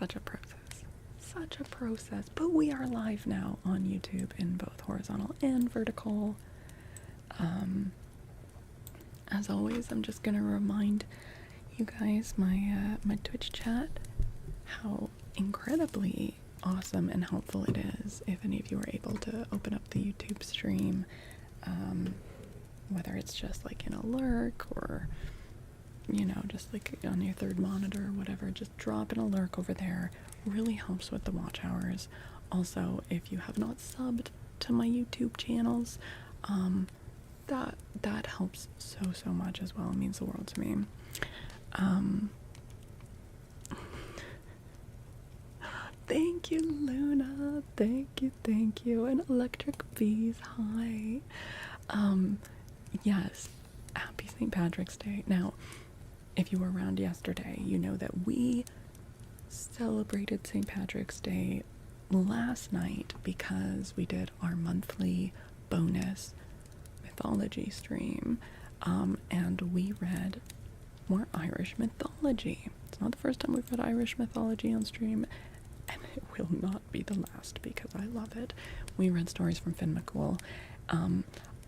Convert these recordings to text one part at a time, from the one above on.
such a process. Such a process. But we are live now on YouTube in both horizontal and vertical. As always, I'm just gonna remind you guys, my Twitch chat, how incredibly awesome and helpful it is if any of you are able to open up the YouTube stream, whether it's just like in a lurk or, you know, just like on your third monitor or whatever, just drop in a lurk over there. Really helps with the watch hours. Also, if you have not subbed to my YouTube channels, that helps so much as well. It means the world to me. Thank you, Luna. Thank you. And Electric Bees, hi. Yes, happy St. Patrick's Day. Now, if you were around yesterday, you know that we celebrated St. Patrick's Day last night because we did our monthly bonus mythology stream, and we read more Irish mythology. It's not the first time we've read Irish mythology on stream, and it will not be the last because I love it. We read stories from Finn McCool.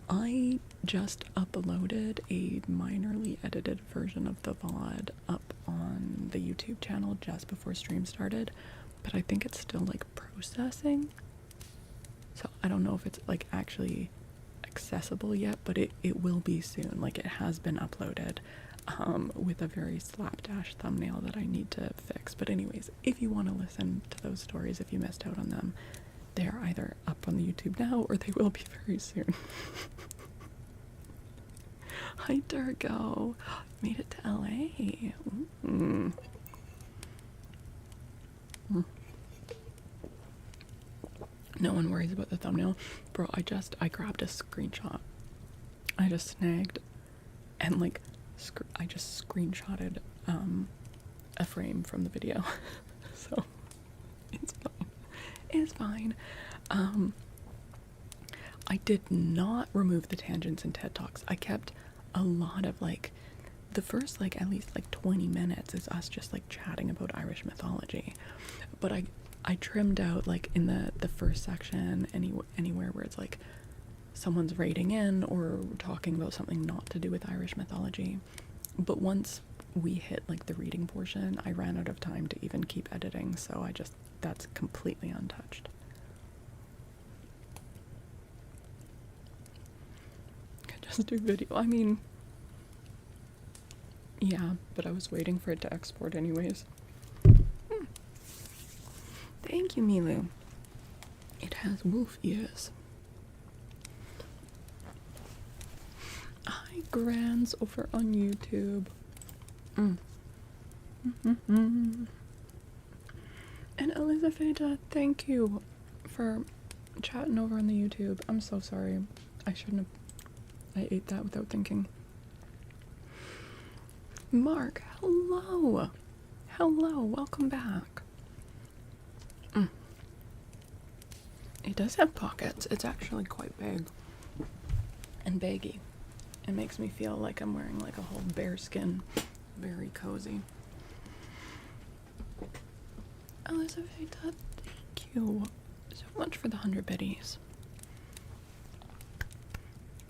I just uploaded a minorly edited version of the VOD up on the YouTube channel just before stream started, but I think it's still like processing, so I don't know if it's like actually accessible yet, but it will be soon. Like, it has been uploaded with a very slapdash thumbnail that I need to fix. But anyways, if you want to listen to those stories, if you missed out on them, they're either up on the YouTube now or they will be very soon. Hi Durgo, made it to LA. No one worries about the thumbnail. Bro, I grabbed a screenshot. I just snagged and like I just screenshotted a frame from the video. So it's fine. It's fine. I did not remove the tangents in TED Talks. I kept a lot of like the first like at least like 20 minutes is us just like chatting about Irish mythology. But I trimmed out like in the first section anywhere where it's like someone's writing in or talking about something not to do with Irish mythology. But once we hit like the reading portion, I ran out of time to even keep editing, so that's completely untouched. Could just do video. I mean, yeah, but I was waiting for it to export anyways. Thank you, Milu. It has wolf ears. Hi, Grands over on YouTube. And Elizabeth, thank you for chatting over on the YouTube. I'm so sorry. I shouldn't have. I ate that without thinking. Mark, hello. Hello, welcome back. It does have pockets. It's actually quite big and baggy. It makes me feel like I'm wearing like a whole bear skin. Very cozy. Elizabeth, thank you so much for the 100 biddies.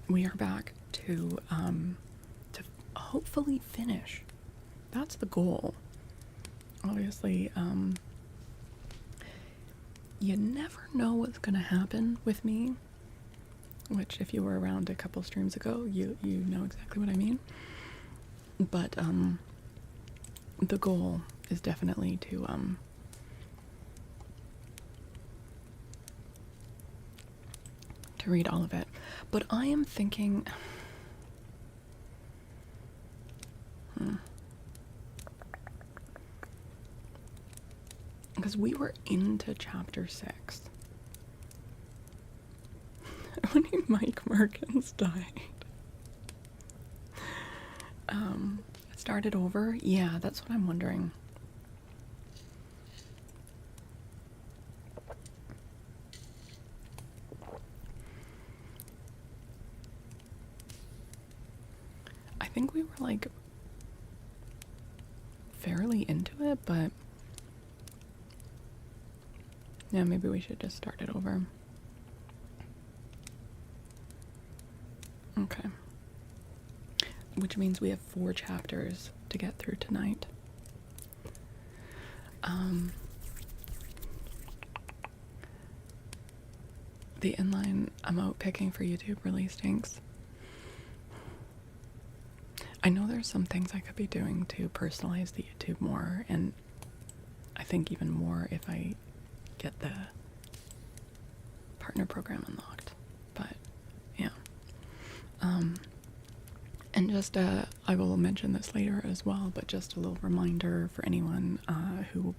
We are back to hopefully finish. That's the goal. Obviously, you never know what's gonna happen with me, which if you were around a couple streams ago, you know exactly what I mean. But the goal is definitely to read all of it. But I am thinking because we were into chapter 6 when Mike Merkins died. It started over? Yeah, that's what I'm wondering. I think we were like fairly into it, but Yeah, maybe we should just start it over. Okay. Which means we have 4 chapters to get through tonight. The inline emote picking for YouTube really stinks. I know there's some things I could be doing to personalize the YouTube more, and I think even more if I get the partner program unlocked. But yeah. And just I will mention this later as well, but just a little reminder for anyone who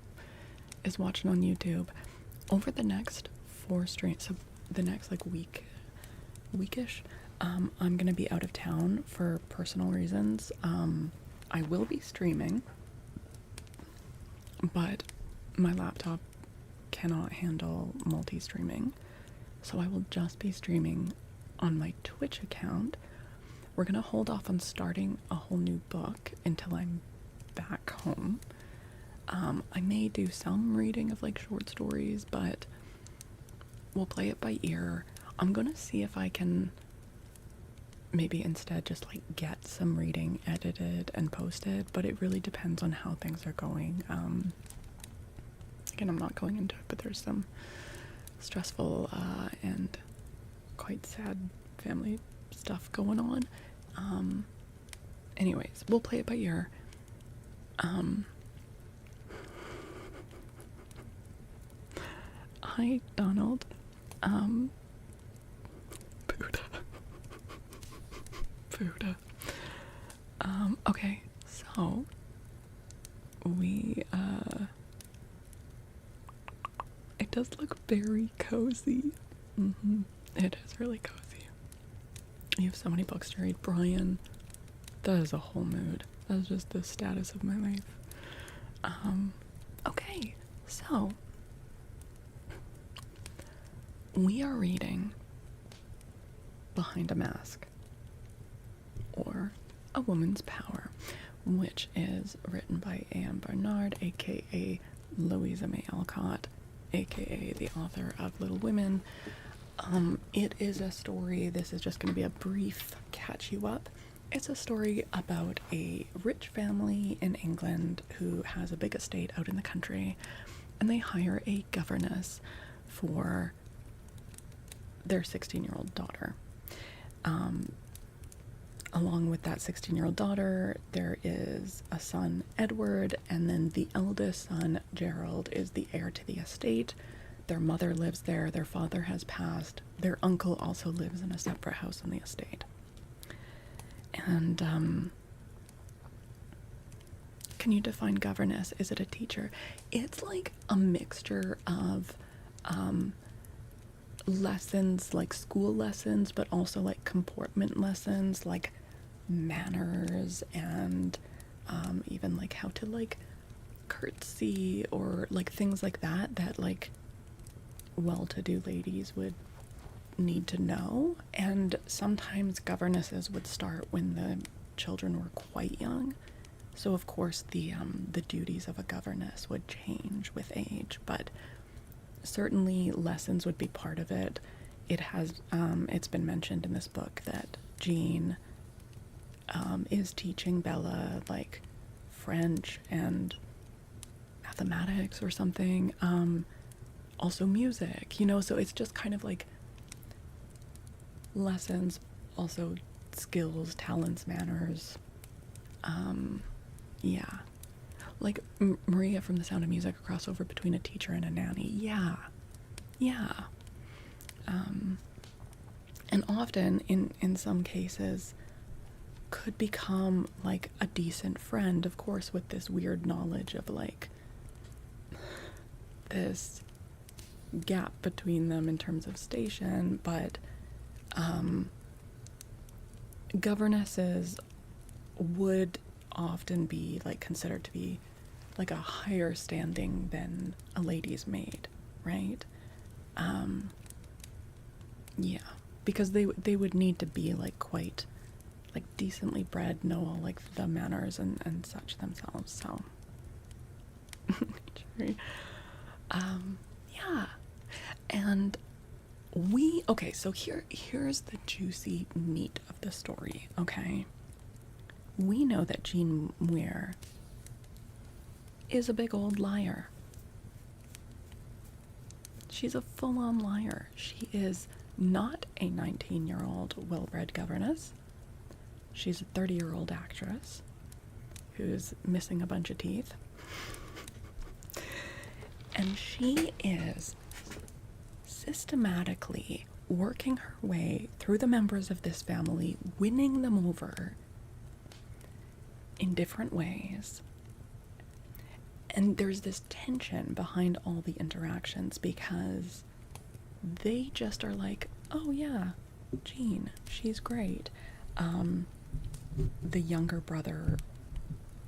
is watching on YouTube. Over the next 4 streams, so the next like weekish, I'm gonna be out of town for personal reasons. I will be streaming, but my laptop cannot handle multi-streaming, so I will just be streaming on my Twitch account. We're gonna hold off on starting a whole new book until I'm back home. I may do some reading of like short stories, but we'll play it by ear. I'm gonna see if I can maybe instead just like get some reading edited and posted, but it really depends on how things are going. Again, I'm not going into it, but there's some stressful and quite sad family stuff going on. Anyways, we'll play it by ear. Hi, Donald. Buddha. Okay, so we it does look very cozy. It is really cozy. You have so many books to read, Brian. That is a whole mood. That's just the status of my life. Okay, so we are reading Behind a Mask, or A Woman's Power, which is written by Anne Barnard, aka Louisa May Alcott, aka the author of Little Women. It is a story, this is just going to be a brief catch you up. It's a story about a rich family in England who has a big estate out in the country, and they hire a governess for their 16-year-old daughter. Along with that 16-year-old daughter, there is a son, Edward, and then the eldest son, Gerald, is the heir to the estate. Their mother lives there, their father has passed, their uncle also lives in a separate house on the estate. And, can you define governess? Is it a teacher? It's like a mixture of, lessons, like school lessons, but also like comportment lessons, like manners, and even like how to like curtsy, or like things like that like well-to-do ladies would need to know. And sometimes governesses would start when the children were quite young, so of course the duties of a governess would change with age, but certainly lessons would be part of it. It has it's been mentioned in this book that Jean is teaching Bella like French and mathematics or something, also music, you know, so it's just kind of like lessons, also skills, talents, manners. Yeah, like Maria from The Sound of Music, a crossover between a teacher and a nanny. Yeah. And often in some cases could become like a decent friend, of course, with this weird knowledge of like this gap between them in terms of station, but governesses would often be like considered to be like a higher standing than a lady's maid, right? Yeah, because they would need to be like quite like decently bred, know all like the manners and such themselves, so yeah, And okay, so here's the juicy meat of the story, okay? We know that Jean Muir is a big old liar. She's a full-on liar. She is not a 19-year-old well-bred governess. She's a 30-year-old actress who's missing a bunch of teeth. And she is systematically working her way through the members of this family, winning them over in different ways. And there's this tension behind all the interactions because they just are like, oh yeah, Jean, she's great. The younger brother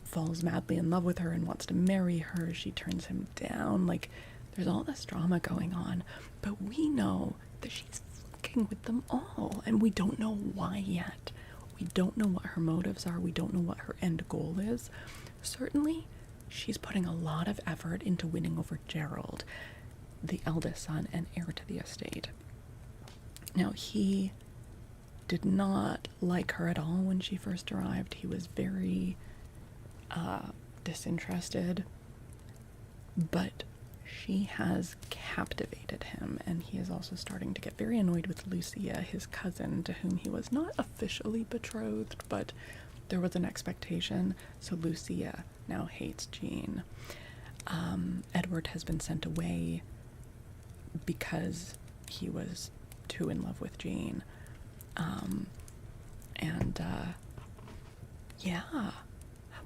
falls madly in love with her and wants to marry her. She turns him down. Like, there's all this drama going on. But we know that she's fucking with them all. And we don't know why yet. We don't know what her motives are. We don't know what her end goal is. Certainly, she's putting a lot of effort into winning over Gerald, the eldest son and heir to the estate. Now, he did not like her at all when she first arrived. He was very disinterested, but she has captivated him, and he is also starting to get very annoyed with Lucia, his cousin, to whom he was not officially betrothed, but there was an expectation. So Lucia now hates Jean. Edward has been sent away because he was too in love with Jean. Yeah.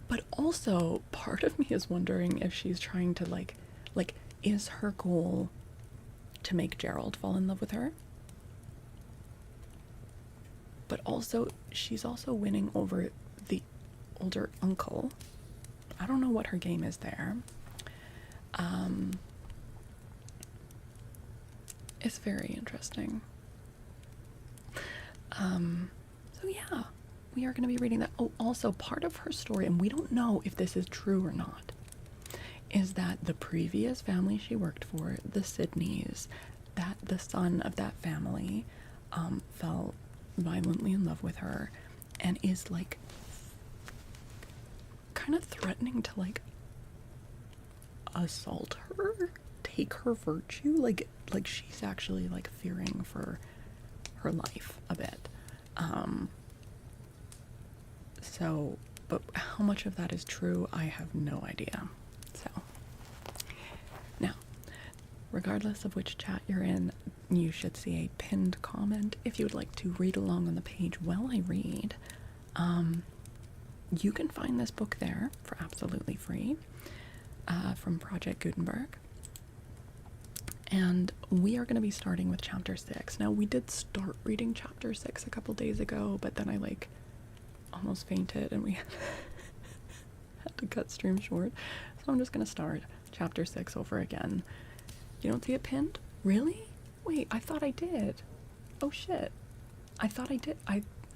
But also, part of me is wondering if she's trying to, like, is her goal to make Gerald fall in love with her? But also, she's also winning over the older uncle. I don't know what her game is there. It's very interesting. So yeah, we are going to be reading that. Oh, also part of her story, and we don't know if this is true or not, is that the previous family she worked for, the Sidneys, that the son of that family fell violently in love with her and is like kind of threatening to like assault her, take her virtue, like she's actually like fearing for her life a bit. So, but how much of that is true, I have no idea. So, now, regardless of which chat you're in, you should see a pinned comment if you would like to read along on the page while I read. You can find this book there for absolutely free, from Project Gutenberg. And we are going to be starting with chapter 6. Now, we did start reading chapter 6 a couple days ago, but then I like almost fainted and we had to cut stream short. So I'm just going to start chapter 6 over again. You don't see it pinned? Really? Wait, I thought I did. Oh shit. I thought I did.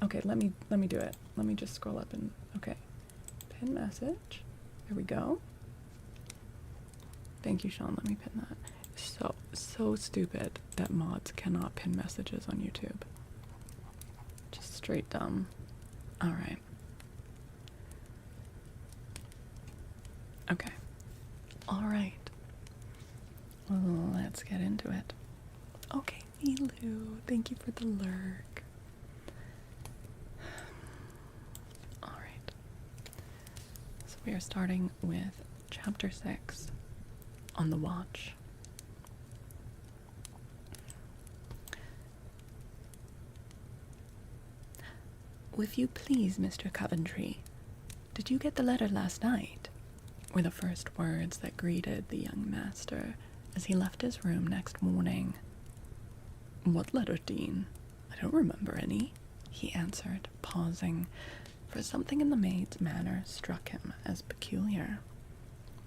Okay, let me do it. Let me just scroll up and okay. Pin message. There we go. Thank you, Sean. Let me pin that. So stupid that mods cannot pin messages on YouTube. Just straight dumb. Alright. Okay. Alright. Let's get into it. Okay, Milu. Thank you for the lurk. Alright. So we are starting with chapter 6, On the Watch. If you please, Mr. Coventry, did you get the letter last night? Were the first words that greeted the young master as he left his room next morning. What letter, Dean? I don't remember any, he answered, pausing, for something in the maid's manner struck him as peculiar.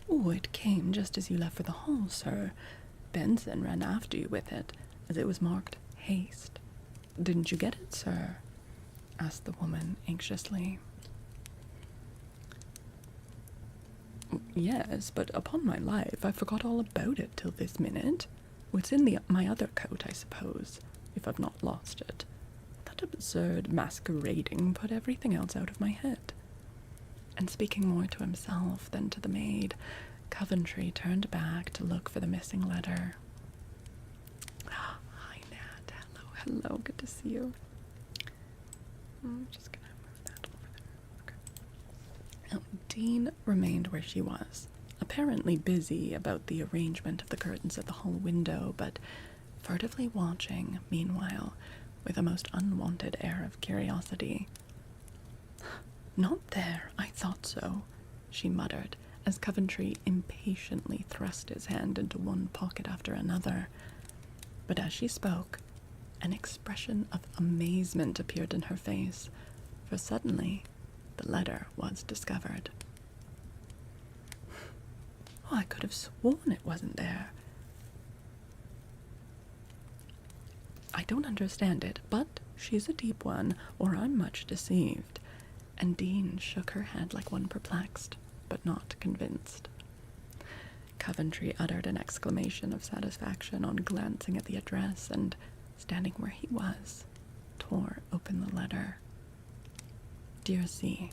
Oh, it came just as you left for the hall, sir. Benson ran after you with it, as it was marked haste. Didn't you get it, sir? Asked the woman anxiously. Yes, but upon my life, I forgot all about it till this minute, It's in my other coat, I suppose, if I've not lost it. That absurd masquerading put everything else out of my head. And speaking more to himself than to the maid, Coventry turned back to look for the missing letter. Hi, Nat. Hello. Good to see you. I'm just gonna move that over there. Okay. Now, Dean remained where she was, apparently busy about the arrangement of the curtains at the hall window, but furtively watching, meanwhile, with a most unwanted air of curiosity. Not there, I thought so, she muttered, as Coventry impatiently thrust his hand into one pocket after another. But as she spoke, an expression of amazement appeared in her face, for suddenly the letter was discovered. Oh, I could have sworn it wasn't there. I don't understand it, but she's a deep one, or I'm much deceived. And Dean shook her head like one perplexed, but not convinced. Coventry uttered an exclamation of satisfaction on glancing at the address and, standing where he was, tore open the letter. Dear C,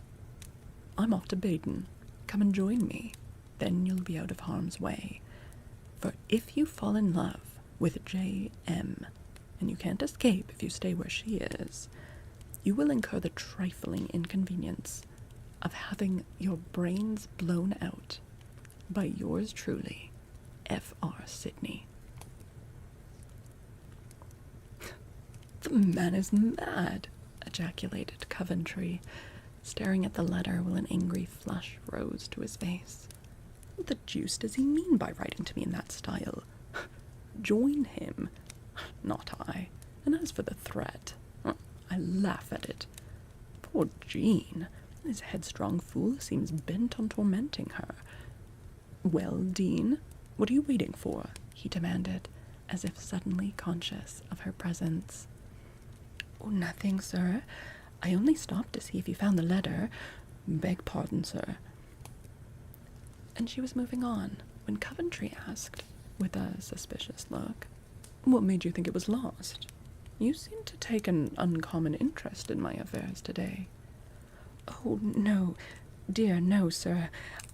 I'm off to Baden. Come and join me. Then you'll be out of harm's way. For if you fall in love with J.M., and you can't escape if you stay where she is, you will incur the trifling inconvenience of having your brains blown out by yours truly, F.R. Sidney. The man is mad, ejaculated Coventry, staring at the letter while an angry flush rose to his face. What the deuce does he mean by writing to me in that style? Join him? Not I. And as for the threat, I laugh at it. Poor Jean. This headstrong fool seems bent on tormenting her. Well, Dean, what are you waiting for? He demanded, as if suddenly conscious of her presence. Oh, nothing, sir. I only stopped to see if you found the letter. Beg pardon, sir. And she was moving on when Coventry asked, with a suspicious look, what made you think it was lost? You seem to take an uncommon interest in my affairs today. Oh, no. Dear, no, sir.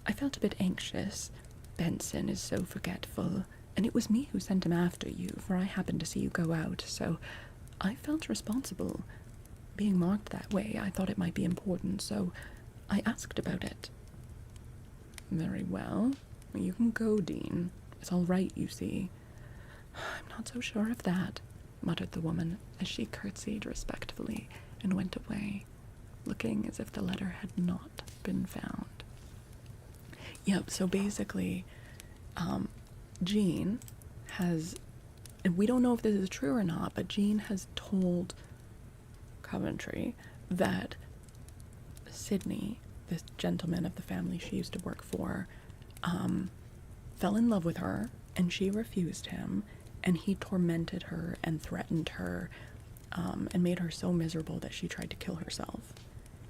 I felt a bit anxious. Benson is so forgetful, and it was me who sent him after you, for I happened to see you go out, so I felt responsible. Being marked that way, I thought it might be important, so I asked about it. Very well. You can go, Dean. It's all right, you see. I'm not so sure of that, muttered the woman as she curtsied respectfully and went away, looking as if the letter had not been found. Yep, so basically, Jean has, and we don't know if this is true or not, but Jean has told Coventry that Sidney, this gentleman of the family she used to work for, fell in love with her, and she refused him, and he tormented her and threatened her, and made her so miserable that she tried to kill herself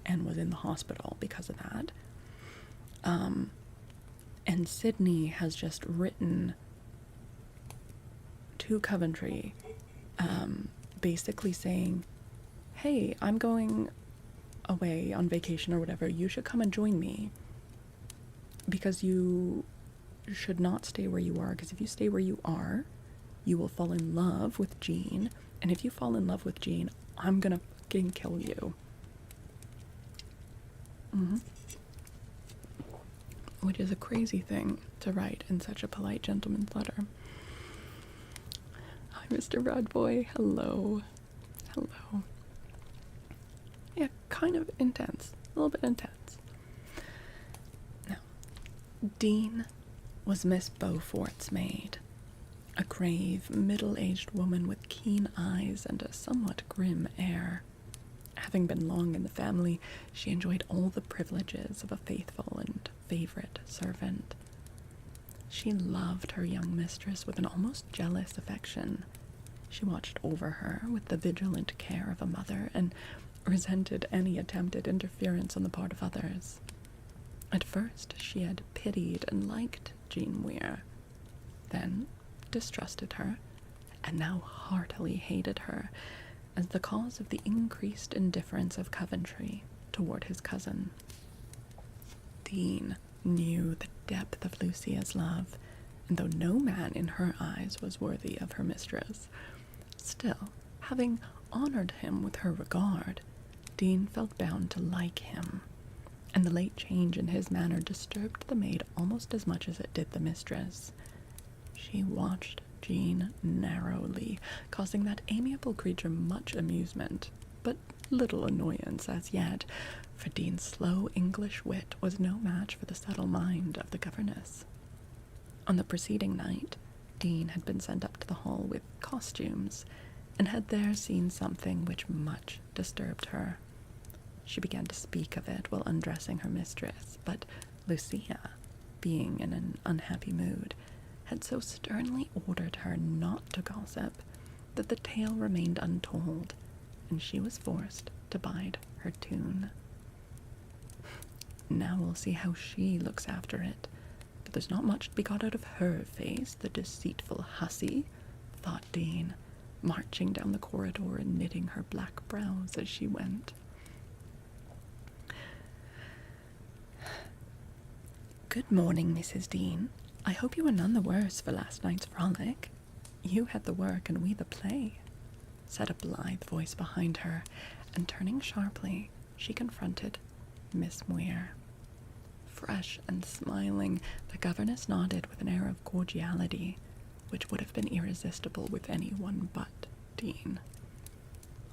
and was in the hospital because of that. And Sidney has just written to Coventry, basically saying, hey, I'm going away on vacation or whatever, you should come and join me, because you should not stay where you are, because if you stay where you are, you will fall in love with Jean, and if you fall in love with Jean, I'm gonna fucking kill you. Which is a crazy thing to write in such a polite gentleman's letter. Hi, Mr. Bradboy. Hello. Hello. Yeah, kind of intense. A little bit intense. Now, Dean was Miss Beaufort's maid. A grave, middle-aged woman with keen eyes and a somewhat grim air. Having been long in the family, she enjoyed all the privileges of a faithful and favorite servant. She loved her young mistress with an almost jealous affection. She watched over her with the vigilant care of a mother and resented any attempted interference on the part of others. At first, she had pitied and liked Jean Weir, then distrusted her, and now heartily hated her as the cause of the increased indifference of Coventry toward his cousin. Dean knew the depth of Lucia's love, and though no man in her eyes was worthy of her mistress, still, having honored him with her regard, Dean felt bound to like him, and the late change in his manner disturbed the maid almost as much as it did the mistress. She watched Jean narrowly, causing that amiable creature much amusement, but little annoyance as yet, for Dean's slow English wit was no match for the subtle mind of the governess. On the preceding night, Dean had been sent up to the hall with costumes, and had there seen something which much disturbed her. She began to speak of it while undressing her mistress, but Lucia, being in an unhappy mood, had so sternly ordered her not to gossip that the tale remained untold, and she was forced to bide her tune. Now we'll see how she looks after it, but there's not much to be got out of her face, the deceitful hussy, thought Dean, marching down the corridor and knitting her black brows as she went. Good morning, Mrs. Dean. I hope you are none the worse for last night's frolic. You had the work and we the play, said a blithe voice behind her, and turning sharply, she confronted Miss Muir. Fresh and smiling, the governess nodded with an air of cordiality, which would have been irresistible with anyone but Dean.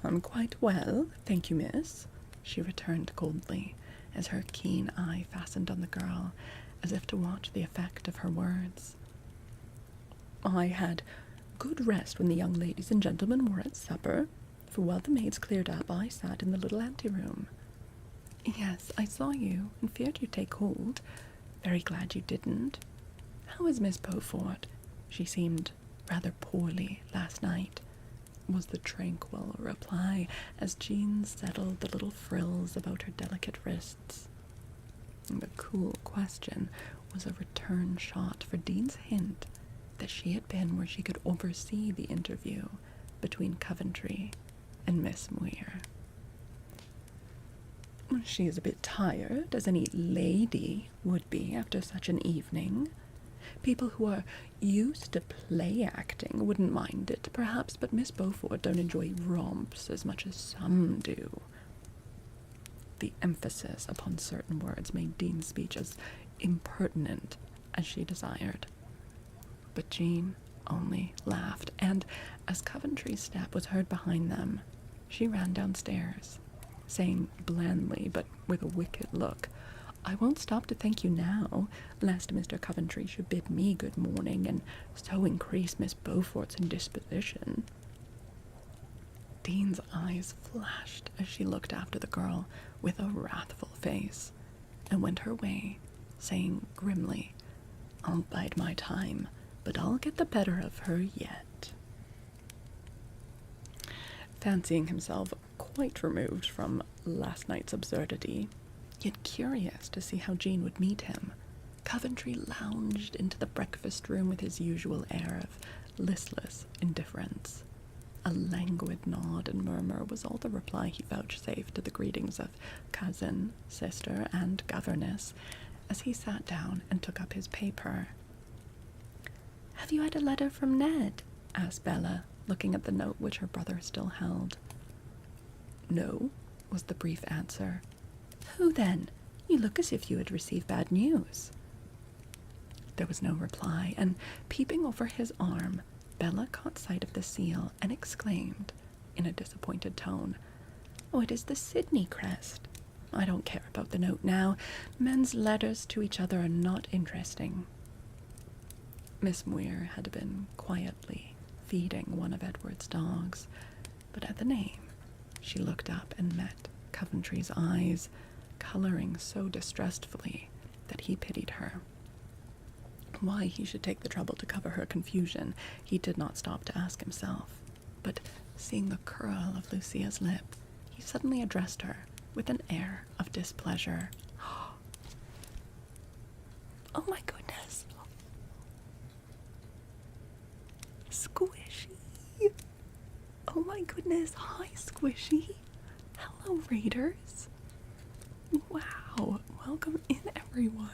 I'm quite well, thank you, miss, she returned coldly, as her keen eye fastened on the girl, as if to watch the effect of her words. I had good rest when the young ladies and gentlemen were at supper, for while the maids cleared up, I sat in the little anteroom. Yes, I saw you, and feared you'd take cold. Very glad you didn't. How is Miss Beaufort? She seemed rather poorly last night, was the tranquil reply, as Jean settled the little frills about her delicate wrists. The cool question was a return shot for Dean's hint that she had been where she could oversee the interview between Coventry and Miss Muir. She is a bit tired, as any lady would be after such an evening. People who are used to play acting wouldn't mind it, perhaps, but Miss Beaufort don't enjoy romps as much as some do. The emphasis upon certain words made Dean's speech as impertinent as she desired. But Jean only laughed, and as Coventry's step was heard behind them, she ran downstairs, saying blandly, but with a wicked look, I won't stop to thank you now, lest Mr. Coventry should bid me good morning, and so increase Miss Beaufort's indisposition. Dean's eyes flashed as she looked after the girl with a wrathful face, and went her way, saying grimly, I'll bide my time, but I'll get the better of her yet. Fancying himself quite removed from last night's absurdity, yet curious to see how Jean would meet him, Coventry lounged into the breakfast room with his usual air of listless indifference. A languid nod and murmur was all the reply he vouchsafed to the greetings of cousin, sister, and governess, as he sat down and took up his paper. Have you had a letter from Ned? Asked Bella, looking at the note which her brother still held. No, was the brief answer. Who then? You look as if you had received bad news. There was no reply, and peeping over his arm, Bella caught sight of the seal and exclaimed, in a disappointed tone, Oh, it is the Sydney crest. I don't care about the note now. Men's letters to each other are not interesting. Miss Muir had been quietly feeding one of Edward's dogs, but at the name she looked up and met Coventry's eyes, coloring so distressfully that he pitied her. Why he should take the trouble to cover her confusion he did not stop to ask himself, but seeing the curl of Lucia's lip, he suddenly addressed her with an air of displeasure. Oh my goodness. Squishy. Oh my goodness. Hi, Squishy. Hello, readers. Wow. Welcome in, everyone.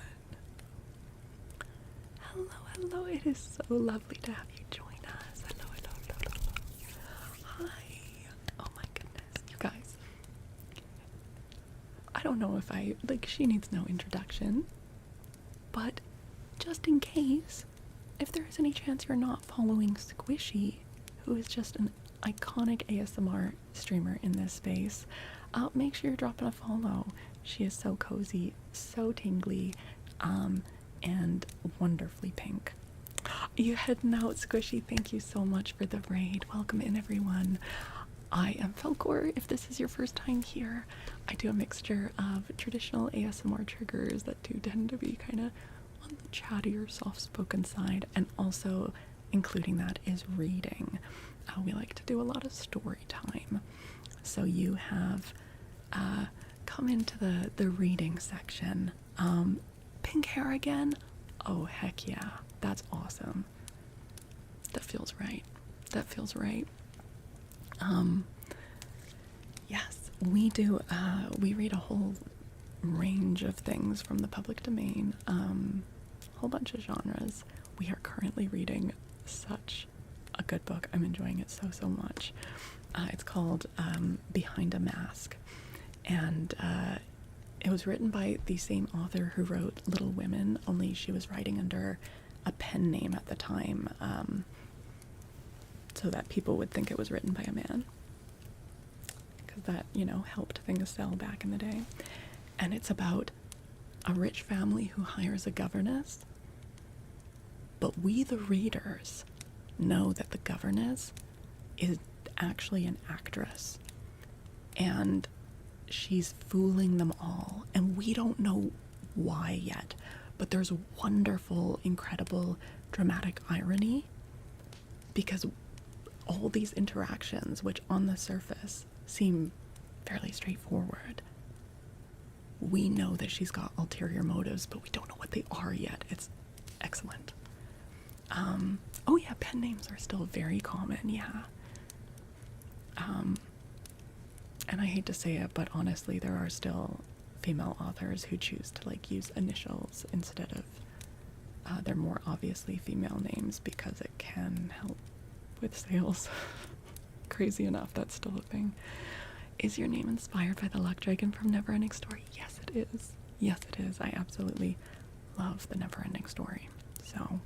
Hello, hello. It is so lovely to have you join us. Hello, hello, hello, hello. Hi. Oh my goodness. You guys. I don't know if she needs no introduction. But just in case, if there is any chance you're not following Squishy, who is just an iconic ASMR streamer in this space, make sure you're dropping a follow. She is so cozy, so tingly, and wonderfully pink. You heading out, Squishy. Thank you so much for the raid. Welcome in, everyone. I am Faolkor. If this is your first time here, I do a mixture of traditional ASMR triggers that do tend to be kind of on the chattier, soft-spoken side, and also including that is reading. We like to do a lot of story time. So you have come into the reading section. Pink hair again? Oh, heck yeah. That's awesome. That feels right. That feels right. Yes, we do, we read a whole range of things from the public domain, a whole bunch of genres. We are currently reading such a good book. I'm enjoying it so, so much. It's called Behind a Mask, and it was written by the same author who wrote Little Women, only she was writing under a pen name at the time, so that people would think it was written by a man, because that, helped things sell back in the day. And it's about a rich family who hires a governess, but we, the readers, know that the governess is actually an actress, and she's fooling them all, and we don't know why yet, but there's wonderful, incredible, dramatic irony, because all these interactions, which on the surface seem fairly straightforward, we know that she's got ulterior motives, but we don't know what they are yet. It's excellent. Oh yeah, pen names are still very common, yeah. And I hate to say it, but honestly, there are still female authors who choose to use initials instead of their more obviously female names, because it can help with sales. Crazy enough, that's still a thing. Is your name inspired by the luck dragon from Neverending Story? Yes, it is. Yes, it is. I absolutely love the Neverending Story. So,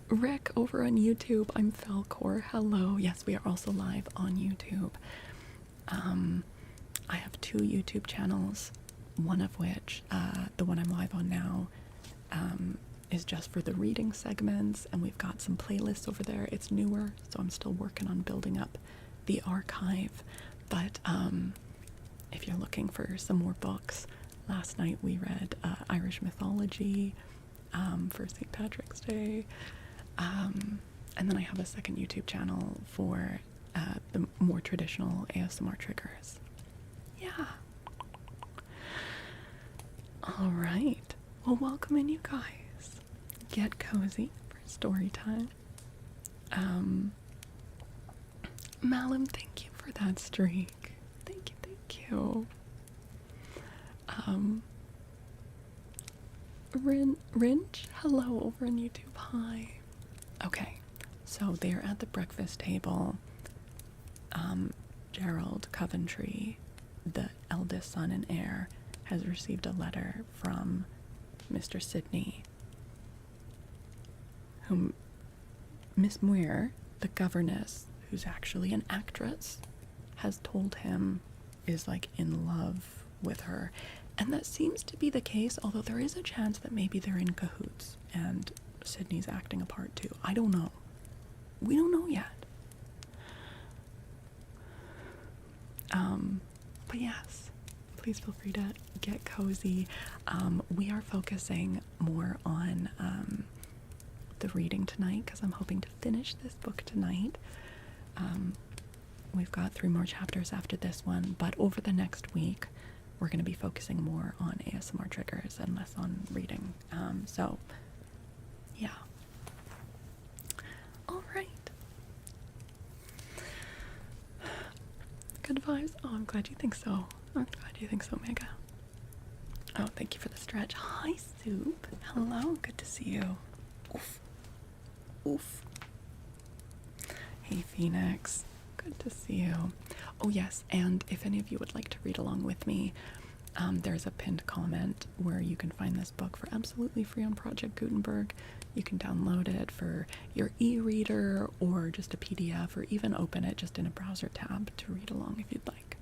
Rick over on YouTube, I'm Faolkor. Hello. Yes, we are also live on YouTube. I have 2 YouTube channels, one of which, the one I'm live on now, is just for the reading segments, and we've got some playlists over there. It's newer, so I'm still working on building up the archive. But if you're looking for some more books, last night we read Irish mythology for St. Patrick's Day. And then I have a second YouTube channel for the more traditional ASMR triggers. Yeah. All right. Well, welcome in, you guys. Get cozy for story time. Malum, thank you for that streak. Thank you, thank you. Rinch, hello over on YouTube. Hi. Okay, so they're at the breakfast table. Gerald Coventry, the eldest son and heir, has received a letter from Mr. Sidney, whom Miss Muir, the governess, who's actually an actress, has told him is in love with her. And that seems to be the case, although there is a chance that maybe they're in cahoots and Sydney's acting a part too. I don't know. We don't know yet. But yes, please feel free to get cozy. We are focusing more on the reading tonight, because I'm hoping to finish this book tonight. We've got 3 more chapters after this one, but over the next week we're going to be focusing more on ASMR triggers and less on reading. So Yeah. All right. Good vibes. Oh, I'm glad you think so. I'm glad you think so, Mega. Oh, thank you for the stretch. Hi, Soup. Hello. Good to see you. Oof. Oof. Hey, Phoenix. Good to see you. Oh, yes. And if any of you would like to read along with me, there's a pinned comment where you can find this book for absolutely free on Project Gutenberg. You can download it for your e-reader or just a PDF, or even open it just in a browser tab to read along if you'd like.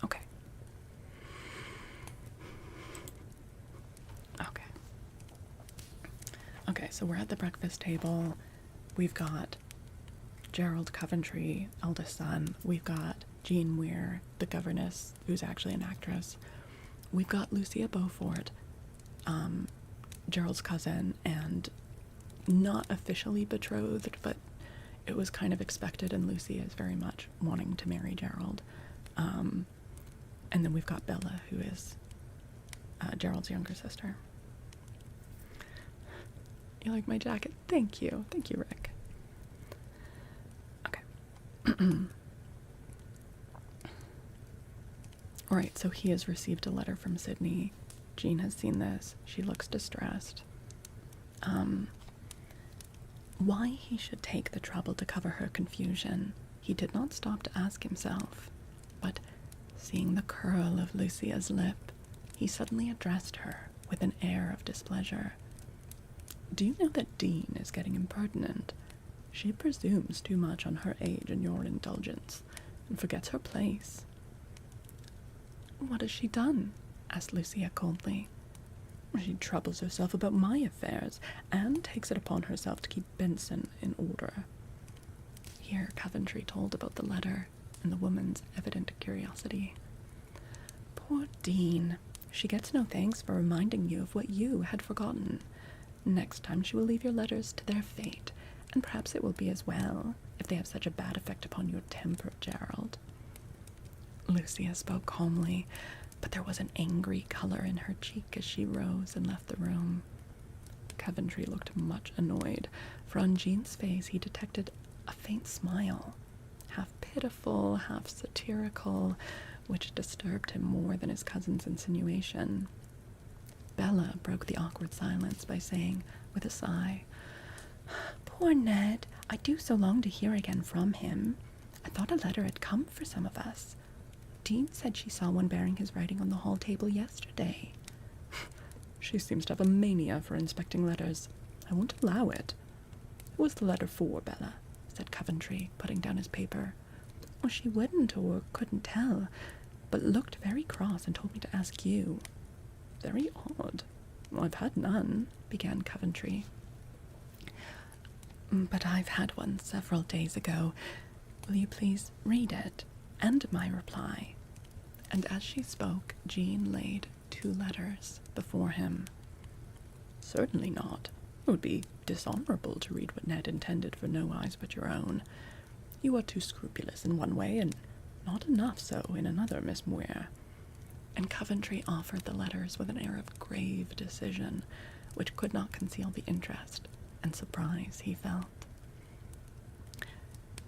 Okay. Okay, so we're at the breakfast table. We've got Gerald Coventry, eldest son. We've got Jean Weir, the governess, who's actually an actress. We've got Lucia Beaufort, Gerald's cousin, and not officially betrothed, but it was kind of expected, and Lucia is very much wanting to marry Gerald. And then we've got Bella, who is Gerald's younger sister. You like my jacket? Thank you. Thank you, Rick. Okay. Alright, so he has received a letter from Sydney. Jean has seen this. She looks distressed. Why he should take the trouble to cover her confusion, he did not stop to ask himself. But seeing the curl of Lucia's lip, he suddenly addressed her with an air of displeasure. Do you know that Dean is getting impertinent? She presumes too much on her age and your indulgence, and forgets her place. What has she done? Asked Lucia coldly. She troubles herself about my affairs, and takes it upon herself to keep Benson in order. Here Coventry told about the letter, and the woman's evident curiosity. Poor Dean. She gets no thanks for reminding you of what you had forgotten. Next time she will leave your letters to their fate, and perhaps it will be as well, if they have such a bad effect upon your temper, Gerald. Lucia spoke calmly, but there was an angry color in her cheek as she rose and left the room. Coventry looked much annoyed, for on Jean's face he detected a faint smile, half pitiful, half satirical, which disturbed him more than his cousin's insinuation. Bella broke the awkward silence by saying, with a sigh, Poor Ned, I do so long to hear again from him. I thought a letter had come for some of us. Dean said she saw one bearing his writing on the hall table yesterday. She seems to have a mania for inspecting letters. I won't allow it. Who was the letter for, Bella? Said Coventry, putting down his paper. Well, she wouldn't or couldn't tell, but looked very cross and told me to ask you. Very odd. Well, I've had none, began Coventry. But I've had one several days ago. Will you please read it, and my reply? And as she spoke, Jean laid 2 letters before him. Certainly not. It would be dishonorable to read what Ned intended for no eyes but your own. You are too scrupulous in one way, and not enough so in another, Miss Muir. And Coventry offered the letters with an air of grave decision, which could not conceal the interest and surprise he felt.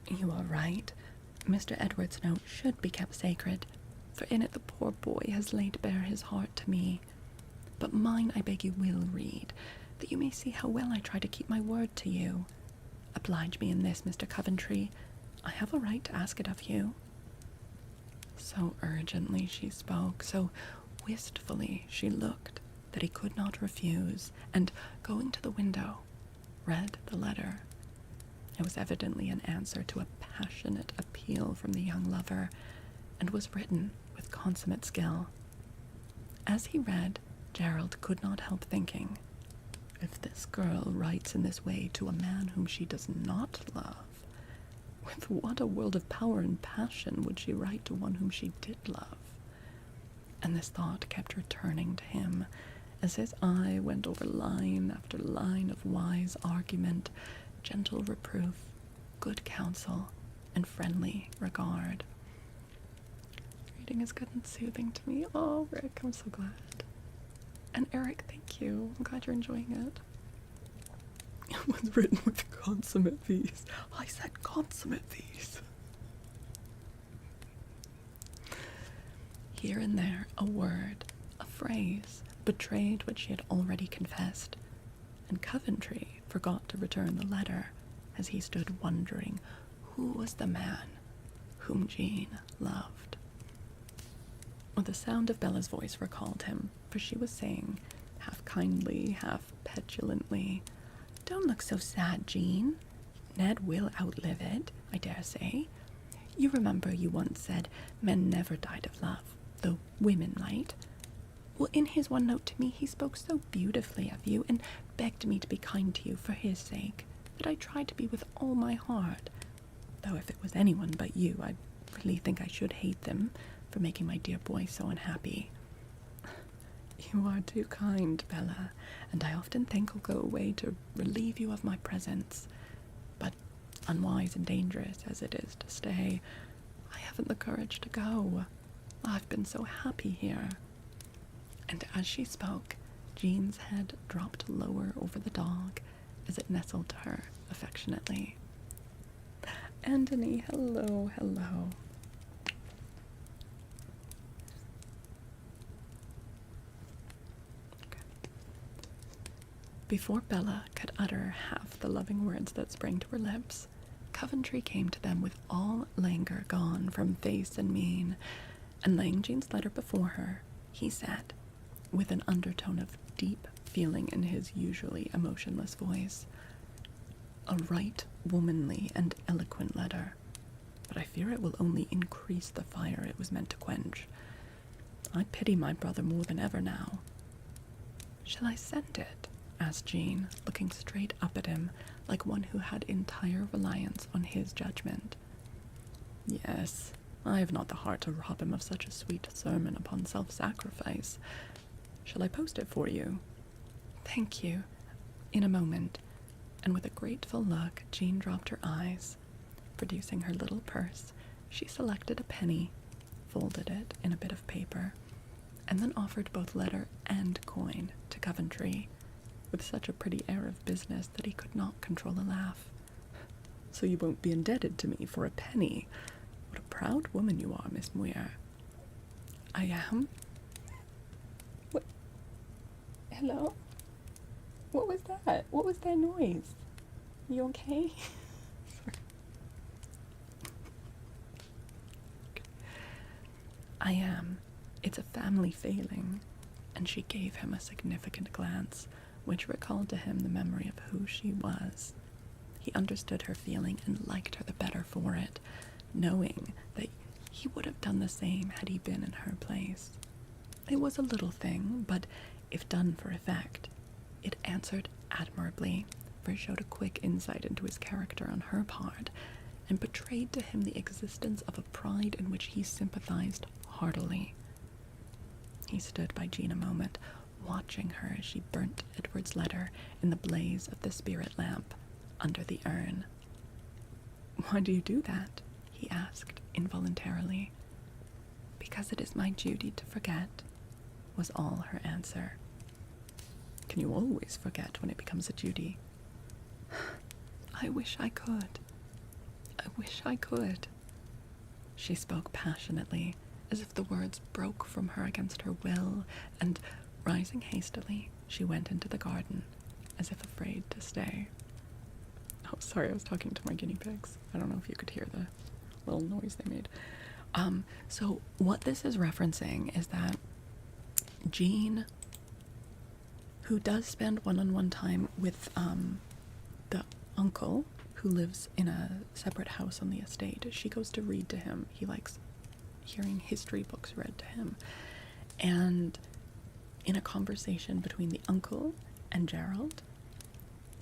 You are right. Mr. Edward's note should be kept sacred, for in it the poor boy has laid bare his heart to me. But mine I beg you will read, that you may see how well I try to keep my word to you. Oblige me in this, Mr. Coventry. I have a right to ask it of you. So urgently she spoke, so wistfully she looked, that he could not refuse, and, going to the window, read the letter. It was evidently an answer to a passionate appeal from the young lover, and was written with consummate skill. As he read, Gerald could not help thinking, if this girl writes in this way to a man whom she does not love, with what a world of power and passion would she write to one whom she did love? And this thought kept returning to him, as his eye went over line after line of wise argument, gentle reproof, good counsel, and friendly regard. Reading is good and soothing to me. Oh, Rick, I'm so glad. And Eric, thank you. I'm glad you're enjoying it. was written with consummate V's. I said consummate V's. Here and there, a word, a phrase, betrayed what she had already confessed, and Coventry forgot to return the letter as he stood wondering who was the man whom Jean loved. The sound of Bella's voice recalled him, for she was saying, half kindly, half petulantly, "Don't look so sad, Jean. Ned will outlive it, I dare say. You remember you once said men never died of love, though women might. Well, in his one note to me, he spoke so beautifully of you and begged me to be kind to you for his sake, that I tried to be with all my heart. Though if it was anyone but you, I really think I should hate them for making my dear boy so unhappy. You are too kind, Bella, and I often think I'll go away to relieve you of my presence. But unwise and dangerous as it is to stay, I haven't the courage to go. I've been so happy here." And as she spoke, Jean's head dropped lower over the dog as it nestled to her affectionately. "Anthony, hello, hello." Before Bella could utter half the loving words that sprang to her lips, Coventry came to them with all languor gone from face and mien, and laying Jean's letter before her, he said, with an undertone of deep feeling in his usually emotionless voice, "A right womanly and eloquent letter, but I fear it will only increase the fire it was meant to quench. I pity my brother more than ever now." "Shall I send it?" asked Jean, looking straight up at him like one who had entire reliance on his judgment. "Yes, I have not the heart to rob him of such a sweet sermon upon self-sacrifice. Shall I post it for you?" "Thank you. In a moment." And with a grateful look, Jean dropped her eyes. Producing her little purse, she selected a penny, folded it in a bit of paper, and then offered both letter and coin to Coventry, with such a pretty air of business that he could not control a laugh. "So you won't be indebted to me for a penny? What a proud woman you are, Miss Muir." "I am." "What? Hello? What was that? What was that noise? You okay?" "I am. It's a family failing." And she gave him a significant glance, which recalled to him the memory of who she was. He understood her feeling and liked her the better for it, knowing that he would have done the same had he been in her place. It was a little thing, but if done for effect, it answered admirably, for it showed a quick insight into his character on her part, and betrayed to him the existence of a pride in which he sympathized heartily. He stood by Jean a moment, watching her as she burnt Edward's letter in the blaze of the spirit lamp under the urn. "Why do you do that?" he asked involuntarily. "Because it is my duty to forget," was all her answer. "Can you always forget when it becomes a duty?" "I wish I could. I wish I could." She spoke passionately, as if the words broke from her against her will, and, rising hastily, she went into the garden, as if afraid to stay. Oh, sorry, I was talking to my guinea pigs. I don't know if you could hear the little noise they made. So what this is referencing is that Jean, who does spend one-on-one time with the uncle who lives in a separate house on the estate, she goes to read to him. He likes hearing history books read to him. And in a conversation between the uncle and Gerald,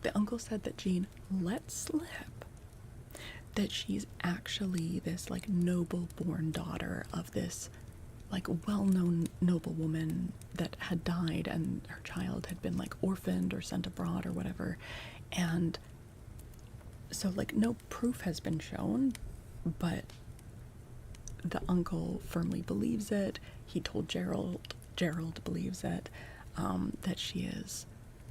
the uncle said that Jean let slip that she's actually this like noble-born daughter of this like well-known noblewoman that had died, and her child had been like orphaned or sent abroad or whatever. And so like no proof has been shown, but the uncle firmly believes it. He told Gerald believes it, that she is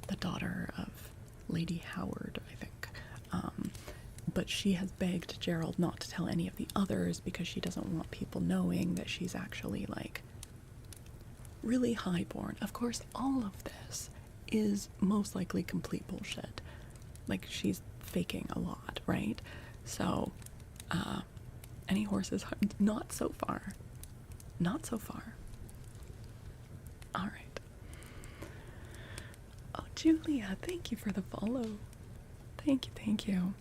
the daughter of Lady Howard, I think. But she has begged Gerald not to tell any of the others because she doesn't want people knowing that she's actually, like, really highborn. Of course, all of this is most likely complete bullshit. Like, she's faking a lot, right? So, any horses? Not so far. Not so far. All right. Oh, Julia, thank you for the follow. Thank you, thank you.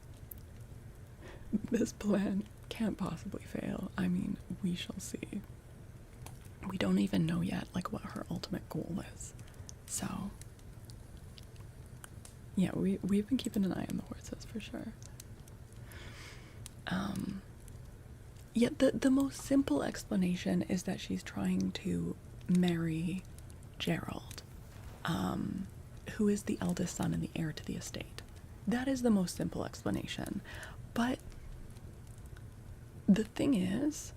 This plan can't possibly fail. I mean, we shall see. We don't even know yet, like, what her ultimate goal is. So, yeah, we've been keeping an eye on the horses for sure. Yeah, the most simple explanation is that she's trying to marry Gerald, who is the eldest son and the heir to the estate. That is the most simple explanation. But the thing is,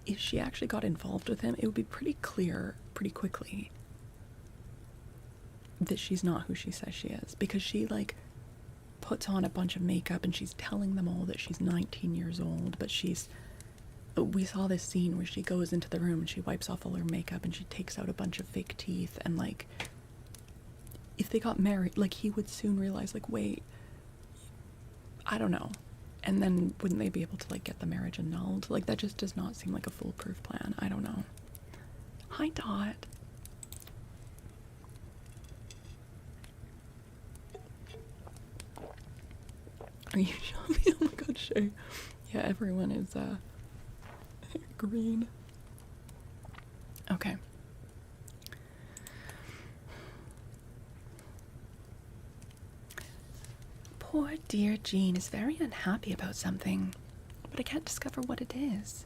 if she actually got involved with him, it would be pretty clear pretty quickly that she's not who she says she is, because she, like, puts on a bunch of makeup and she's telling them all that she's 19 years old, but we saw this scene where she goes into the room and she wipes off all her makeup and she takes out a bunch of fake teeth, and, like, if they got married, like, he would soon realize, like, wait, I don't know. And then wouldn't they be able to, like, get the marriage annulled? Like, that just does not seem like a foolproof plan. I don't know. Hi, Dot. Are you shopping? Oh my god, Shay. Yeah, everyone is, green. Okay. Poor dear Jean is very unhappy about something, but I can't discover what it is.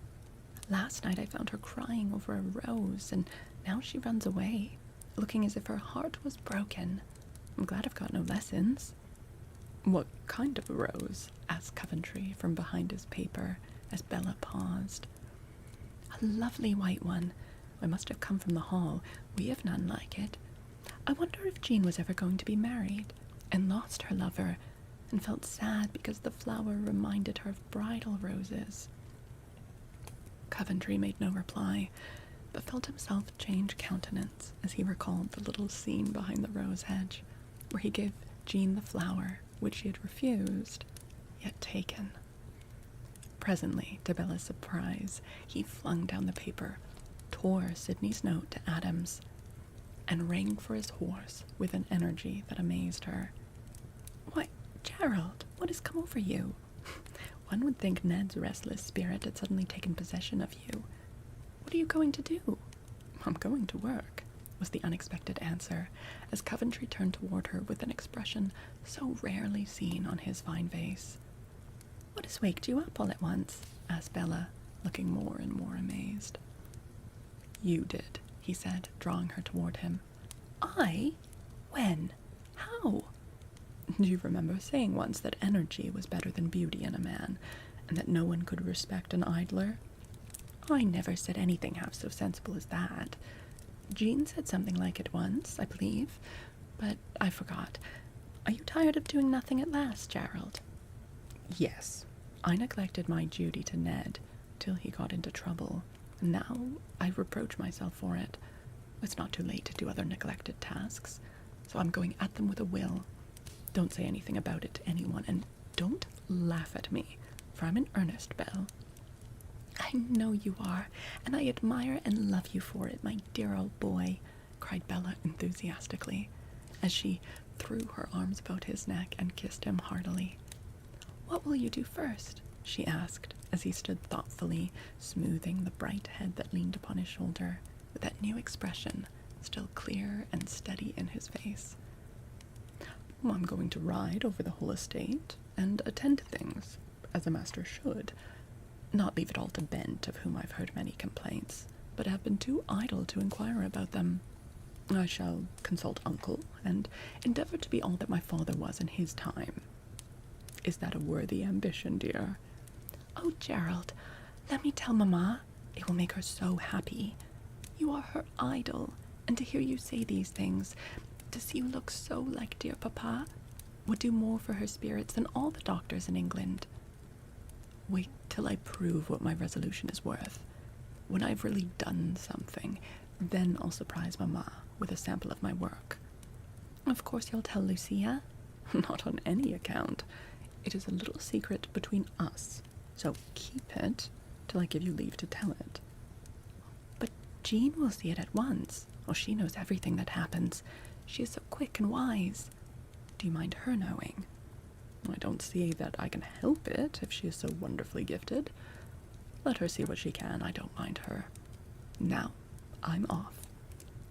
Last night I found her crying over a rose, and now she runs away, looking as if her heart was broken. I'm glad I've got no lessons. What kind of a rose? Asked Coventry from behind his paper as Bella paused. A lovely white one. I must have come from the hall. We have none like it. I wonder if Jean was ever going to be married, and lost her lover, and felt sad because the flower reminded her of bridal roses. Coventry made no reply, but felt himself change countenance as he recalled the little scene behind the rose hedge, where he gave Jean the flower which she had refused, yet taken. Presently, to Bella's surprise, he flung down the paper, tore Sydney's note to atoms, and rang for his horse with an energy that amazed her. Why, Gerald, what has come over you? One would think Ned's restless spirit had suddenly taken possession of you. What are you going to do? I'm going to work, was the unexpected answer, as Coventry turned toward her with an expression so rarely seen on his fine face. What has waked you up all at once? Asked Bella, looking more and more amazed. You did, he said, drawing her toward him. I? When? How? Do you remember saying once that energy was better than beauty in a man, and that no one could respect an idler? I never said anything half so sensible as that. Jean said something like it once, I believe, but I forgot. Are you tired of doing nothing at last, Gerald? Yes. I neglected my duty to Ned till he got into trouble, and now I reproach myself for it. It's not too late to do other neglected tasks, so I'm going at them with a will. Don't say anything about it to anyone, and don't laugh at me, for I'm in earnest, Belle. I know you are, and I admire and love you for it, my dear old boy, cried Bella enthusiastically, as she threw her arms about his neck and kissed him heartily. What will you do first? She asked, as he stood thoughtfully, smoothing the bright head that leaned upon his shoulder, with that new expression still clear and steady in his face. I'm going to ride over the whole estate and attend to things, as a master should. Not leave it all to Bent, of whom I've heard many complaints, but have been too idle to inquire about them. I shall consult Uncle, and endeavour to be all that my father was in his time. Is that a worthy ambition, dear? Oh, Gerald, let me tell Mamma. It will make her so happy. You are her idol, and to hear you say these things, to see you look so like dear Papa would do more for her spirits than all the doctors in England. Wait till I prove what my resolution is worth. When I've really done something, then I'll surprise Mamma with a sample of my work. Of course you'll tell Lucia? Not on any account. It is a little secret between us, so keep it till I give you leave to tell it. But Jean will see it at once. Well, she knows everything that happens. She is so quick and wise. Do you mind her knowing? I don't see that I can help it if she is so wonderfully gifted. Let her see what she can. I don't mind her. Now, I'm off.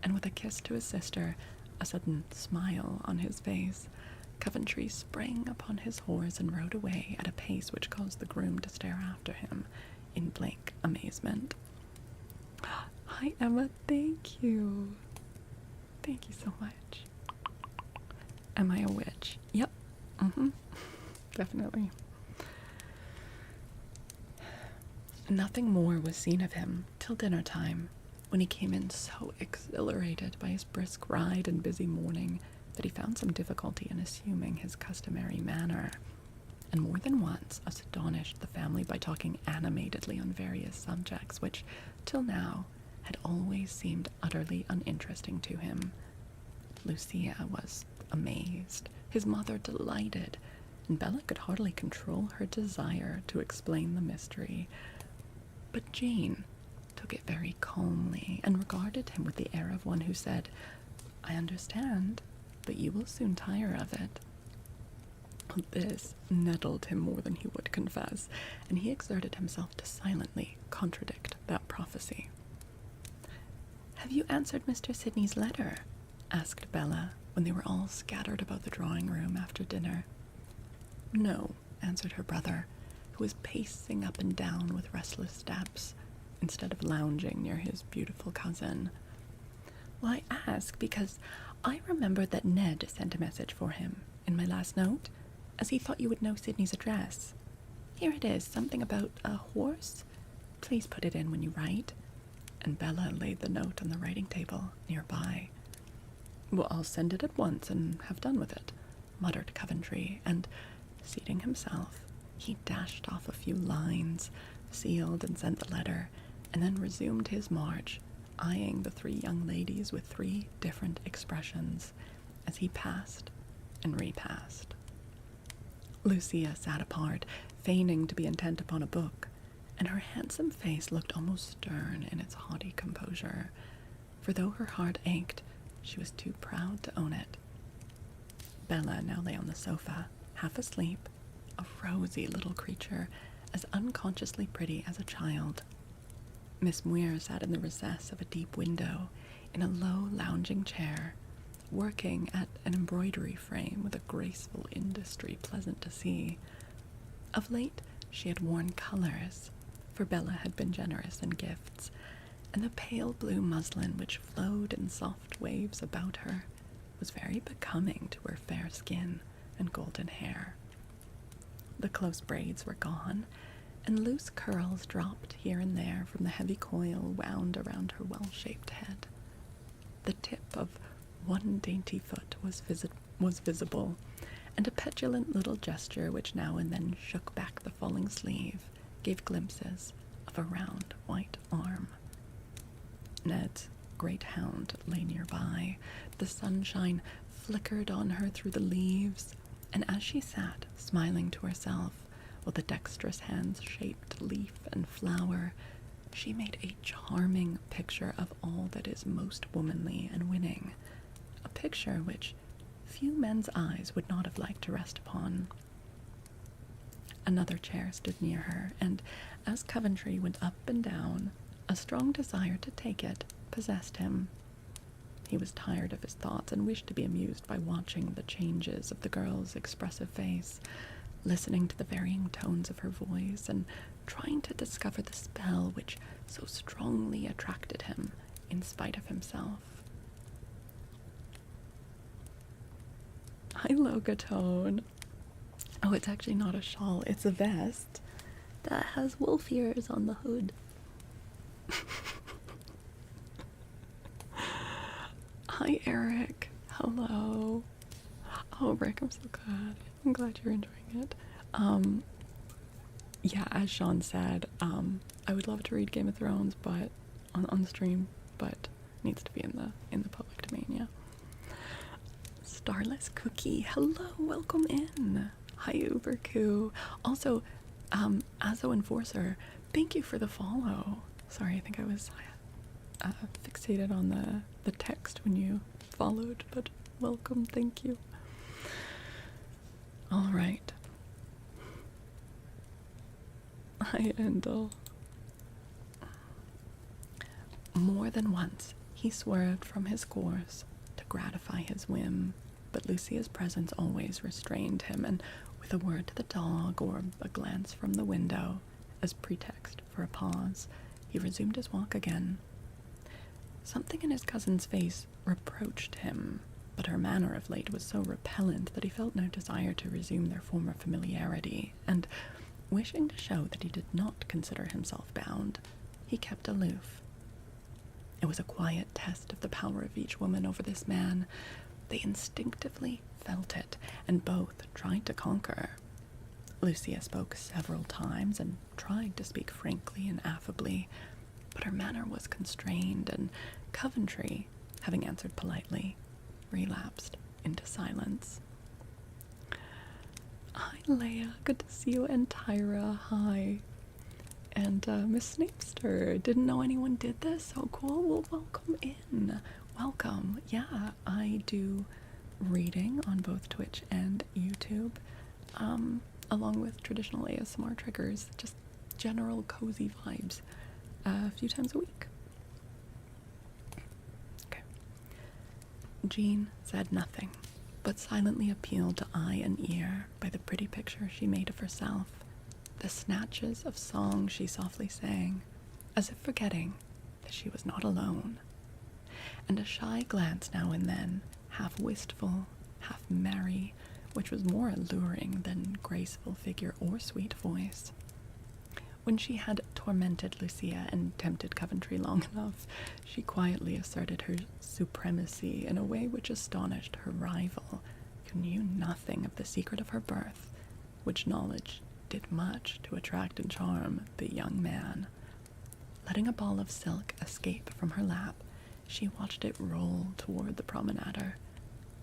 And with a kiss to his sister, a sudden smile on his face, Coventry sprang upon his horse and rode away at a pace which caused the groom to stare after him in blank amazement. Hi, Emma. Thank you. Thank you so much. Am I a witch? Yep. Definitely. Nothing more was seen of him till dinner time, when he came in so exhilarated by his brisk ride and busy morning that he found some difficulty in assuming his customary manner, and more than once astonished the family by talking animatedly on various subjects which, till now, had always seemed utterly uninteresting to him. Lucia was amazed, his mother delighted, and Bella could hardly control her desire to explain the mystery. But Jane took it very calmly and regarded him with the air of one who said, I understand, but you will soon tire of it. This nettled him more than he would confess, and he exerted himself to silently contradict that prophecy. Have you answered Mr. Sidney's letter? Asked Bella, when they were all scattered about the drawing-room after dinner. No, answered her brother, who was pacing up and down with restless steps, instead of lounging near his beautiful cousin. Well, I ask because I remembered that Ned sent a message for him in my last note, as he thought you would know Sidney's address. Here it is, something about a horse. Please put it in when you write. And Bella laid the note on the writing table nearby. Well, I'll send it at once and have done with it, muttered Coventry, and, seating himself, he dashed off a few lines, sealed and sent the letter, and then resumed his march, eyeing the three young ladies with three different expressions as he passed and repassed. Lucia sat apart, feigning to be intent upon a book, and her handsome face looked almost stern in its haughty composure, for though her heart ached, she was too proud to own it. Bella now lay on the sofa, half asleep, a rosy little creature, as unconsciously pretty as a child. Miss Muir sat in the recess of a deep window, in a low lounging chair, working at an embroidery frame with a graceful industry pleasant to see. Of late she had worn colors, for Bella had been generous in gifts, and the pale blue muslin which flowed in soft waves about her was very becoming to her fair skin and golden hair. The close braids were gone, and loose curls dropped here and there from the heavy coil wound around her well-shaped head. The tip of one dainty foot was visible, and a petulant little gesture which now and then shook back the falling sleeve gave glimpses of a round white arm. Ned's great hound lay nearby. The sunshine flickered on her through the leaves, and as she sat, smiling to herself, while the dexterous hands shaped leaf and flower, she made a charming picture of all that is most womanly and winning, a picture which few men's eyes would not have liked to rest upon. Another chair stood near her, and as Coventry went up and down, a strong desire to take it possessed him. He was tired of his thoughts and wished to be amused by watching the changes of the girl's expressive face, listening to the varying tones of her voice, and trying to discover the spell which so strongly attracted him in spite of himself. Hi, Logatone. Oh, it's actually not a shawl, it's a vest that has wolf ears on the hood. Hi, Eric. Hello. Oh, Rick, I'm so glad. I'm glad you're enjoying it. Yeah, as Sean said, I would love to read Game of Thrones, but on stream, but needs to be in the public domain. Yeah. Starless Cookie, hello, welcome in. Hi, Uberku. Also, Azo Enforcer, thank you for the follow. Sorry, I think I was fixated on the text when you followed, but welcome, thank you. All right. Hi, Endel. More than once, he swerved from his course to gratify his whim, but Lucia's presence always restrained him, and with a word to the dog or a glance from the window as pretext for a pause, he resumed his walk again. Something in his cousin's face reproached him, but her manner of late was so repellent that he felt no desire to resume their former familiarity, and, wishing to show that he did not consider himself bound, he kept aloof. It was a quiet test of the power of each woman over this man. They instinctively felt it, and both tried to conquer. Lucia spoke several times and tried to speak frankly and affably, but her manner was constrained, and Coventry, having answered politely, relapsed into silence. Hi, Leia. Good to see you. And Tyra, hi. And Miss Snapester, didn't know anyone did this. So cool. Well, welcome in. Welcome. Yeah, I do reading on both Twitch and YouTube, along with traditional ASMR triggers, just general cozy vibes, a few times a week. Okay. Jean said nothing, but silently appealed to eye and ear by the pretty picture she made of herself, the snatches of song she softly sang, as if forgetting that she was not alone, and a shy glance now and then, half wistful, half merry, which was more alluring than graceful figure or sweet voice. When she had tormented Lucia and tempted Coventry long enough, she quietly asserted her supremacy in a way which astonished her rival, who knew nothing of the secret of her birth, which knowledge did much to attract and charm the young man. Letting a ball of silk escape from her lap, she watched it roll toward the promenader,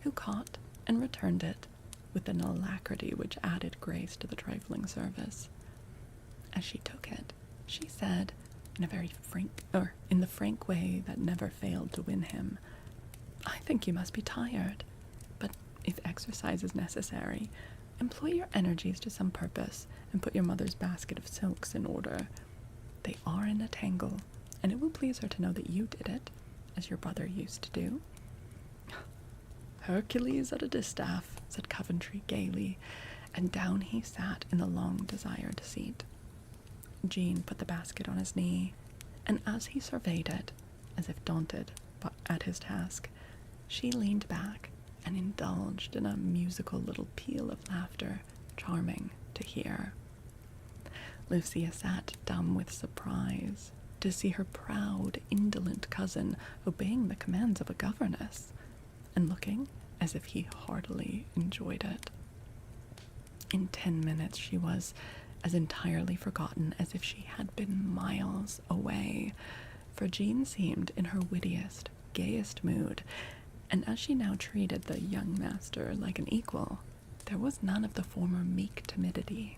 who caught and returned it with an alacrity which added grace to the trifling service. As she took it, she said, in the frank way that never failed to win him, "I think you must be tired, but if exercise is necessary, employ your energies to some purpose and put your mother's basket of silks in order. They are in a tangle, and it will please her to know that you did it, as your brother used to do." "Hercules at a distaff," said Coventry gaily, and down he sat in the long-desired seat. Jean put the basket on his knee, and as he surveyed it, as if daunted at his task, she leaned back and indulged in a musical little peal of laughter, charming to hear. Lucia sat dumb with surprise to see her proud, indolent cousin obeying the commands of a governess, and looking as if he heartily enjoyed it. In 10 minutes she was as entirely forgotten as if she had been miles away, for Jean seemed in her wittiest, gayest mood, and as she now treated the young master like an equal, there was none of the former meek timidity.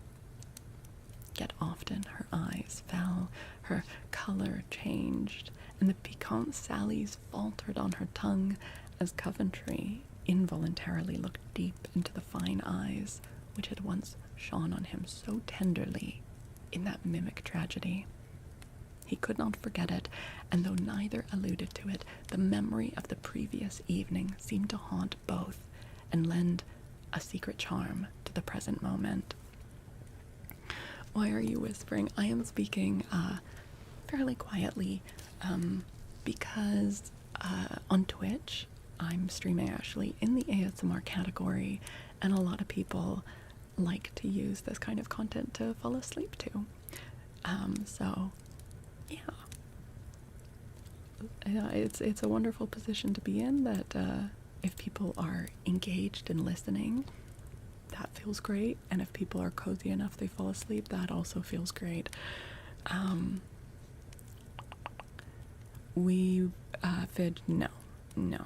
Yet often her eyes fell, her color changed, and the piquant sallies faltered on her tongue as Coventry involuntarily looked deep into the fine eyes which had once shone on him so tenderly in that mimic tragedy. He could not forget it, and though neither alluded to it, the memory of the previous evening seemed to haunt both and lend a secret charm to the present moment. Why are you whispering? I am speaking fairly quietly because on Twitch I'm streaming actually in the ASMR category, and a lot of people like to use this kind of content to fall asleep to. So yeah, it's a wonderful position to be in, that if people are engaged and listening, that feels great. And if people are cozy enough they fall asleep, that also feels great. No,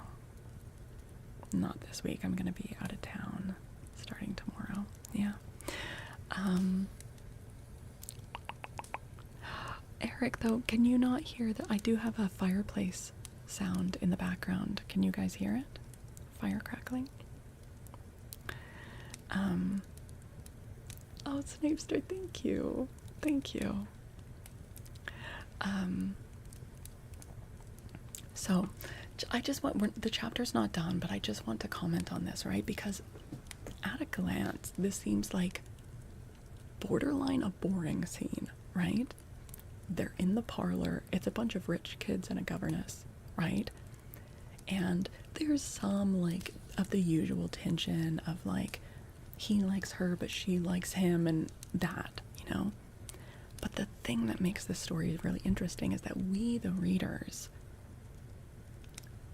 not this week. I'm gonna be out of town starting tomorrow. Yeah. Eric, though, can you not hear that I do have a fireplace sound in the background? Can you guys hear it? Fire crackling? Oh, Snapester, thank you. Thank you. So, I just want, the chapter's not done, but I just want to comment on this, right? Because at a glance, this seems like borderline a boring scene, right? They're in the parlor. It's a bunch of rich kids and a governess, right? And there's some, like, of the usual tension of, like, he likes her, but she likes him, and that, you know? But the thing that makes this story really interesting is that we, the readers,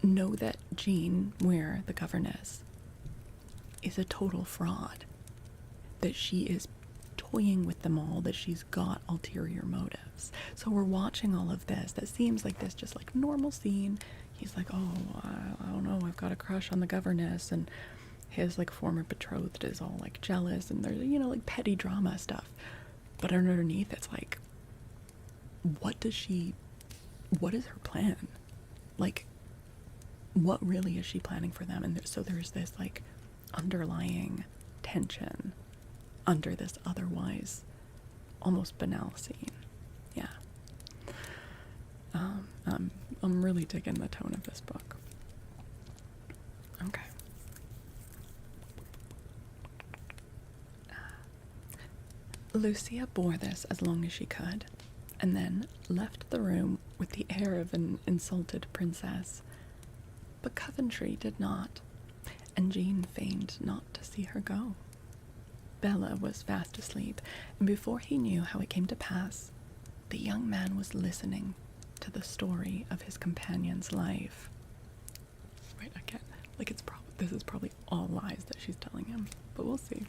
know that Jean Ware, the governess, is a total fraud. That she is toying with them all, that she's got ulterior motives. So we're watching all of this that seems like this just like normal scene. He's like, oh, I don't know, I've got a crush on the governess, and his like former betrothed is all like jealous, and there's, you know, like petty drama stuff. But underneath it's like, what is her plan? Like, what really is she planning for them? And so there's this like underlying tension under this otherwise almost banal scene. Yeah. I'm really digging the tone of this book. Okay. Lucia bore this as long as she could, and then left the room with the air of an insulted princess. But Coventry did not, and Jean feigned not to see her go. Bella was fast asleep, and before he knew how it came to pass, the young man was listening to the story of his companion's life. Right, again, like this is probably all lies that she's telling him, but we'll see.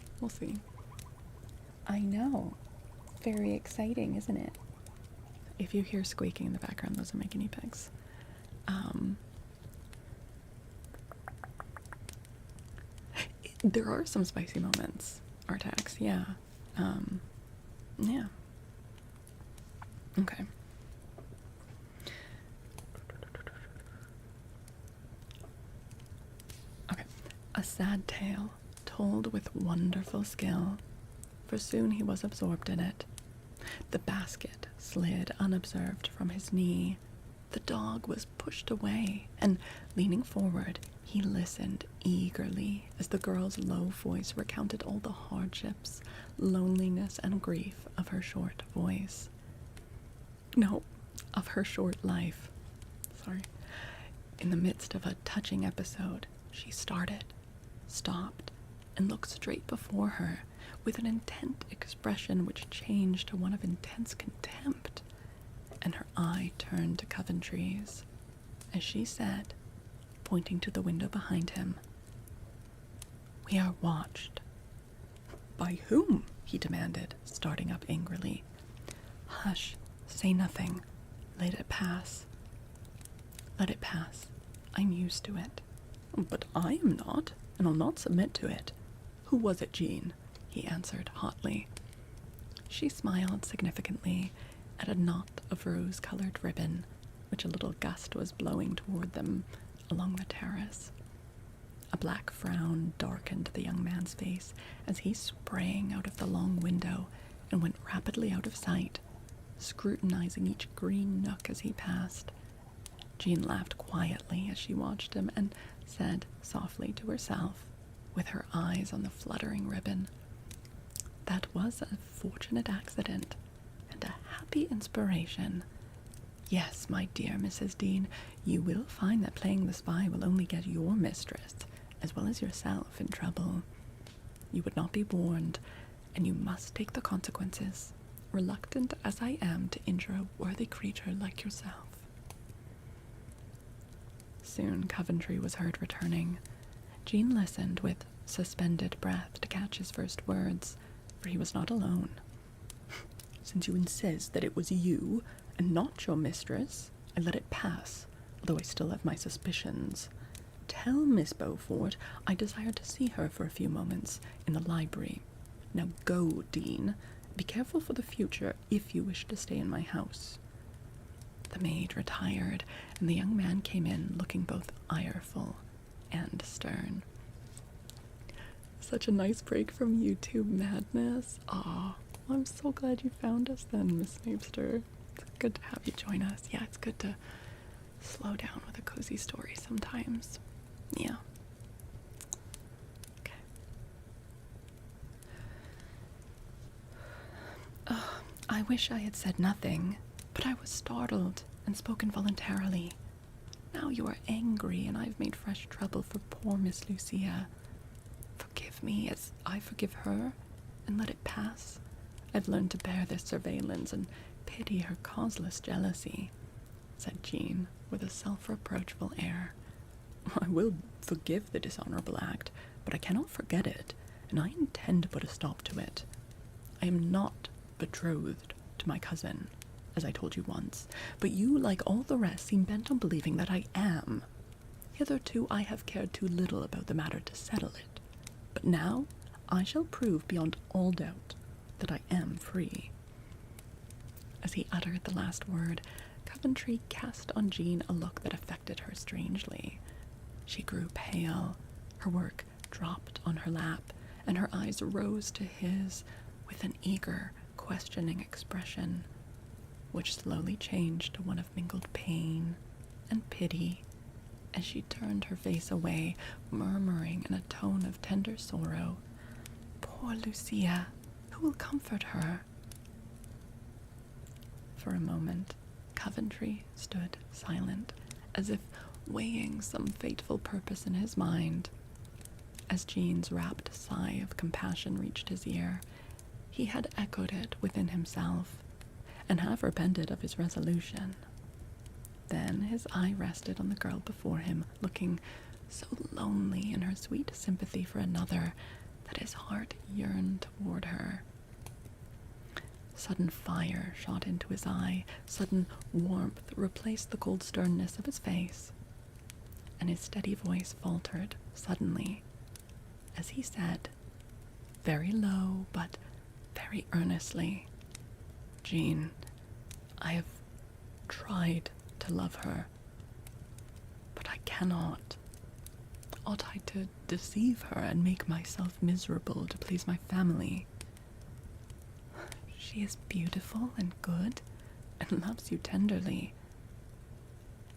I know. Very exciting, isn't it? If you hear squeaking in the background, those are my guinea pigs. There are some spicy moments, Artax, yeah. Yeah. Okay. Okay. A sad tale, told with wonderful skill, for soon he was absorbed in it. The basket slid unobserved from his knee. The dog was pushed away, and, leaning forward, he listened eagerly as the girl's low voice recounted all the hardships, loneliness, and grief of her short voice. No, of her short life. Sorry. In the midst of a touching episode, she started, stopped, and looked straight before her with an intent expression which changed to one of intense contempt, and her eye turned to Coventry's as she said, pointing to the window behind him, "We are watched." "By whom?" he demanded, starting up angrily. "Hush, say nothing. Let it pass. Let it pass. I'm used to it." "But I am not, and I'll not submit to it. Who was it, Jean?" he answered hotly. She smiled significantly at a knot of rose-colored ribbon, which a little gust was blowing toward them along the terrace. A black frown darkened the young man's face as he sprang out of the long window and went rapidly out of sight, scrutinizing each green nook as he passed. Jean laughed quietly as she watched him and said softly to herself, with her eyes on the fluttering ribbon, "That was a fortunate accident and a happy inspiration. Yes, my dear Mrs. Dean, you will find that playing the spy will only get your mistress, as well as yourself, in trouble. You would not be warned, and you must take the consequences, reluctant as I am to injure a worthy creature like yourself." Soon Coventry was heard returning, Jean listened with suspended breath to catch his first words, for he was not alone. "Since you insist that it was you, and not your mistress, I let it pass, although I still have my suspicions. Tell Miss Beaufort I desire to see her for a few moments in the library. Now go, Dean. Be careful for the future if you wish to stay in my house." The maid retired, and the young man came in looking both ireful and stern. Such a nice break from YouTube madness. Aw, I'm so glad you found us then, Miss Snapester. It's good to have you join us. Yeah, it's good to slow down with a cozy story sometimes. Yeah. Okay. I wish I had said nothing, but I was startled and spoke involuntarily. Now you are angry, and I've made fresh trouble for poor Miss Lucia. Forgive me as I forgive her, and let it pass. I've learned to bear this surveillance and pity her causeless jealousy," said Jean, with a self-reproachful air. "I will forgive the dishonorable act, but I cannot forget it, and I intend to put a stop to it. I am not betrothed to my cousin, as I told you once, but you, like all the rest, seem bent on believing that I am. Hitherto I have cared too little about the matter to settle it, but now I shall prove beyond all doubt that I am free." As he uttered the last word, Coventry cast on Jean a look that affected her strangely. She grew pale, her work dropped on her lap, and her eyes rose to his with an eager, questioning expression, which slowly changed to one of mingled pain and pity as she turned her face away, murmuring in a tone of tender sorrow, "Poor Lucia, who will comfort her?" For a moment, Coventry stood silent, as if weighing some fateful purpose in his mind. As Jean's rapt sigh of compassion reached his ear, he had echoed it within himself, and half repented of his resolution. Then his eye rested on the girl before him, looking so lonely in her sweet sympathy for another that his heart yearned toward her. Sudden fire shot into his eye, sudden warmth replaced the cold sternness of his face, and his steady voice faltered suddenly as he said, very low but very earnestly, "Jean, I have tried to love her, but I cannot. Ought I to deceive her and make myself miserable to please my family? She is beautiful and good, and loves you tenderly.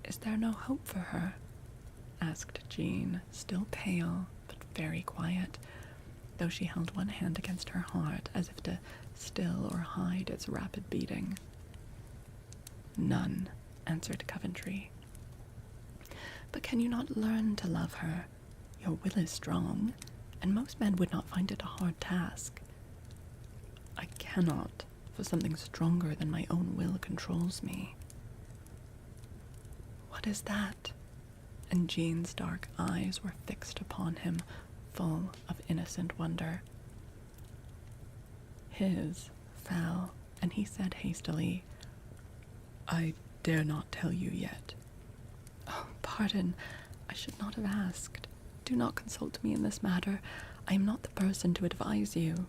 Is there no hope for her?" asked Jean, still pale, but very quiet, though she held one hand against her heart as if to still or hide its rapid beating. "None," answered Coventry. "But can you not learn to love her? Your will is strong, and most men would not find it a hard task." "I cannot, for something stronger than my own will controls me." "What is that?" And Jean's dark eyes were fixed upon him, full of innocent wonder. His fell, and he said hastily, "I dare not tell you yet." "Oh, pardon, I should not have asked. Do not consult me in this matter. I am not the person to advise you.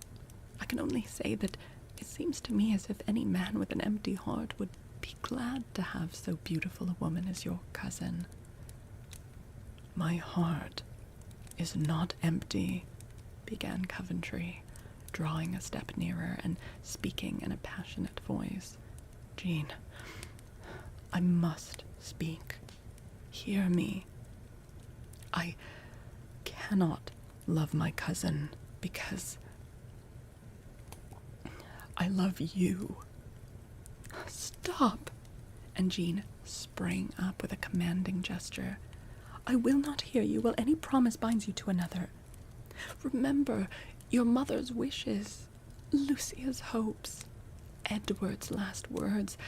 I can only say that it seems to me as if any man with an empty heart would be glad to have so beautiful a woman as your cousin." "My heart is not empty," began Coventry, drawing a step nearer and speaking in a passionate voice. "Jean, I must speak. Hear me. I cannot love my cousin because I love you." "Stop!" And Jean sprang up with a commanding gesture. "I will not hear you while any promise binds you to another. Remember your mother's wishes, Lucia's hopes, Edward's last words,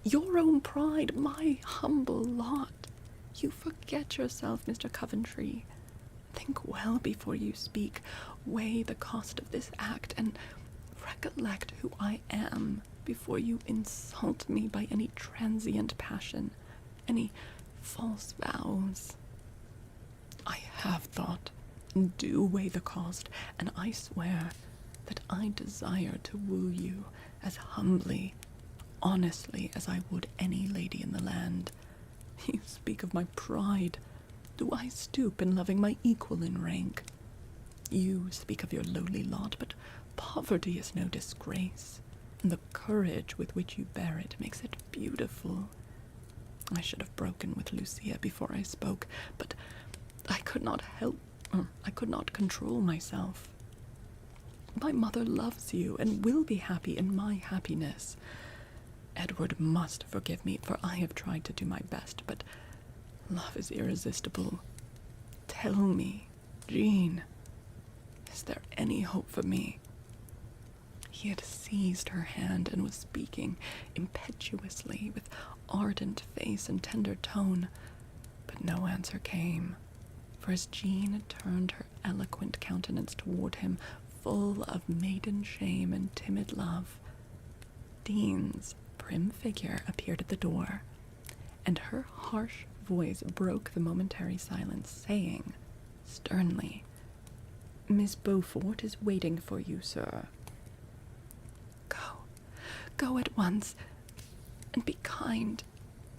your own pride, my humble lot. You forget yourself, Mr. Coventry. Think well before you speak. Weigh the cost of this act, and recollect who I am before you insult me by any transient passion, any false vows. I have thought, and do weigh the cost, and I swear that I desire to woo you as humbly, honestly as I would any lady in the land. You speak of my pride. Do I stoop in loving my equal in rank? You speak of your lowly lot, but poverty is no disgrace, and the courage with which you bear it makes it beautiful. I should have broken with Lucia before I spoke, but I could not control myself. My mother loves you and will be happy in my happiness. Edward must forgive me, for I have tried to do my best, but love is irresistible. Tell me, Jean, is there any hope for me? He had seized her hand and was speaking impetuously, with ardent face and tender tone, but no answer came, for as Jean turned her eloquent countenance toward him, full of maiden shame and timid love, Dean's prim figure appeared at the door, and her harsh voice broke the momentary silence, saying sternly, "Miss Beaufort is waiting for you, sir." Go at once, and be kind,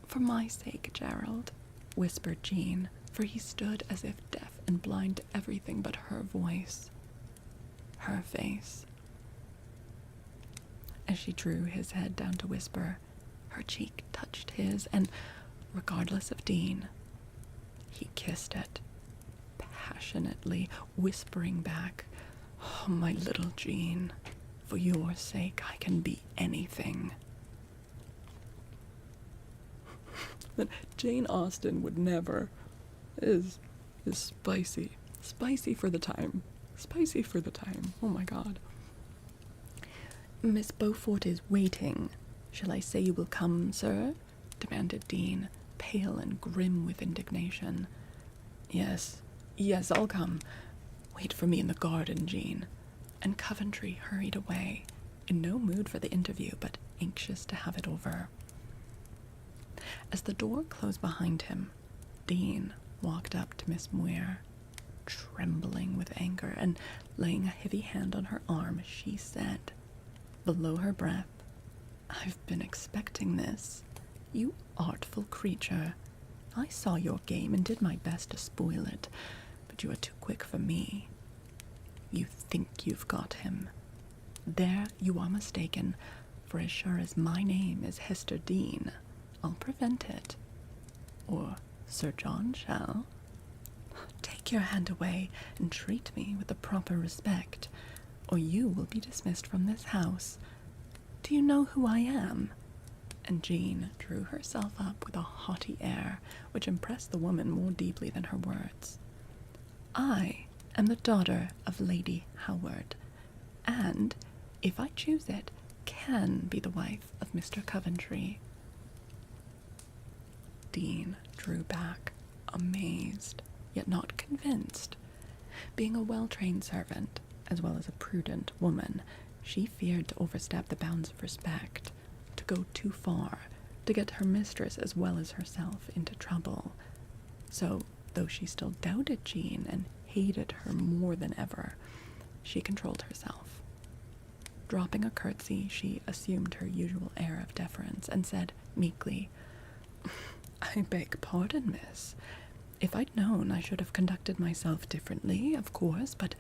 for my sake, Gerald," whispered Jean, for he stood as if deaf and blind to everything but her voice, her face. As she drew his head down to whisper, her cheek touched his, and, regardless of Dean, he kissed it, passionately, whispering back, "Oh, my little Jean, for your sake I can be anything." That Jane Austen would never is spicy. Spicy for the time. Spicy for the time. Oh my god. "Miss Beaufort is waiting. Shall I say you will come, sir?" demanded Dean, pale and grim with indignation. Yes, I'll come. Wait for me in the garden, Jean." And Coventry hurried away, in no mood for the interview, but anxious to have it over. As the door closed behind him, Dean walked up to Miss Muir. Trembling with anger, and laying a heavy hand on her arm, she said, below her breath, "I've been expecting this. You artful creature. I saw your game and did my best to spoil it, but you are too quick for me. You think you've got him. There you are mistaken, for as sure as my name is Hester Dean, I'll prevent it. Or Sir John shall. Take your hand away and treat me with the proper respect, or you will be dismissed from this house. Do you know who I am?" And Jean drew herself up with a haughty air, which impressed the woman more deeply than her words. "I am the daughter of Lady Howard, and, if I choose it, can be the wife of Mr. Coventry." Dean drew back, amazed, yet not convinced. Being a well-trained servant, as well as a prudent woman, she feared to overstep the bounds of respect, to go too far, to get her mistress as well as herself into trouble. So, though she still doubted Jean and hated her more than ever, she controlled herself. Dropping a curtsy, she assumed her usual air of deference and said meekly, "I beg pardon, miss. If I'd known, I should have conducted myself differently, of course, but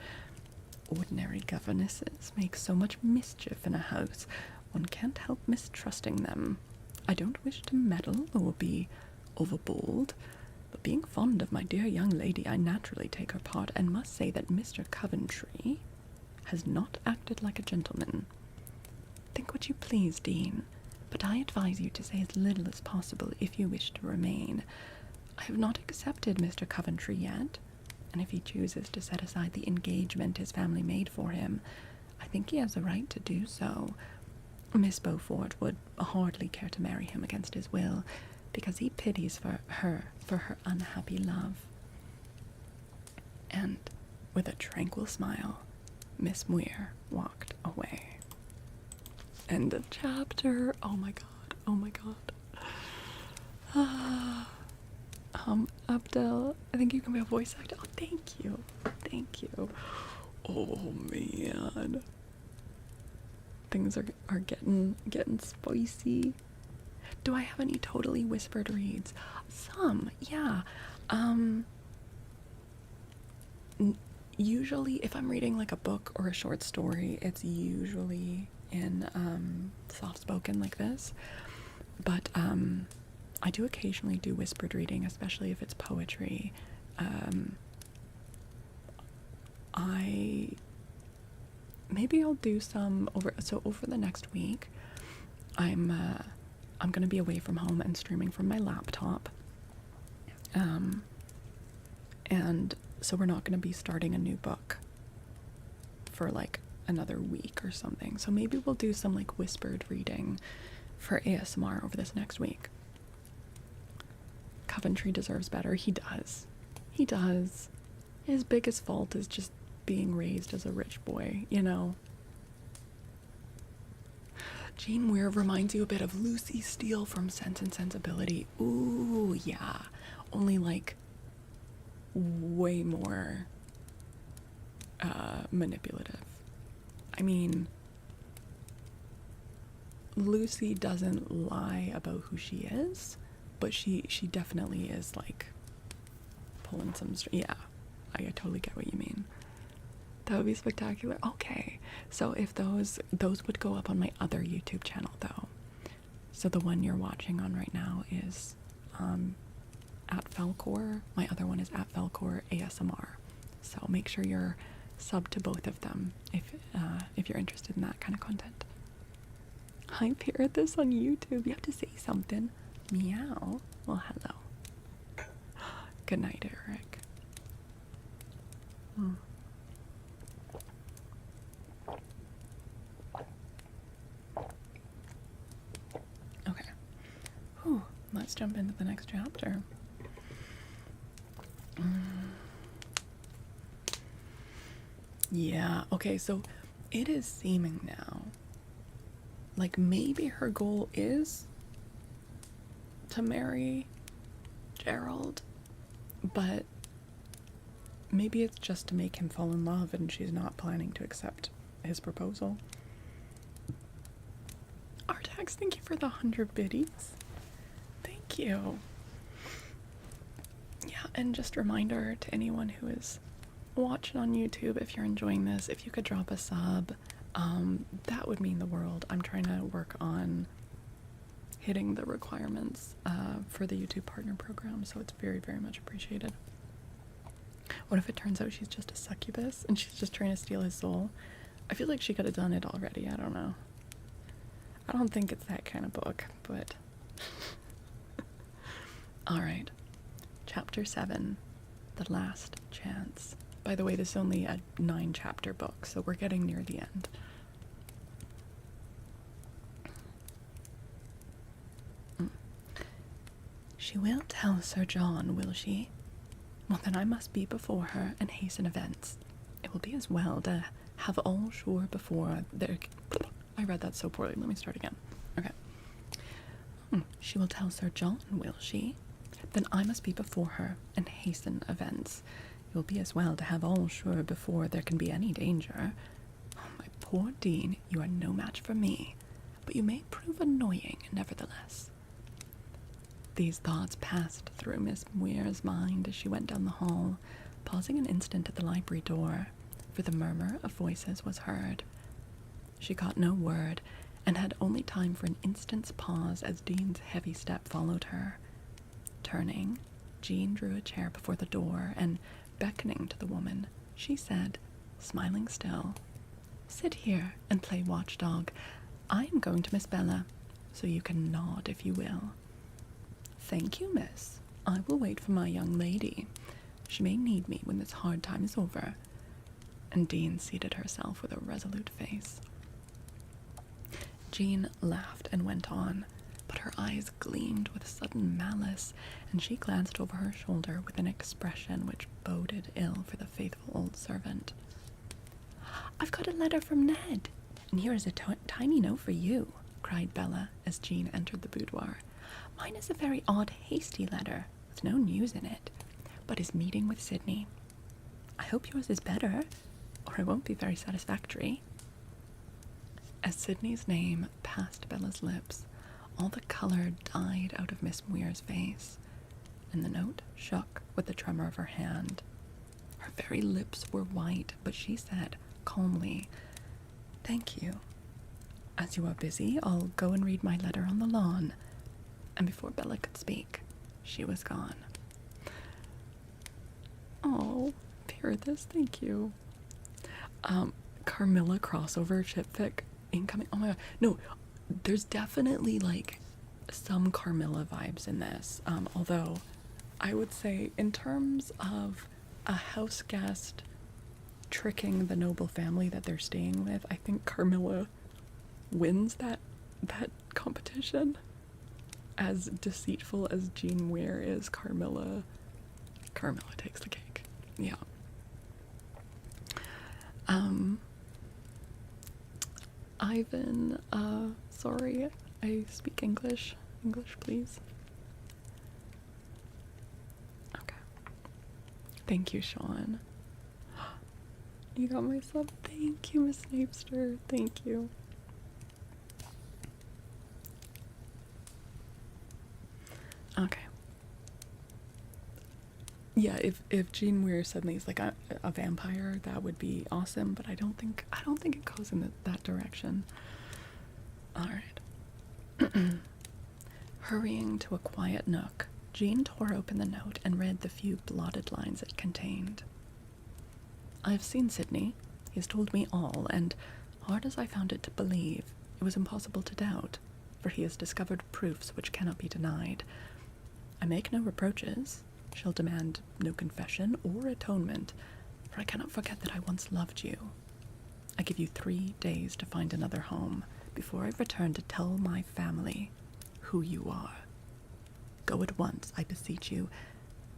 ordinary governesses make so much mischief in a house, one can't help mistrusting them. I don't wish to meddle or be overbold, but being fond of my dear young lady, I naturally take her part, and must say that Mr. Coventry has not acted like a gentleman. Think what you please, Dean, but I advise you to say as little as possible if you wish to remain. I have not accepted Mr. Coventry yet, and if he chooses to set aside the engagement his family made for him, I think he has a right to do so. Miss Beaufort would hardly care to marry him against his will, because he pities for her unhappy love. And with a tranquil smile, Miss Muir walked away. End of chapter. Oh my god. Oh my god. Abdel, I think you can be a voice actor. Oh, thank you. Thank you. Oh man. Things are getting spicy. Do I have any totally whispered reads? Some, yeah. Usually if I'm reading like a book or a short story, it's usually in soft spoken like this. But I do occasionally do whispered reading, especially if it's poetry. Maybe I'll do some over the next week. I'm gonna be away from home and streaming from my laptop. And so we're not gonna be starting a new book for like another week or something. So maybe we'll do some like whispered reading for ASMR over this next week. Coventry deserves better. He does. He does. His biggest fault is just being raised as a rich boy, you know? Jane Weir reminds you a bit of Lucy Steele from Sense and Sensibility. Ooh, yeah. Only like way more manipulative. I mean, Lucy doesn't lie about who she is, but she definitely is like pulling some yeah, I totally get what you mean. That would be spectacular. Okay, so if those would go up on my other YouTube channel though. So the one you're watching on right now is at Faolkor. My other one is at Faolkor ASMR. So make sure you're subbed to both of them if you're interested in that kind of content. I paired this on YouTube. You have to say something. Meow. Well, hello. Good night, Eric. Okay. Whew. Let's jump into the next chapter. Yeah, okay, so it is seeming now like maybe her goal is to marry Gerald, but maybe it's just to make him fall in love and she's not planning to accept his proposal. Artax, thank you for the 100 biddies. Thank you. Yeah, and just a reminder to anyone who is watching on YouTube, if you're enjoying this, if you could drop a sub, that would mean the world. I'm trying to work on hitting the requirements for the YouTube partner program, so it's very, very much appreciated. What if it turns out she's just a succubus and she's just trying to steal his soul? I feel like she could have done it already. I don't know. I don't think it's that kind of book, but alright. Chapter 7, The Last Chance. By the way, this is only a 9-chapter book, so we're getting near the end. She will tell Sir John, will she? Well, then I must be before her and hasten events. It will be as well to have all sure before there... I read that so poorly. Let me start again. Okay. She will tell Sir John, will she? Then I must be before her and hasten events. It will be as well to have all sure before there can be any danger. Oh, my poor Dean, you are no match for me, but you may prove annoying nevertheless. These thoughts passed through Miss Muir's mind as she went down the hall, pausing an instant at the library door, for the murmur of voices was heard. She caught no word, and had only time for an instant's pause as Dean's heavy step followed her. Turning, Jean drew a chair before the door, and, beckoning to the woman, she said, smiling still, "Sit here and play watchdog. I am going to Miss Bella, so you can nod if you will." "Thank you, miss. I will wait for my young lady. She may need me when this hard time is over." And Dean seated herself with a resolute face. Jean laughed and went on, but her eyes gleamed with sudden malice, and she glanced over her shoulder with an expression which boded ill for the faithful old servant. "I've got a letter from Ned, and here is a tiny note for you," cried Bella as Jean entered the boudoir. "Mine is a very odd, hasty letter, with no news in it, but his meeting with Sydney. I hope yours is better, or it won't be very satisfactory." As Sydney's name passed Bella's lips, all the colour died out of Miss Muir's face, and the note shook with the tremor of her hand. Her very lips were white, but she said calmly, "Thank you. As you are busy, I'll go and read my letter on the lawn." And before Bella could speak, she was gone. Oh, Paradise, thank you. Carmilla crossover chipfic incoming. Oh my god. No, there's definitely like some Carmilla vibes in this. Although I would say in terms of a house guest tricking the noble family that they're staying with, I think Carmilla wins that competition. As deceitful as Jean Muir is, Carmilla takes the cake. Yeah. Ivan, sorry, I speak English. English, please. Okay. Thank you, Sean. You got my sub. Thank you, Miss Napster. Thank you. Okay. Yeah, if Jean Muir suddenly is like a vampire, that would be awesome, but I don't think it goes in that direction. All right. Hurrying to a quiet nook, Jean tore open the note and read the few blotted lines it contained. "I have seen Sydney. He has told me all, and hard as I found it to believe, it was impossible to doubt, for he has discovered proofs which cannot be denied. I make no reproaches, shall demand no confession or atonement, for I cannot forget that I once loved you. I give you 3 days to find another home, before I return to tell my family who you are. Go at once, I beseech you,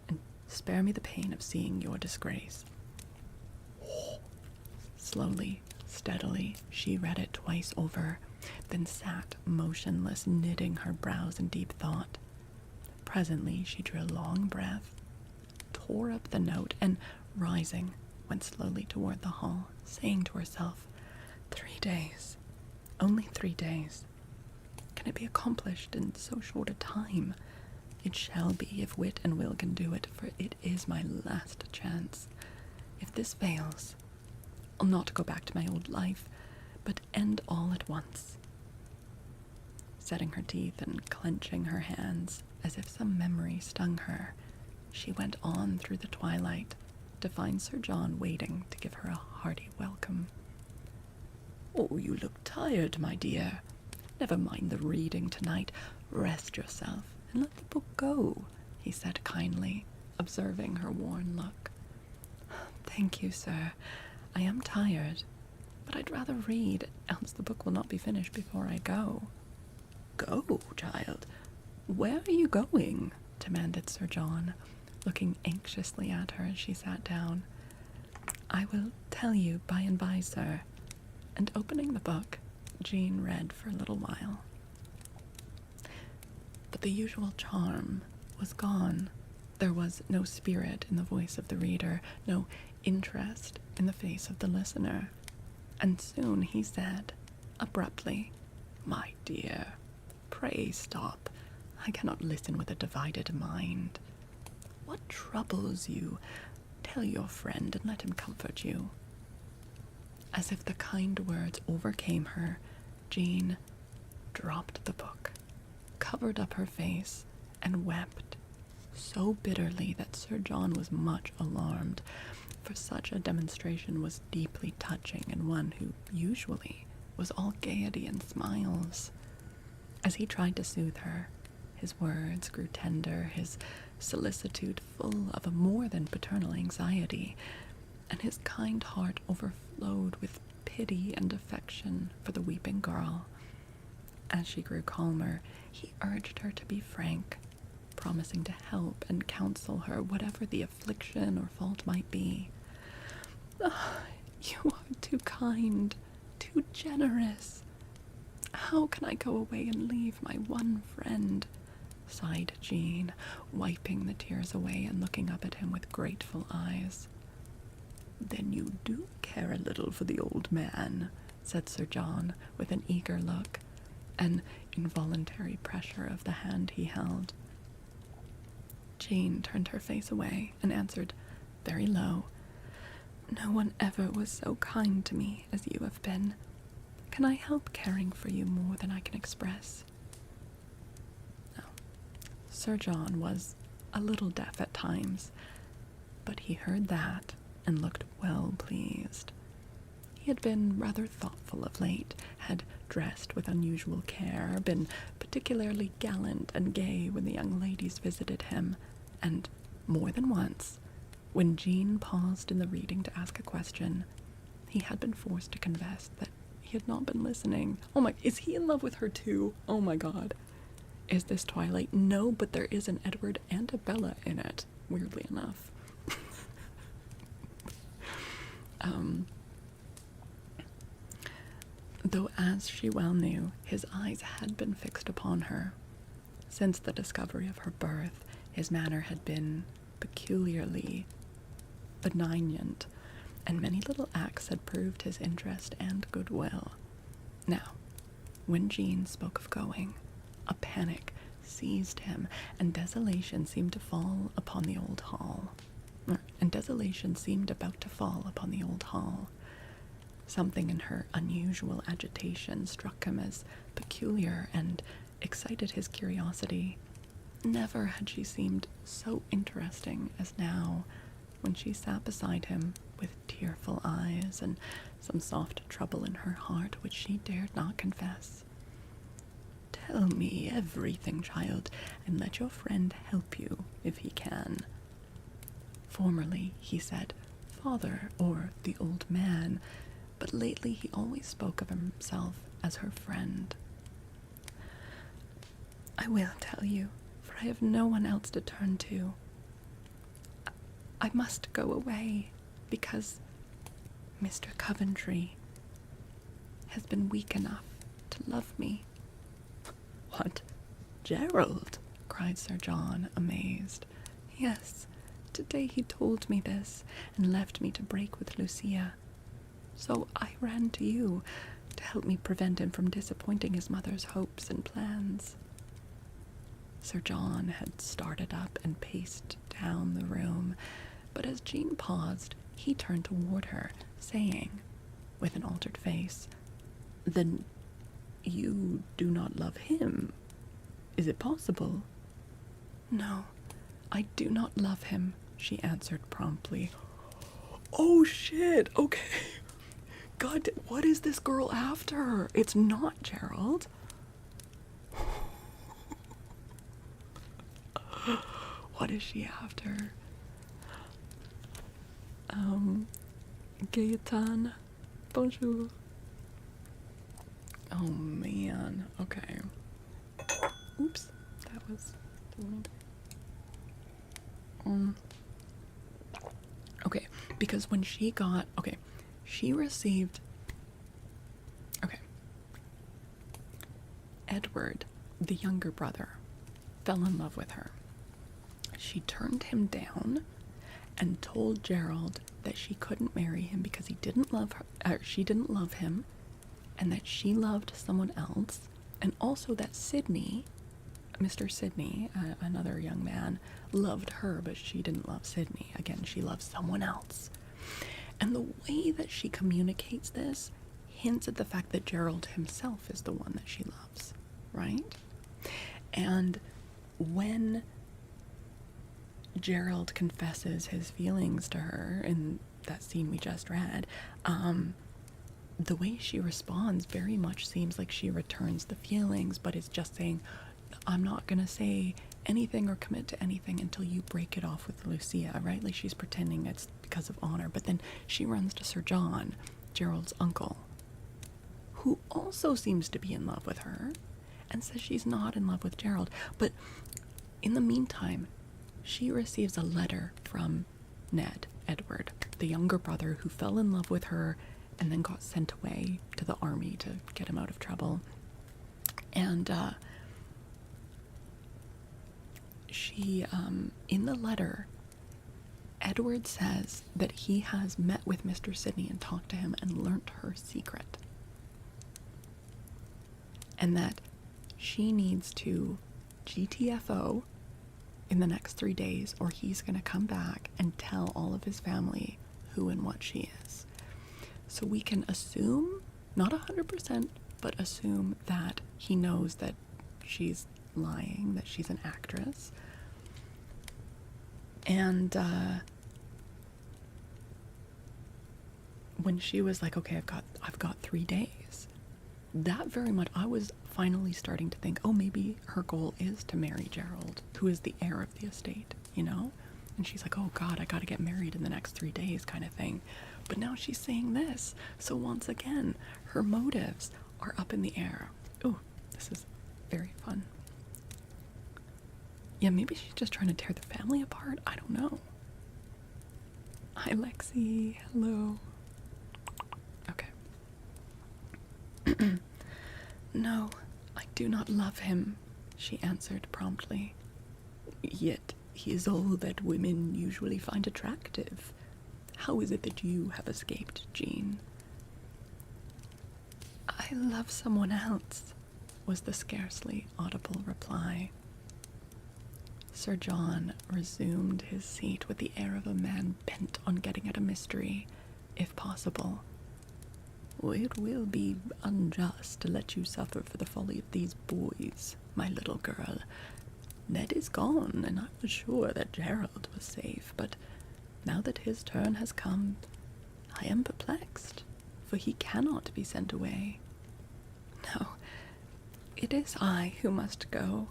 and spare me the pain of seeing your disgrace." Slowly, steadily, she read it twice over, then sat motionless, knitting her brows in deep thought. Presently she drew a long breath, tore up the note, and, rising, went slowly toward the hall, saying to herself, 3 days. Only 3 days. Can it be accomplished in so short a time? It shall be, if wit and will can do it, for it is my last chance. If this fails, I'll not go back to my old life, but end all at once. Setting her teeth and clenching her hands, as if some memory stung her, she went on through the twilight to find Sir John waiting to give her a hearty welcome. "Oh, you look tired, my dear. Never mind the reading tonight. Rest yourself and let the book go," he said kindly, observing her worn look. "Thank you, sir. I am tired, but I'd rather read, else the book will not be finished before I go." "Go, child? Where are you going?" demanded Sir John, looking anxiously at her as she sat down. "I will tell you by and by, sir." And opening the book, Jean read for a little while. But the usual charm was gone. There was no spirit in the voice of the reader, no interest in the face of the listener. And soon he said, abruptly, "My dear, pray stop. I cannot listen with a divided mind. What troubles you? Tell your friend and let him comfort you." As if the kind words overcame her, Jean dropped the book, covered up her face, and wept so bitterly that Sir John was much alarmed, for such a demonstration was deeply touching in one who usually was all gaiety and smiles. As he tried to soothe her, his words grew tender, his solicitude full of a more than paternal anxiety, and his kind heart overflowed with pity and affection for the weeping girl. As she grew calmer, he urged her to be frank, promising to help and counsel her, whatever the affliction or fault might be. "Ah, you are too kind, too generous. How can I go away and leave my one friend?" sighed Jean, wiping the tears away and looking up at him with grateful eyes. "Then you do care a little for the old man," said Sir John, with an eager look, an involuntary pressure of the hand he held. Jean turned her face away and answered, very low, "No one ever was so kind to me as you have been. Can I help caring for you more than I can express?" Now, Sir John was a little deaf at times, but he heard that and looked well pleased. He had been rather thoughtful of late, had dressed with unusual care, been particularly gallant and gay when the young ladies visited him, and more than once, when Jean paused in the reading to ask a question, he had been forced to confess that he had not been listening. Oh my, is he in love with her too? Oh my god. Is this Twilight? No, but there is an Edward and a Bella in it, weirdly enough. Though, as she well knew, his eyes had been fixed upon her. Since the discovery of her birth, his manner had been peculiarly benignant, and many little acts had proved his interest and goodwill. Now, when Jean spoke of going, a panic seized him, and desolation seemed to fall upon the old hall. Something in her unusual agitation struck him as peculiar and excited his curiosity. Never had she seemed so interesting as now, when she sat beside him with tearful eyes and some soft trouble in her heart which she dared not confess. "Tell me everything, child, and let your friend help you if he can." Formerly he said father or the old man, but lately he always spoke of himself as her friend. "I will tell you, for I have no one else to turn to. I must go away because Mr. Coventry has been weak enough to love me." "What, Gerald?" cried Sir John, amazed. "Yes, today he told me this and left me to break with Lucia. So I ran to you to help me prevent him from disappointing his mother's hopes and plans." Sir John had started up and paced down the room, but as Jean paused, he turned toward her, saying, with an altered face, "Then you do not love him? Is it possible?" "No, I do not love him," she answered promptly. "Oh shit, okay. God, what is this girl after? It's not Gerald." What is she after? Gaetan, bonjour. Oh man, okay. Oops, that was okay, because when she got, she received, Edward, the younger brother, fell in love with her. She turned him down and told Gerald that she couldn't marry him because he didn't love her, she didn't love him, and that she loved someone else, and also that Sidney, Mr. Sidney, another young man, loved her, but she didn't love Sidney. Again, she loved someone else. And the way that she communicates this hints at the fact that Gerald himself is the one that she loves, right? And when Gerald confesses his feelings to her in that scene we just read, the way she responds very much seems like she returns the feelings, but is just saying, "I'm not gonna say anything or commit to anything until you break it off with Lucia," right? Like she's pretending it's because of honor. But then she runs to Sir John, Gerald's uncle, who also seems to be in love with her, and says she's not in love with Gerald. But in the meantime, she receives a letter from Ned, Edward, the younger brother who fell in love with her and then got sent away to the army to get him out of trouble. And she, in the letter, Edward says that he has met with Mr. Sidney and talked to him and learnt her secret. And that she needs to GTFO in the next 3 days, or he's going to come back and tell all of his family who and what she is. So we can assume, not 100%, but assume that he knows that she's lying, that she's an actress. And when she was like, okay, I've got 3 days, that very much, I was finally starting to think, oh, maybe her goal is to marry Gerald, who is the heir of the estate, you know? And she's like, oh God, I gotta get married in the next 3 days kind of thing. But now she's saying this. So once again, her motives are up in the air. Ooh, this is very fun. Yeah, maybe she's just trying to tear the family apart. I don't know. Hi, Lexi. Hello. Okay. No, I do not love him, she answered promptly. Yet he is all that women usually find attractive. How is it that you have escaped, Jean? I love someone else, was the scarcely audible reply. Sir John resumed his seat with the air of a man bent on getting at a mystery, if possible. It will be unjust to let you suffer for the folly of these boys, my little girl. Ned is gone, and I was sure that Gerald was safe, but now that his turn has come, I am perplexed, for he cannot be sent away. No, it is I who must go,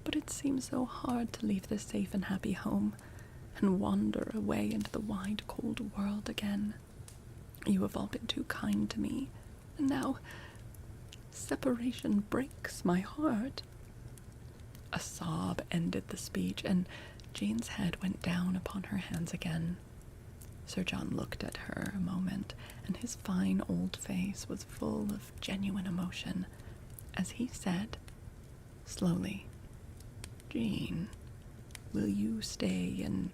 but it seems so hard to leave this safe and happy home and wander away into the wide, cold world again. You have all been too kind to me, and now separation breaks my heart. A sob ended the speech, and Jane's head went down upon her hands again. Sir John looked at her a moment, and his fine old face was full of genuine emotion, as he said, slowly, Jane, will you stay and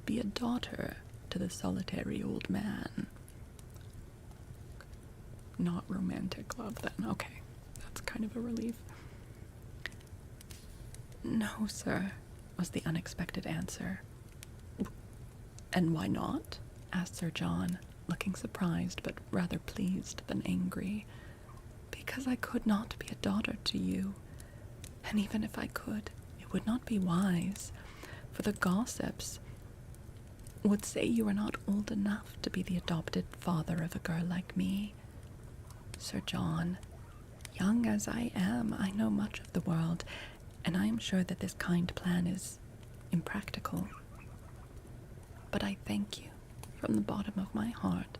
be a daughter to the solitary old man? Not romantic love, then. Okay, that's kind of a relief. No, sir, was the unexpected answer. And why not? Asked Sir John, looking surprised but rather pleased than angry. Because I could not be a daughter to you, and even if I could, it would not be wise, for the gossips would say you are not old enough to be the adopted father of a girl like me. Sir John, young as I am, I know much of the world, and I am sure that this kind plan is impractical. But I thank you from the bottom of my heart.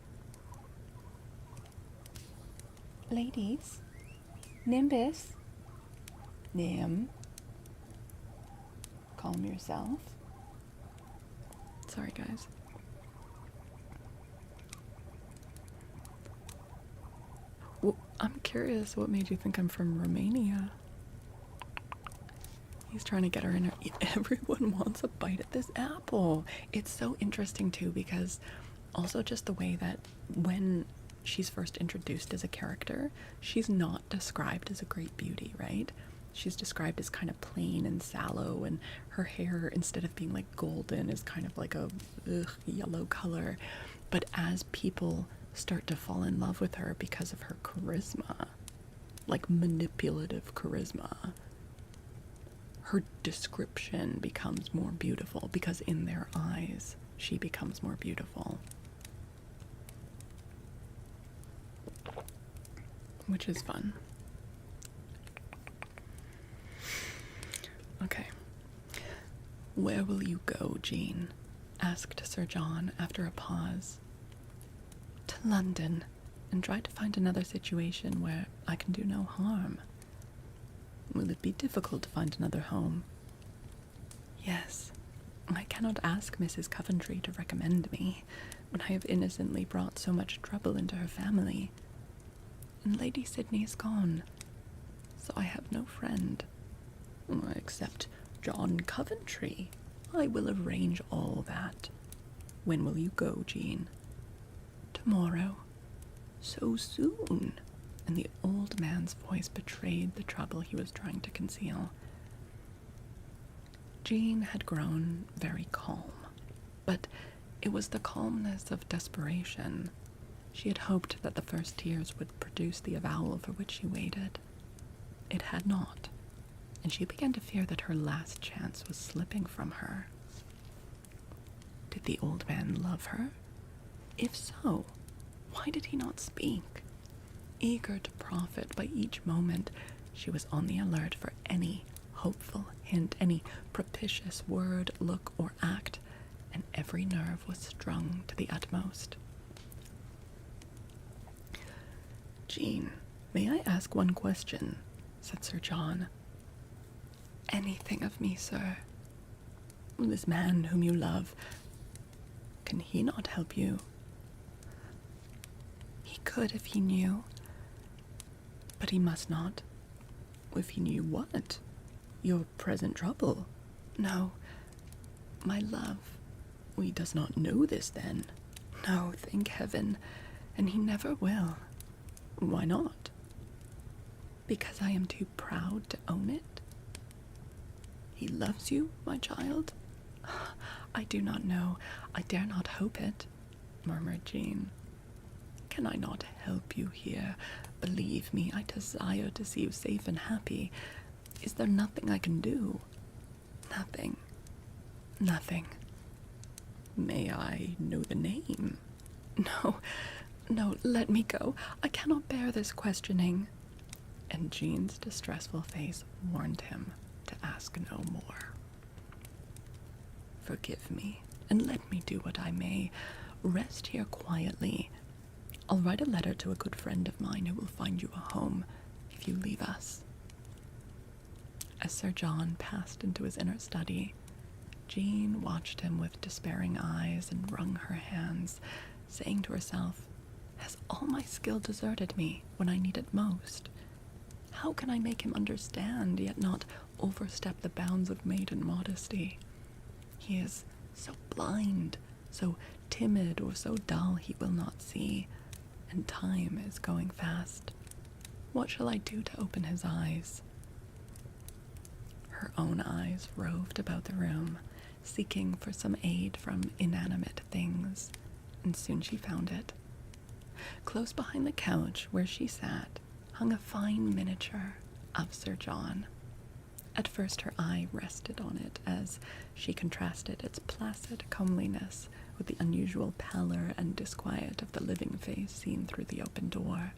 Ladies, Nimbus. Nim. Calm yourself. Sorry, guys. Well, I'm curious, what made you think I'm from Romania? He's trying to get her in her... Everyone wants a bite at this apple. It's so interesting, too, because also just the way that when she's first introduced as a character, she's not described as a great beauty, right? She's described as kind of plain and sallow, and her hair, instead of being like golden, is kind of like a yellow color. But as people start to fall in love with her because of her charisma, like manipulative charisma, her description becomes more beautiful, because in their eyes, she becomes more beautiful. Which is fun. Okay. Where will you go, Jean? Asked Sir John after a pause. To London, and try to find another situation where I can do no harm. Will it be difficult to find another home? Yes, I cannot ask Mrs. Coventry to recommend me when I have innocently brought so much trouble into her family. And Lady Sydney is gone, so I have no friend. Except John Coventry. I will arrange all that. When will you go, Jean? Tomorrow. So soon? And the old man's voice betrayed the trouble he was trying to conceal. Jean had grown very calm, but it was the calmness of desperation. She had hoped that the first tears would produce the avowal for which she waited. It had not, and she began to fear that her last chance was slipping from her. Did the old man love her? If so, why did he not speak? Eager to profit by each moment, she was on the alert for any hopeful hint, any propitious word, look, or act, and every nerve was strung to the utmost. Jean, may I ask one question? Said Sir John. Anything of me, sir. This man whom you love, can he not help you? He could if he knew, but he must not. If he knew what? Your present trouble? No, my love. He does not know this, then? No, thank heaven, and he never will. Why not? Because I am too proud to own it. He loves you, my child? I do not know. I dare not hope it, murmured Jean. Can I not help you here? Believe me, I desire to see you safe and happy. Is there nothing I can do? Nothing. Nothing. May I know the name? No, let me go. I cannot bear this questioning. And Jean's distressful face warned him to ask no more. Forgive me, and let me do what I may. Rest here quietly. I'll write a letter to a good friend of mine who will find you a home if you leave us. As Sir John passed into his inner study, Jean watched him with despairing eyes and wrung her hands, saying to herself, "Has all my skill deserted me when I need it most? How can I make him understand, yet not overstep the bounds of maiden modesty? He is so blind, so timid, or so dull he will not see, and time is going fast. What shall I do to open his eyes?" Her own eyes roved about the room, seeking for some aid from inanimate things, and soon she found it. Close behind the couch where she sat hung a fine miniature of Sir John. At first her eye rested on it as she contrasted its placid comeliness with the unusual pallor and disquiet of the living face seen through the open door,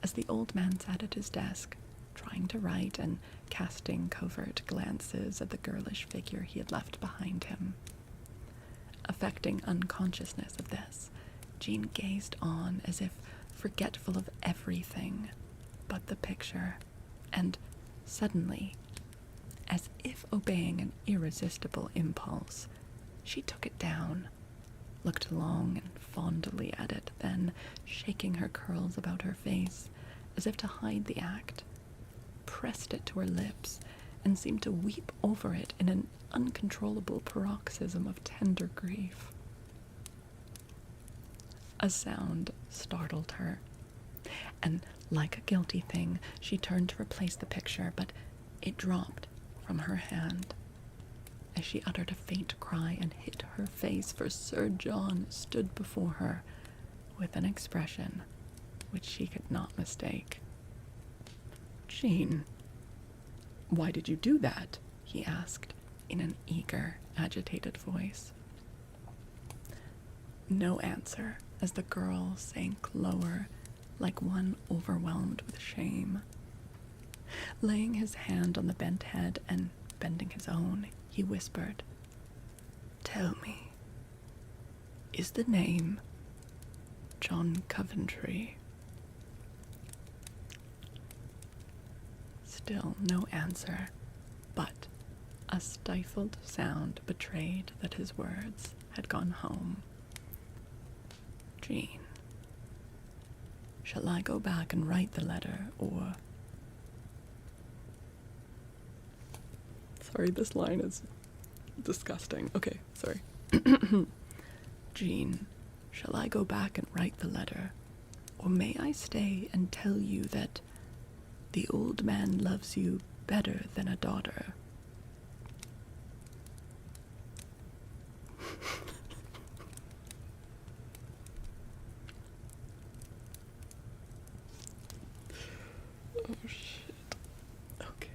as the old man sat at his desk, trying to write and casting covert glances at the girlish figure he had left behind him. Affecting unconsciousness of this, Jean gazed on as if forgetful of everything but the picture, and suddenly, as if obeying an irresistible impulse, she took it down, looked long and fondly at it, then, shaking her curls about her face, as if to hide the act, pressed it to her lips, and seemed to weep over it in an uncontrollable paroxysm of tender grief. A sound startled her, and like a guilty thing, she turned to replace the picture, but it dropped from her hand as she uttered a faint cry and hid her face, for Sir John stood before her with an expression which she could not mistake. "Jean, why did you do that?" he asked in an eager, agitated voice. No answer, as the girl sank lower like one overwhelmed with shame. Laying his hand on the bent head and bending his own, he whispered, "Tell me, is the name John Coventry?" Still no answer, but a stifled sound betrayed that his words had gone home. Jean, shall I go back and write the letter, or... Sorry, this line is disgusting. Okay, sorry. Jean, shall I go back and write the letter, or may I stay and tell you that the old man loves you better than a daughter? Oh shit. Okay.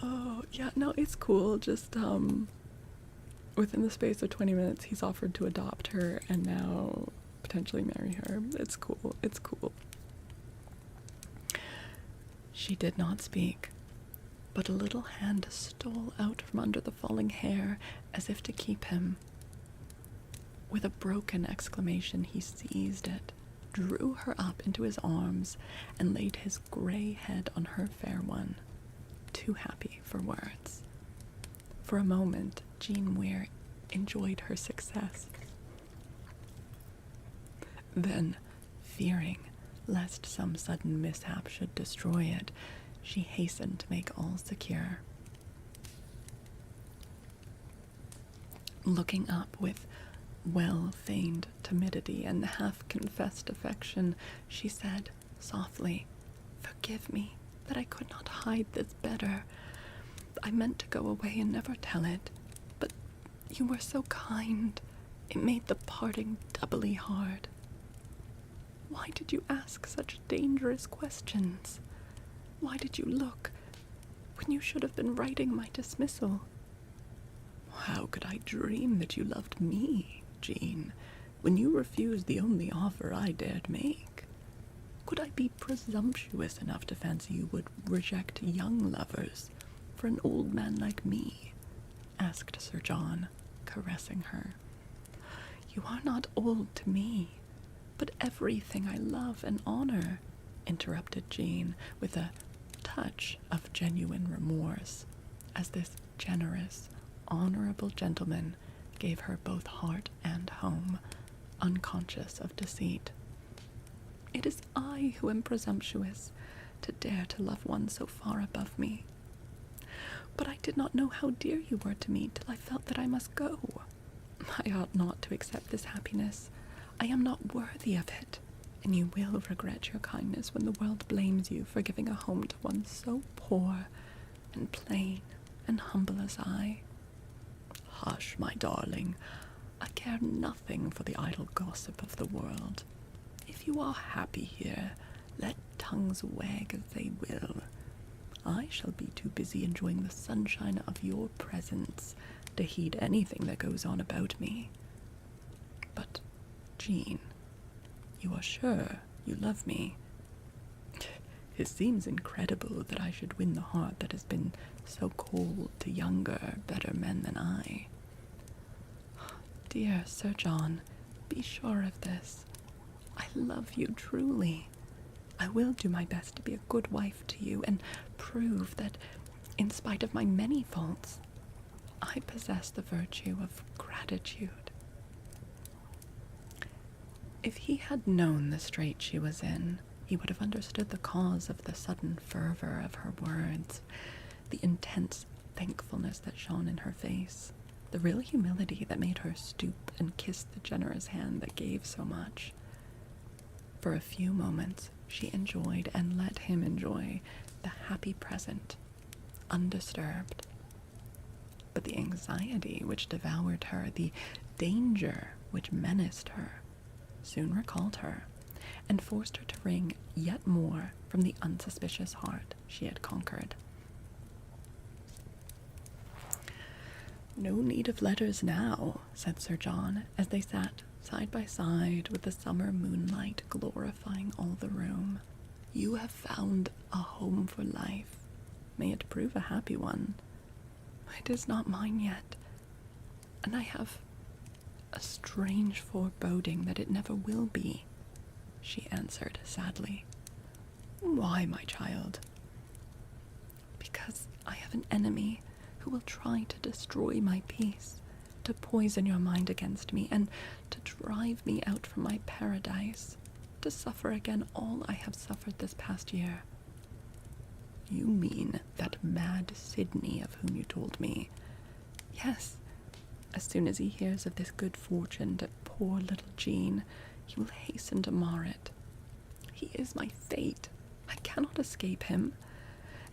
Oh, yeah, no, it's cool. Just, within the space of 20 minutes, he's offered to adopt her and now potentially marry her. It's cool. It's cool. She did not speak, but a little hand stole out from under the falling hair as if to keep him. With a broken exclamation, he seized it, drew her up into his arms, and laid his gray head on her fair one, too happy for words. For a moment, Jean Weir enjoyed her success. Then, fearing lest some sudden mishap should destroy it, she hastened to make all secure. Looking up with well-feigned timidity and half-confessed affection, she said softly, "Forgive me that I could not hide this better. I meant to go away and never tell it, but you were so kind. It made the parting doubly hard. Why did you ask such dangerous questions? Why did you look when you should have been writing my dismissal? How could I dream that you loved me, Jean, when you refused the only offer I dared make? Could I be presumptuous enough to fancy you would reject young lovers for an old man like me?" asked Sir John, caressing her. "You are not old to me, but everything I love and honor," interrupted Jean with a touch of genuine remorse, as this generous, honorable gentleman gave her both heart and home, unconscious of deceit. "It is I who am presumptuous, to dare to love one so far above me. But I did not know how dear you were to me till I felt that I must go. I ought not to accept this happiness. I am not worthy of it, and you will regret your kindness when the world blames you for giving a home to one so poor and plain and humble as I. Hush, my darling. I care nothing for the idle gossip of the world. If you are happy here, let tongues wag as they will. I shall be too busy enjoying the sunshine of your presence to heed anything that goes on about me. But, Jean, you are sure you love me? It seems incredible that I should win the heart that has been so cold to younger, better men than I. Dear Sir John, be sure of this. I love you truly. I will do my best to be a good wife to you and prove that, in spite of my many faults, I possess the virtue of gratitude." If he had known the strait she was in, he would have understood the cause of the sudden fervor of her words, the intense thankfulness that shone in her face, the real humility that made her stoop and kiss the generous hand that gave so much. For a few moments, she enjoyed and let him enjoy the happy present, undisturbed. But the anxiety which devoured her, the danger which menaced her, soon recalled her, and forced her to wring yet more from the unsuspicious heart she had conquered. "No need of letters now," said Sir John, as they sat side by side with the summer moonlight glorifying all the room. "You have found a home for life. May it prove a happy one. It is not mine yet, and I have a strange foreboding that it never will be, she answered sadly. Why, my child? Because I have an enemy who will try to destroy my peace, to poison your mind against me, and to drive me out from my paradise, to suffer again all I have suffered this past year. You mean that mad Sydney of whom you told me? Yes. As soon as he hears of this good fortune to poor little Jean, he will hasten to mar it. He is my fate. I cannot escape him.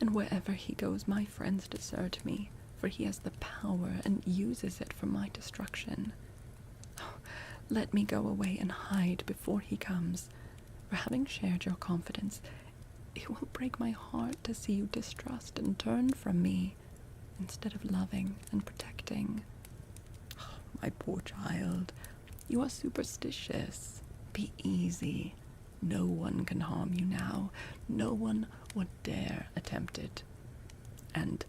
And wherever he goes, my friends desert me, for he has the power and uses it for my destruction. Oh, let me go away and hide before he comes, for having shared your confidence, it will break my heart to see you distrust and turn from me, instead of loving and protecting. Oh, my poor child, you are superstitious. Be easy. No one can harm you now. No one would dare attempt it. And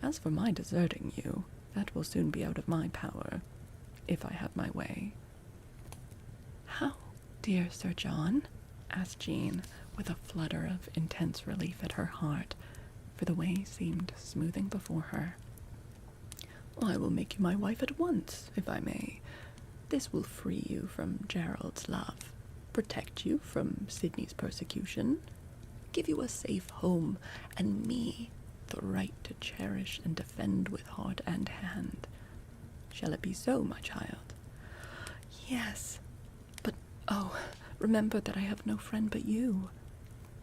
as for my deserting you, that will soon be out of my power, if I have my way. How, dear Sir John? Asked Jean, with a flutter of intense relief at her heart, for the way seemed smoothing before her. I will make you my wife at once, if I may. This will free you from Gerald's love, protect you from Sydney's persecution, give you a safe home, and me the right to cherish and defend with heart and hand. Shall it be so, my child? Yes, but oh, remember that I have no friend but you.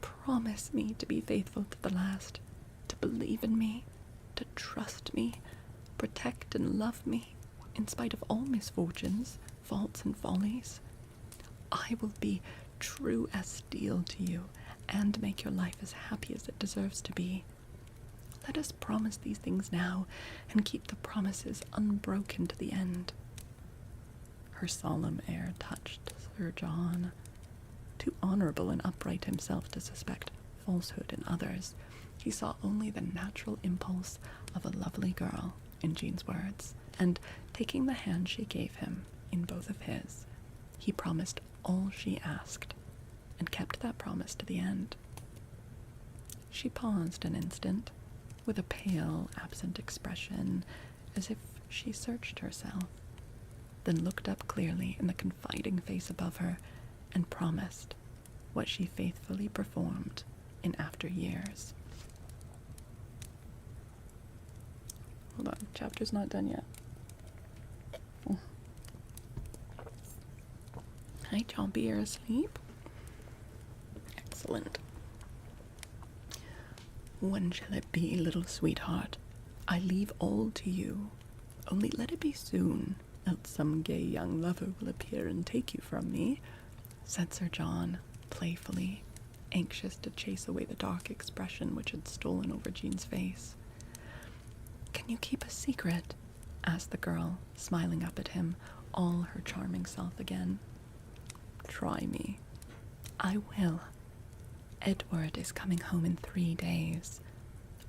Promise me to be faithful to the last, to believe in me, to trust me, protect and love me, in spite of all misfortunes, faults and follies. I will be true as steel to you, and make your life as happy as it deserves to be. Let us promise these things now, and keep the promises unbroken to the end. Her solemn air touched Sir John. Too honorable and upright himself to suspect falsehood in others, he saw only the natural impulse of a lovely girl in Jean's words, and taking the hand she gave him in both of his, he promised all she asked, and kept that promise to the end. She paused an instant, with a pale, absent expression, as if she searched herself, then looked up clearly in the confiding face above her, and promised what she faithfully performed in after years. Hold on, chapter's not done yet. Oh. Hi, Chompy, you're asleep? Excellent. When shall it be, little sweetheart? I leave all to you. Only let it be soon, else some gay young lover will appear and take you from me, said Sir John, playfully, anxious to chase away the dark expression which had stolen over Jean's face. Can you keep a secret? Asked the girl, smiling up at him, all her charming self again. Try me. I will. Edward is coming home in 3 days.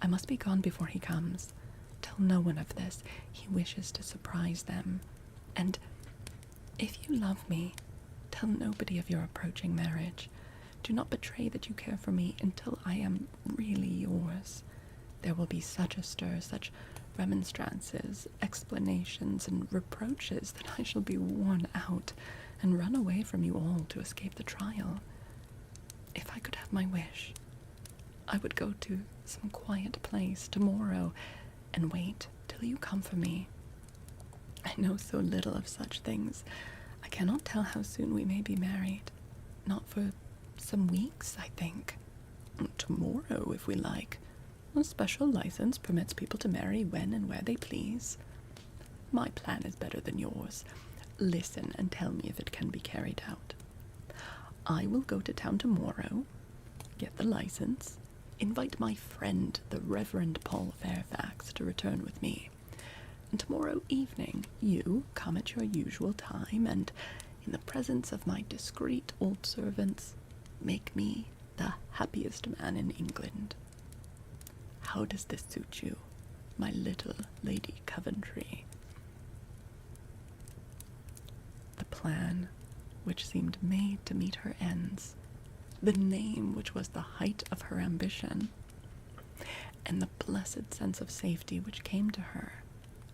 I must be gone before he comes. Tell no one of this. He wishes to surprise them. And if you love me, tell nobody of your approaching marriage. Do not betray that you care for me until I am really yours. There will be such a stir, such remonstrances, explanations, and reproaches that I shall be worn out and run away from you all to escape the trial. If I could have my wish, I would go to some quiet place tomorrow and wait till you come for me. I know so little of such things. I cannot tell how soon we may be married. Not for some weeks, I think. Tomorrow, if we like. A special license permits people to marry when and where they please. My plan is better than yours. Listen and tell me if it can be carried out. I will go to town tomorrow, get the license, invite my friend, the Reverend Paul Fairfax, to return with me. And tomorrow evening, you come at your usual time, and, in the presence of my discreet old servants, make me the happiest man in England. How does this suit you, my little Lady Coventry? plan which seemed made to meet her ends, the name which was the height of her ambition, and the blessed sense of safety which came to her,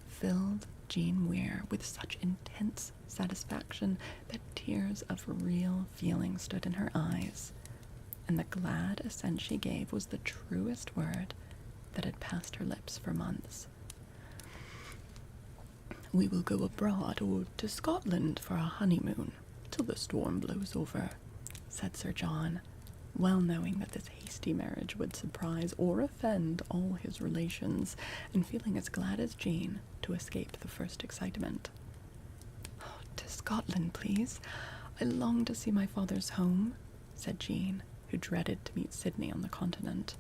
filled Jean Weir with such intense satisfaction that tears of real feeling stood in her eyes, and the glad assent she gave was the truest word that had passed her lips for months. "We will go abroad or to Scotland for our honeymoon, till the storm blows over," said Sir John, well knowing that this hasty marriage would surprise or offend all his relations, and feeling as glad as Jean to escape the first excitement. "Oh, to Scotland, please. I long to see my father's home," said Jean, who dreaded to meet Sydney on the continent.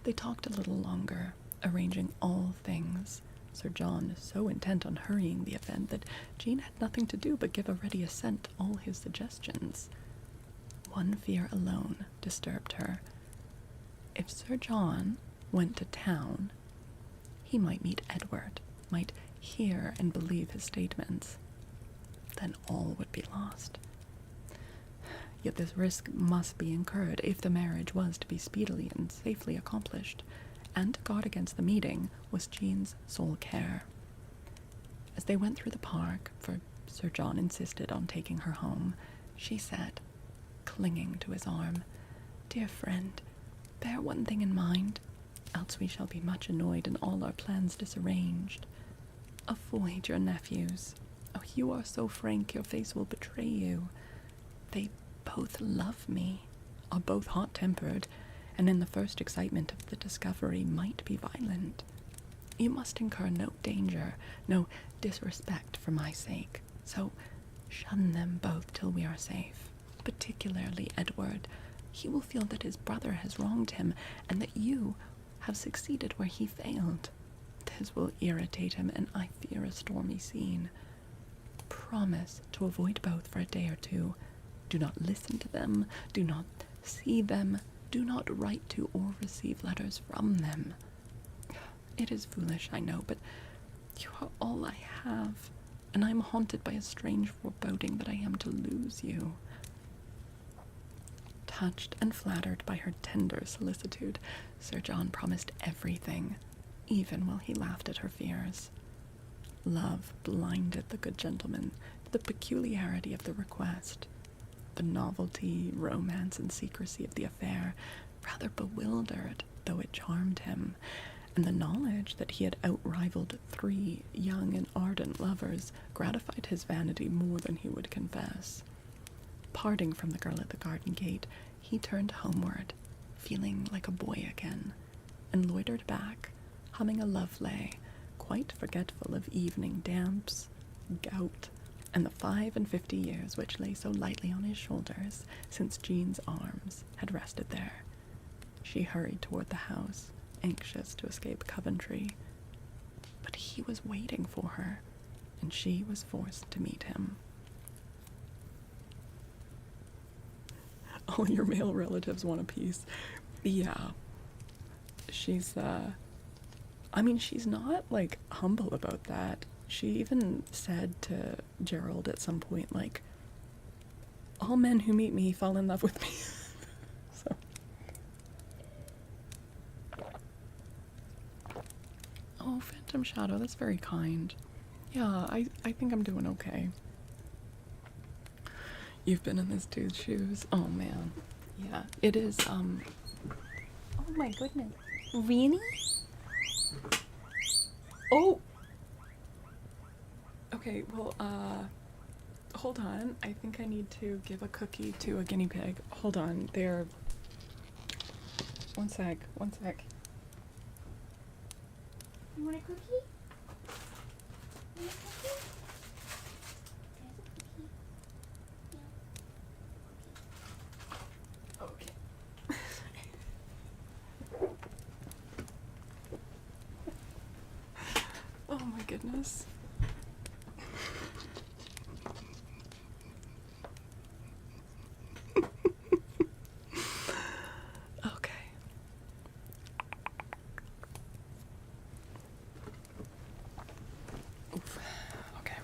They talked a little longer, arranging all things, Sir John so intent on hurrying the event that Jean had nothing to do but give a ready assent to all his suggestions. One fear alone disturbed her. If Sir John went to town, he might meet Edward, might hear and believe his statements. Then all would be lost. Yet this risk must be incurred if the marriage was to be speedily and safely accomplished, and to guard against the meeting was Jean's sole care. As they went through the park, for Sir John insisted on taking her home, she said, clinging to his arm, "Dear friend, bear one thing in mind, else we shall be much annoyed and all our plans disarranged. Avoid your nephews. Oh, you are so frank your face will betray you. They both love me, are both hot-tempered, and in the first excitement of the discovery might be violent. You must incur no danger, no disrespect for my sake, so shun them both till we are safe. Particularly Edward. He will feel that his brother has wronged him, and that you have succeeded where he failed. This will irritate him, and I fear a stormy scene. Promise to avoid both for a day or two. Do not listen to them, do not see them, do not write to or receive letters from them. It is foolish, I know, but you are all I have, and I am haunted by a strange foreboding that I am to lose you." Touched and flattered by her tender solicitude, Sir John promised everything, even while he laughed at her fears. Love blinded the good gentleman to the peculiarity of the request. The novelty, romance, and secrecy of the affair rather bewildered, though it charmed him, and the knowledge that he had outrivaled 3 young and ardent lovers gratified his vanity more than he would confess. Parting from the girl at the garden gate, he turned homeward, feeling like a boy again, and loitered back, humming a love lay, quite forgetful of evening damps, gout, and the 55 years which lay so lightly on his shoulders since Jean's arms had rested there. She hurried toward the house, anxious to escape Coventry, but he was waiting for her, and she was forced to meet him. All your male relatives want a piece. Yeah. She's she's not, like, humble about that. She even said to Gerald at some point, like, all men who meet me fall in love with me. So. Oh, Phantom Shadow, that's very kind. Yeah, I think I'm doing okay. You've been in this dude's shoes. Oh, man. Yeah, it is, Oh my goodness. Really? Oh! Okay, well, hold on. I think I need to give a cookie to a guinea pig. Hold on, they're... One sec. You want a cookie? You want a cookie? There's a cookie. Yeah. Okay. Oh my goodness. Okay. Oof. Okay.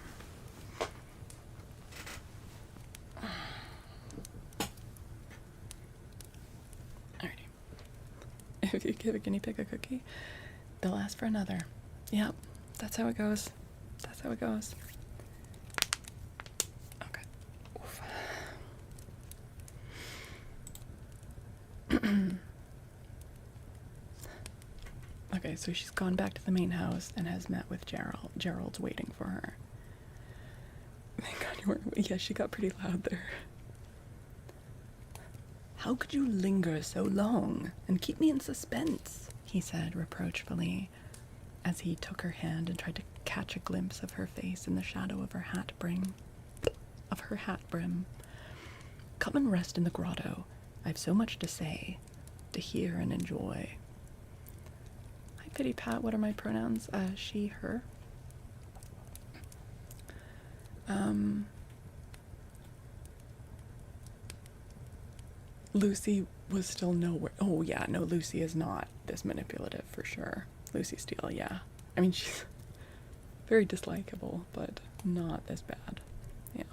If you give a guinea pig a cookie, they'll ask for another. Yep, that's how it goes. That's how it goes. Okay. Oof. Okay, so she's gone back to the main house and has met with Gerald. Gerald's waiting for her. Thank God you weren't. Yeah, she got pretty loud there. How could you linger so long and keep me in suspense? He said reproachfully, as he took her hand and tried to catch a glimpse of her face in the shadow of her hat brim. Come and rest in the grotto. I've so much to say, to hear and enjoy. Hi, Pity Pat. What are my pronouns? She, her. Lucy was still nowhere. Oh, yeah, no, Lucy is not this manipulative for sure. Lucy Steele, yeah. I mean, she's very dislikable, but not this bad. Yeah.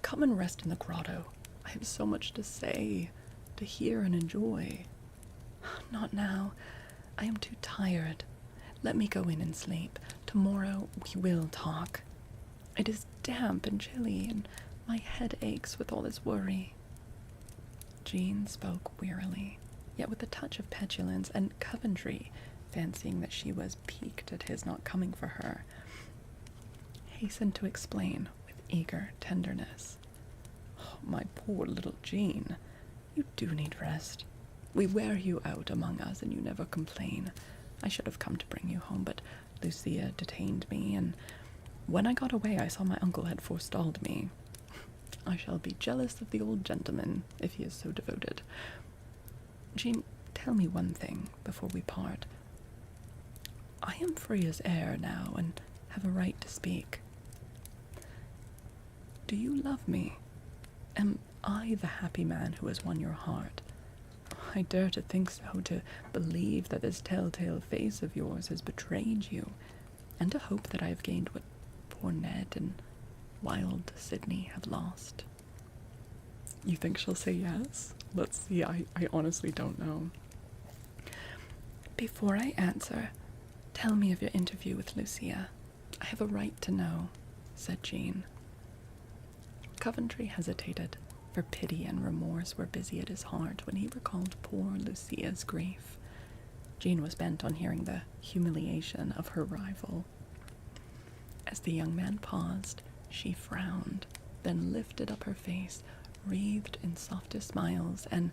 Come and rest in the grotto. I have so much to say, to hear and enjoy. Not now. I am too tired. Let me go in and sleep. Tomorrow we will talk. It is damp and chilly, and my head aches with all this worry. Jean spoke wearily, yet with a touch of petulance, and Coventry, fancying that she was piqued at his not coming for her, hastened to explain with eager tenderness. Oh, my poor little Jean, you do need rest. We wear you out among us, and you never complain. I should have come to bring you home, but Lucia detained me, and when I got away, I saw my uncle had forestalled me. I shall be jealous of the old gentleman, if he is so devoted. Jean, tell me one thing before we part. I am free as air now, and have a right to speak. Do you love me? Am I the happy man who has won your heart? I dare to think so, to believe that this telltale face of yours has betrayed you, and to hope that I have gained what poor Ned and wild Sydney have lost. You think she'll say yes? Let's see, I honestly don't know. Before I answer, tell me of your interview with Lucia. I have a right to know, said Jean. Coventry hesitated, for pity and remorse were busy at his heart when he recalled poor Lucia's grief. Jean was bent on hearing the humiliation of her rival. As the young man paused, she frowned, then lifted up her face, wreathed in softest smiles, and,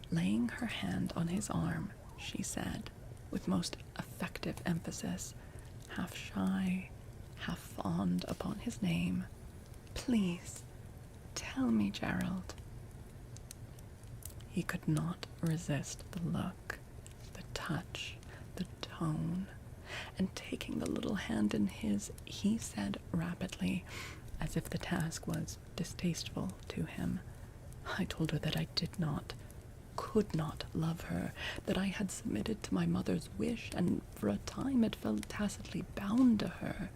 laying her hand on his arm, she said, with most effective emphasis, half shy, half fond upon his name, "Please, tell me, Gerald." He could not resist the look, the touch, the tone, and taking the little hand in his, he said rapidly, as if the task was distasteful to him, I told her that I did not, could not love her, that I had submitted to my mother's wish, and for a time had felt tacitly bound to her,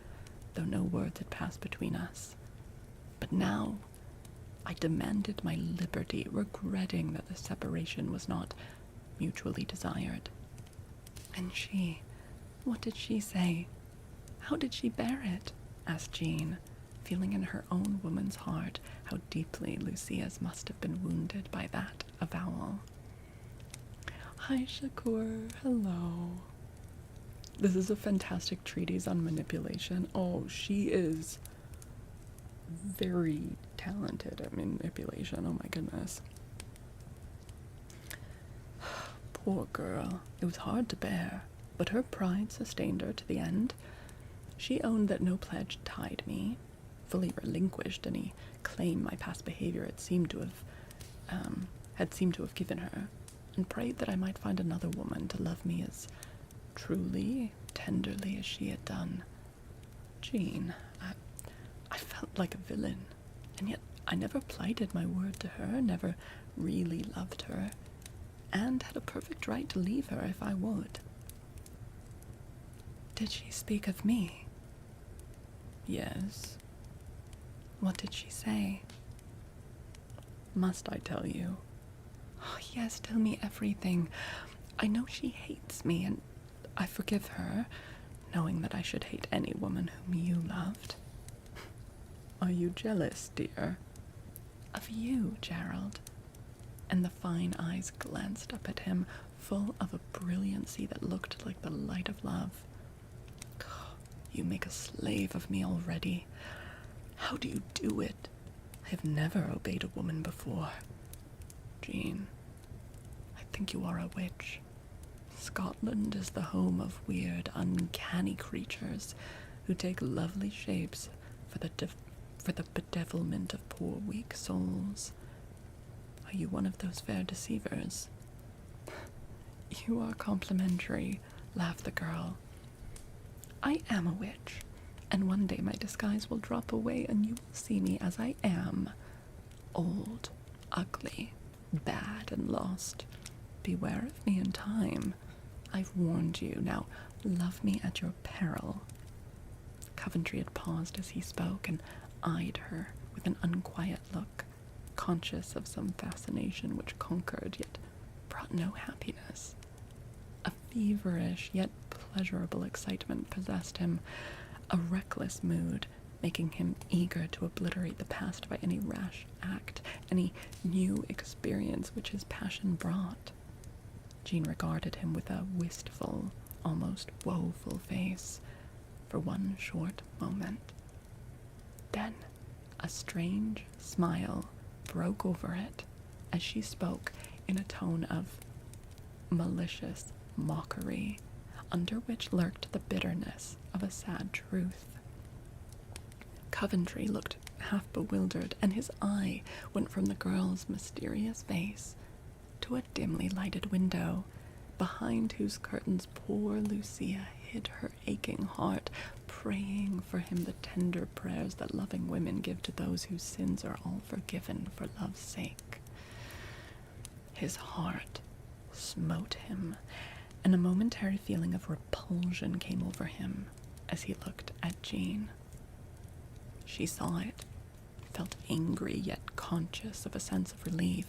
though no words had passed between us. But now I demanded my liberty, regretting that the separation was not mutually desired. And she, what did she say? How did she bear it? Asked Jean, feeling in her own woman's heart how deeply Lucia's must have been wounded by that avowal. Hi, Shakur. Hello. This is a fantastic treatise on manipulation. Oh, she is very talented at manipulation. Oh my goodness. Poor girl. It was hard to bear, but her pride sustained her to the end. She owned that no pledge tied me, fully relinquished any claim my past behavior had seemed to have given her, and prayed that I might find another woman to love me as truly, tenderly as she had done. Jean, I felt like a villain, and yet I never plighted my word to her, never really loved her, and had a perfect right to leave her if I would. Did she speak of me? Yes. What did she say? Must I tell you? Oh, yes, tell me everything. I know she hates me, and I forgive her, knowing that I should hate any woman whom you loved. Are you jealous, dear? Of you, Gerald. And the fine eyes glanced up at him, full of a brilliancy that looked like the light of love. You make a slave of me already. How do you do it? I have never obeyed a woman before. Jean, I think you are a witch. Scotland is the home of weird, uncanny creatures who take lovely shapes for the bedevilment of poor, weak souls. Are you one of those fair deceivers? You are complimentary, laughed the girl. I am a witch, and one day my disguise will drop away and you will see me as I am. Old, ugly, bad, and lost. Beware of me in time. I've warned you. Now, love me at your peril. Coventry had paused as he spoke and eyed her with an unquiet look, conscious of some fascination which conquered yet brought no happiness. A feverish yet pleasurable excitement possessed him, a reckless mood, making him eager to obliterate the past by any rash act, any new experience which his passion brought. Jean regarded him with a wistful, almost woeful face for one short moment. Then a strange smile broke over it as she spoke in a tone of malicious mockery, under which lurked the bitterness of a sad truth. Coventry looked half bewildered, and his eye went from the girl's mysterious face to a dimly lighted window, behind whose curtains poor Lucia hid her aching heart, praying for him the tender prayers that loving women give to those whose sins are all forgiven for love's sake. His heart smote him, and a momentary feeling of repulsion came over him as he looked at Jean. She saw it, felt angry yet conscious of a sense of relief,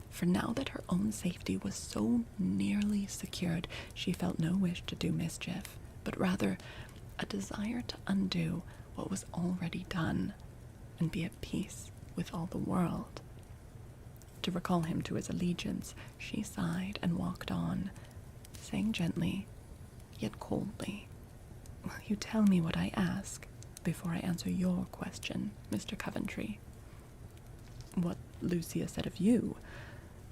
for now that her own safety was so nearly secured, she felt no wish to do mischief, but rather a desire to undo what was already done and be at peace with all the world. To recall him to his allegiance, she sighed and walked on, saying gently, yet coldly, "Will you tell me what I ask before I answer your question, Mr. Coventry?" What Lucia said of you?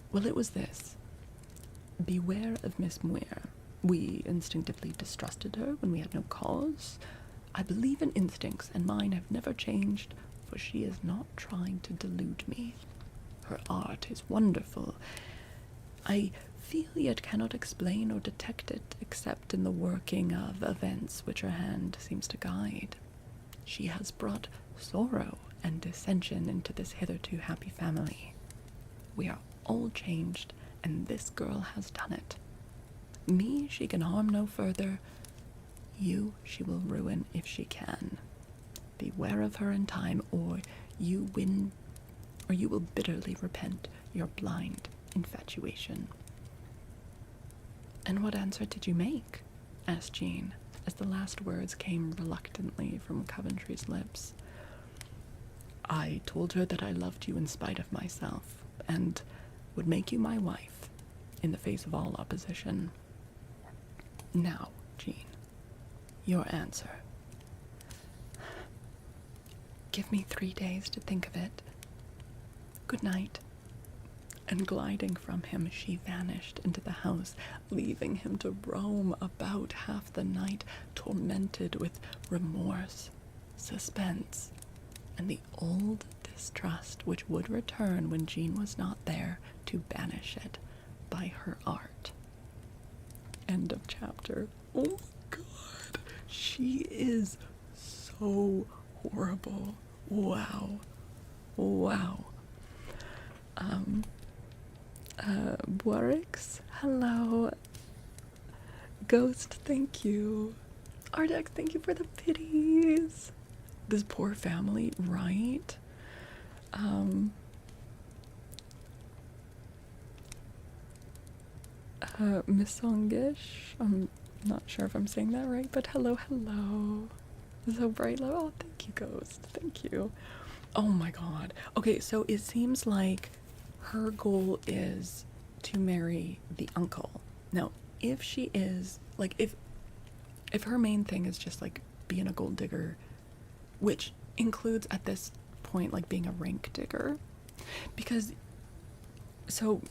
Well, it was this. Beware of Miss Muir. We instinctively distrusted her when we had no cause. I believe in instincts, and mine have never changed, for she is not trying to delude me. Her art is wonderful. I feel yet cannot explain or detect it except in the working of events which her hand seems to guide. She has brought sorrow and dissension into this hitherto happy family. We are all changed, and this girl has done it. Me she can harm no further. You she will ruin if she can. Beware of her in time, or you will bitterly repent your blind infatuation. And what answer did you make? Asked Jean, as the last words came reluctantly from Coventry's lips. I told her that I loved you in spite of myself, and would make you my wife, in the face of all opposition. Now, Jean, your answer. Give me 3 days to think of it. Good night. And gliding from him, she vanished into the house, leaving him to roam about half the night, tormented with remorse, suspense, and the old distrust which would return when Jean was not there to banish it by her art. End of chapter. Oh my god, she is so horrible. Wow. Borix, hello. Ghost, thank you. Ardex, thank you for the pities. This poor family, right? Miss Songish. I'm not sure if I'm saying that right, but hello, hello. So bright. Oh, thank you, Ghost. Thank you. Oh my god. Okay, so it seems like her goal is to marry the uncle. Now, if she is, like, if her main thing is just, like, being a gold digger, which includes, at this point, like, being a rank digger, because, so,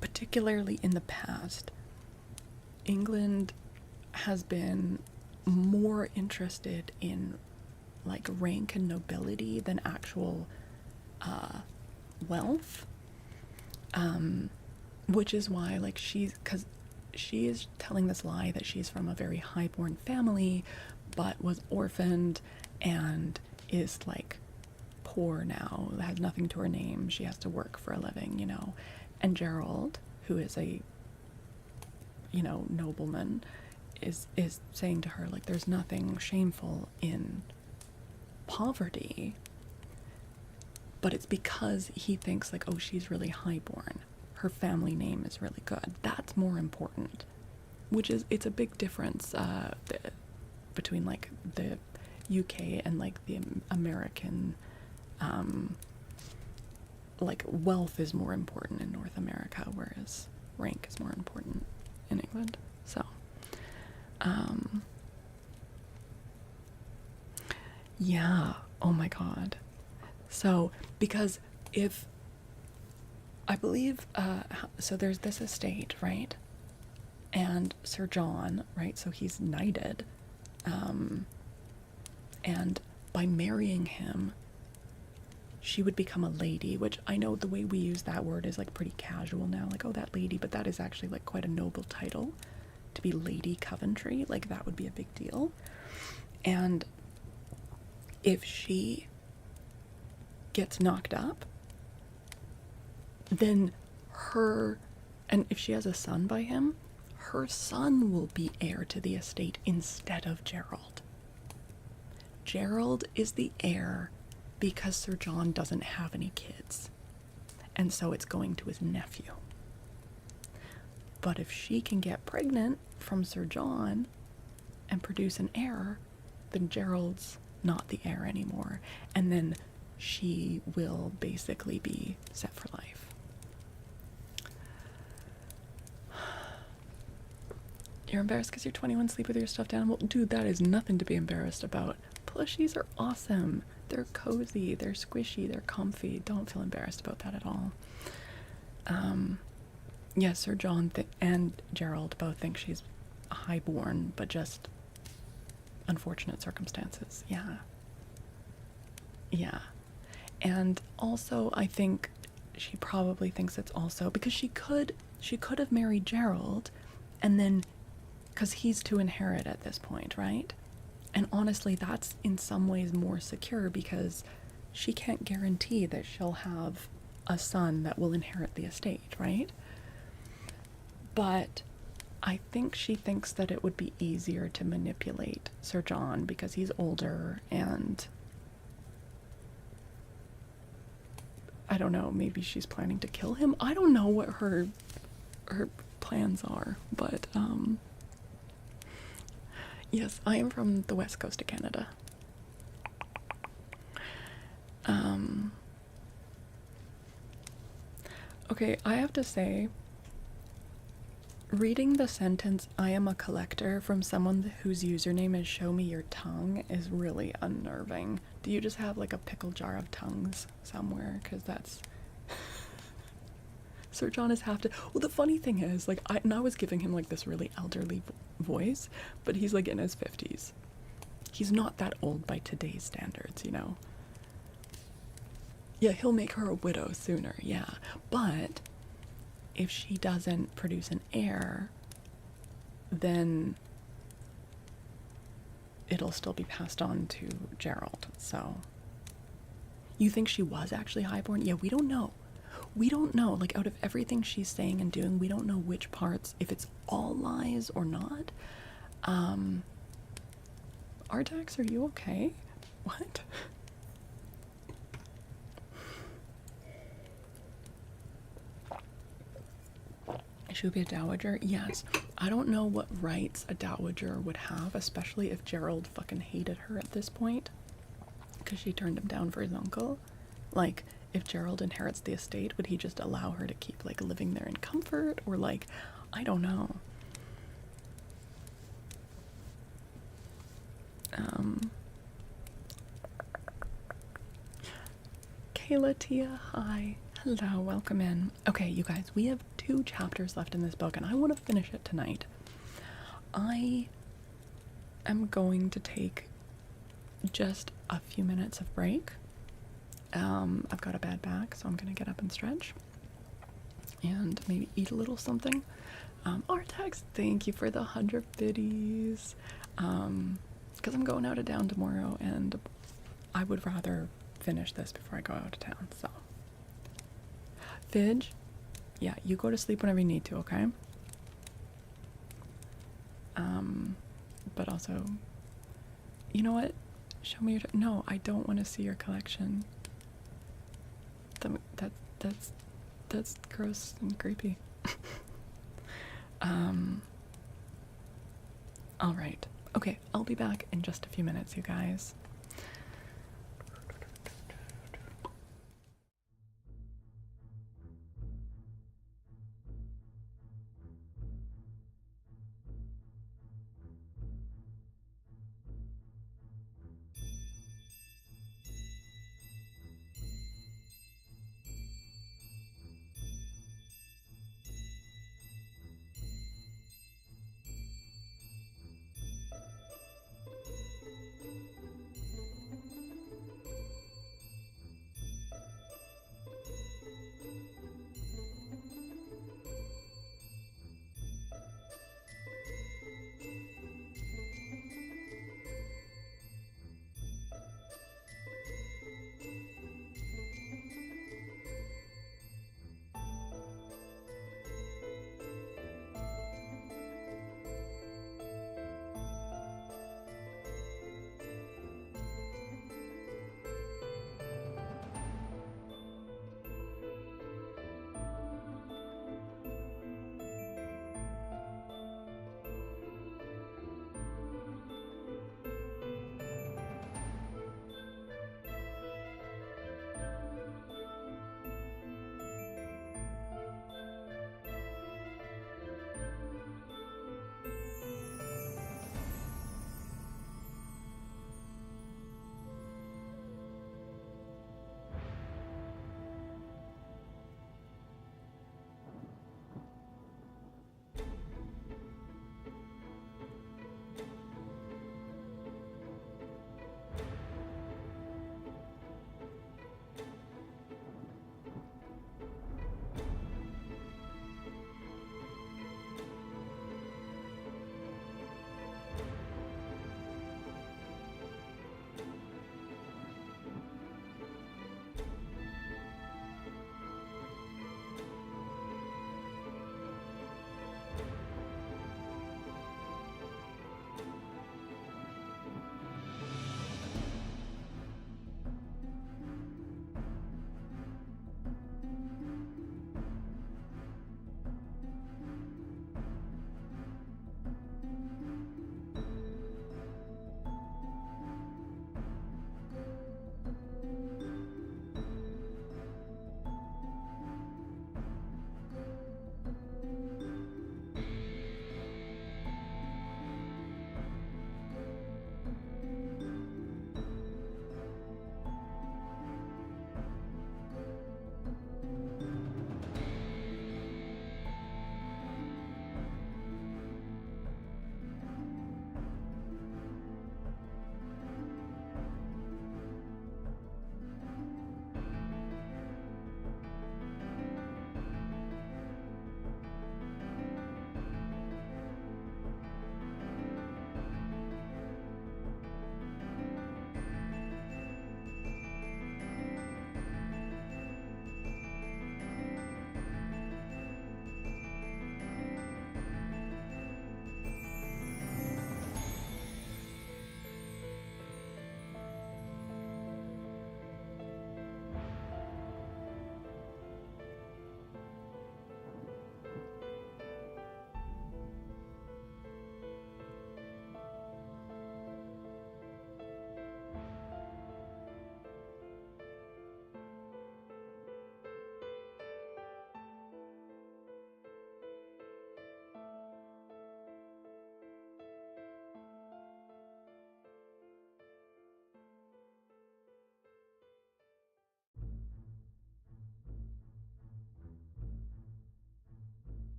particularly in the past, England has been more interested in, like, rank and nobility than actual wealth, which is why, like, because she is telling this lie that she's from a very highborn family but was orphaned and is, like, poor now, has nothing to her name, she has to work for a living, you know. And Gerald, who is a, you know, nobleman, is saying to her, like, there's nothing shameful in poverty, but it's because he thinks, like, oh, she's really highborn, her family name is really good, that's more important, which is, it's a big difference between, like, the UK and, like, the American, like, wealth is more important in North America, whereas rank is more important in England. So yeah, oh my god. So, because if, I believe, so there's this estate, right? And Sir John, right? So he's knighted. And by marrying him, she would become a lady, which I know the way we use that word is, like, pretty casual now. Like, oh, that lady, but that is actually, like, quite a noble title. To be Lady Coventry, like, that would be a big deal. And if she gets knocked up, then and if she has a son by him, her son will be heir to the estate instead of Gerald. Gerald is the heir because Sir John doesn't have any kids, and so it's going to his nephew. But if she can get pregnant from Sir John and produce an heir, then Gerald's not the heir anymore, and then she will basically be set for life. You're embarrassed because you're 21, sleep with your stuffed animal? Dude, that is nothing to be embarrassed about. Plushies are awesome. They're cozy, they're squishy, they're comfy. Don't feel embarrassed about that at all. Yes, Sir John and Gerald both think she's highborn, but just unfortunate circumstances. Yeah. Yeah. And also, I think she probably thinks it's also because she could have married Gerald, and then, because he's to inherit at this point, right? And honestly, that's in some ways more secure because she can't guarantee that she'll have a son that will inherit the estate, right? But I think she thinks that it would be easier to manipulate Sir John because he's older, and I don't know, maybe she's planning to kill him. I don't know what her plans are, but yes, I am from the west coast of Canada. Okay, I have to say, reading the sentence, I am a collector, from someone whose username is show me your tongue is really unnerving. Do you just have, like, a pickle jar of tongues somewhere? Because that's... Sir John is have to... Well, the funny thing is, like, I was giving him, like, this really elderly voice, but he's, like, in his 50s. He's not that old by today's standards, you know? Yeah, he'll make her a widow sooner, yeah. But if she doesn't produce an heir, then it'll still be passed on to Gerald. So, you think she was actually highborn? Yeah, we don't know. We don't know. Like, out of everything she's saying and doing, we don't know which parts, if it's all lies or not. Artax, are you okay? What? She would be a dowager? Yes. I don't know what rights a dowager would have, especially if Gerald fucking hated her at this point. Because she turned him down for his uncle. Like, if Gerald inherits the estate, would he just allow her to keep, like, living there in comfort? Or, like, I don't know. Kayla Tia, hi. Hello, welcome in. Okay, you guys, we have 2 chapters left in this book, and I want to finish it tonight. I am going to take just a few minutes of break. I've got a bad back, so I'm gonna get up and stretch and maybe eat a little something. Artax, thank you for the 100 biddies. Because I'm going out of town tomorrow, and I would rather finish this before I go out of town, so. Fidge, yeah, you go to sleep whenever you need to, okay? But also, you know what? Show me your, no, I don't want to see your collection. That's gross and creepy. All right. Okay, I'll be back in just a few minutes, you guys.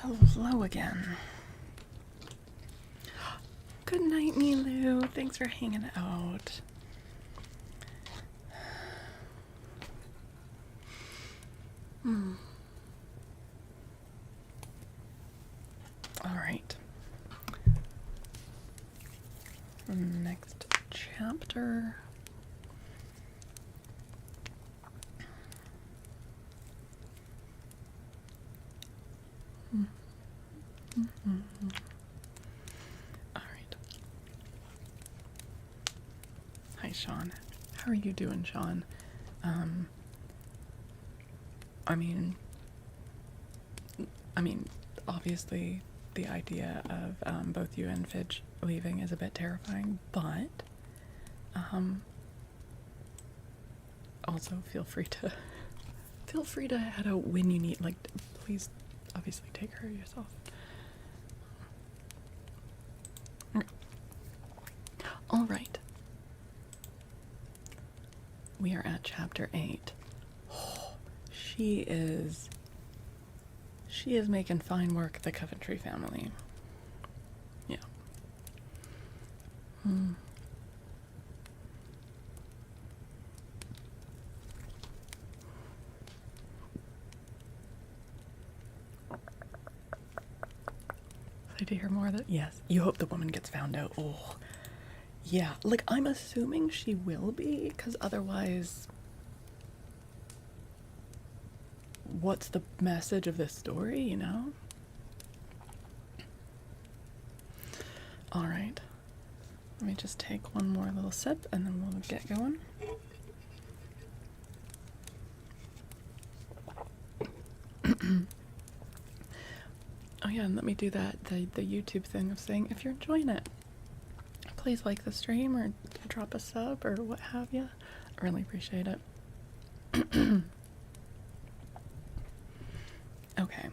Hello again. Good night, Milu. Thanks for hanging out. All right. Next chapter. All right. Hi, Sean. How are you doing, Sean? I mean, obviously, the idea of both you and Fidge leaving is a bit terrifying, but also feel free to head out when you need. Like, please, obviously, take care of yourself. All right. We are at chapter 8. She is making fine work, the Coventry family. Yeah. Did you hear more of that? Yes. You hope the woman gets found out. Oh. Yeah. Like, I'm assuming she will be, because otherwise, what's the message of this story, you know? All right. Let me just take one more little sip and then we'll get going. Oh yeah, and let me do the YouTube thing of saying, if you're enjoying it, please like the stream or drop a sub or what have you. I really appreciate it. Okay.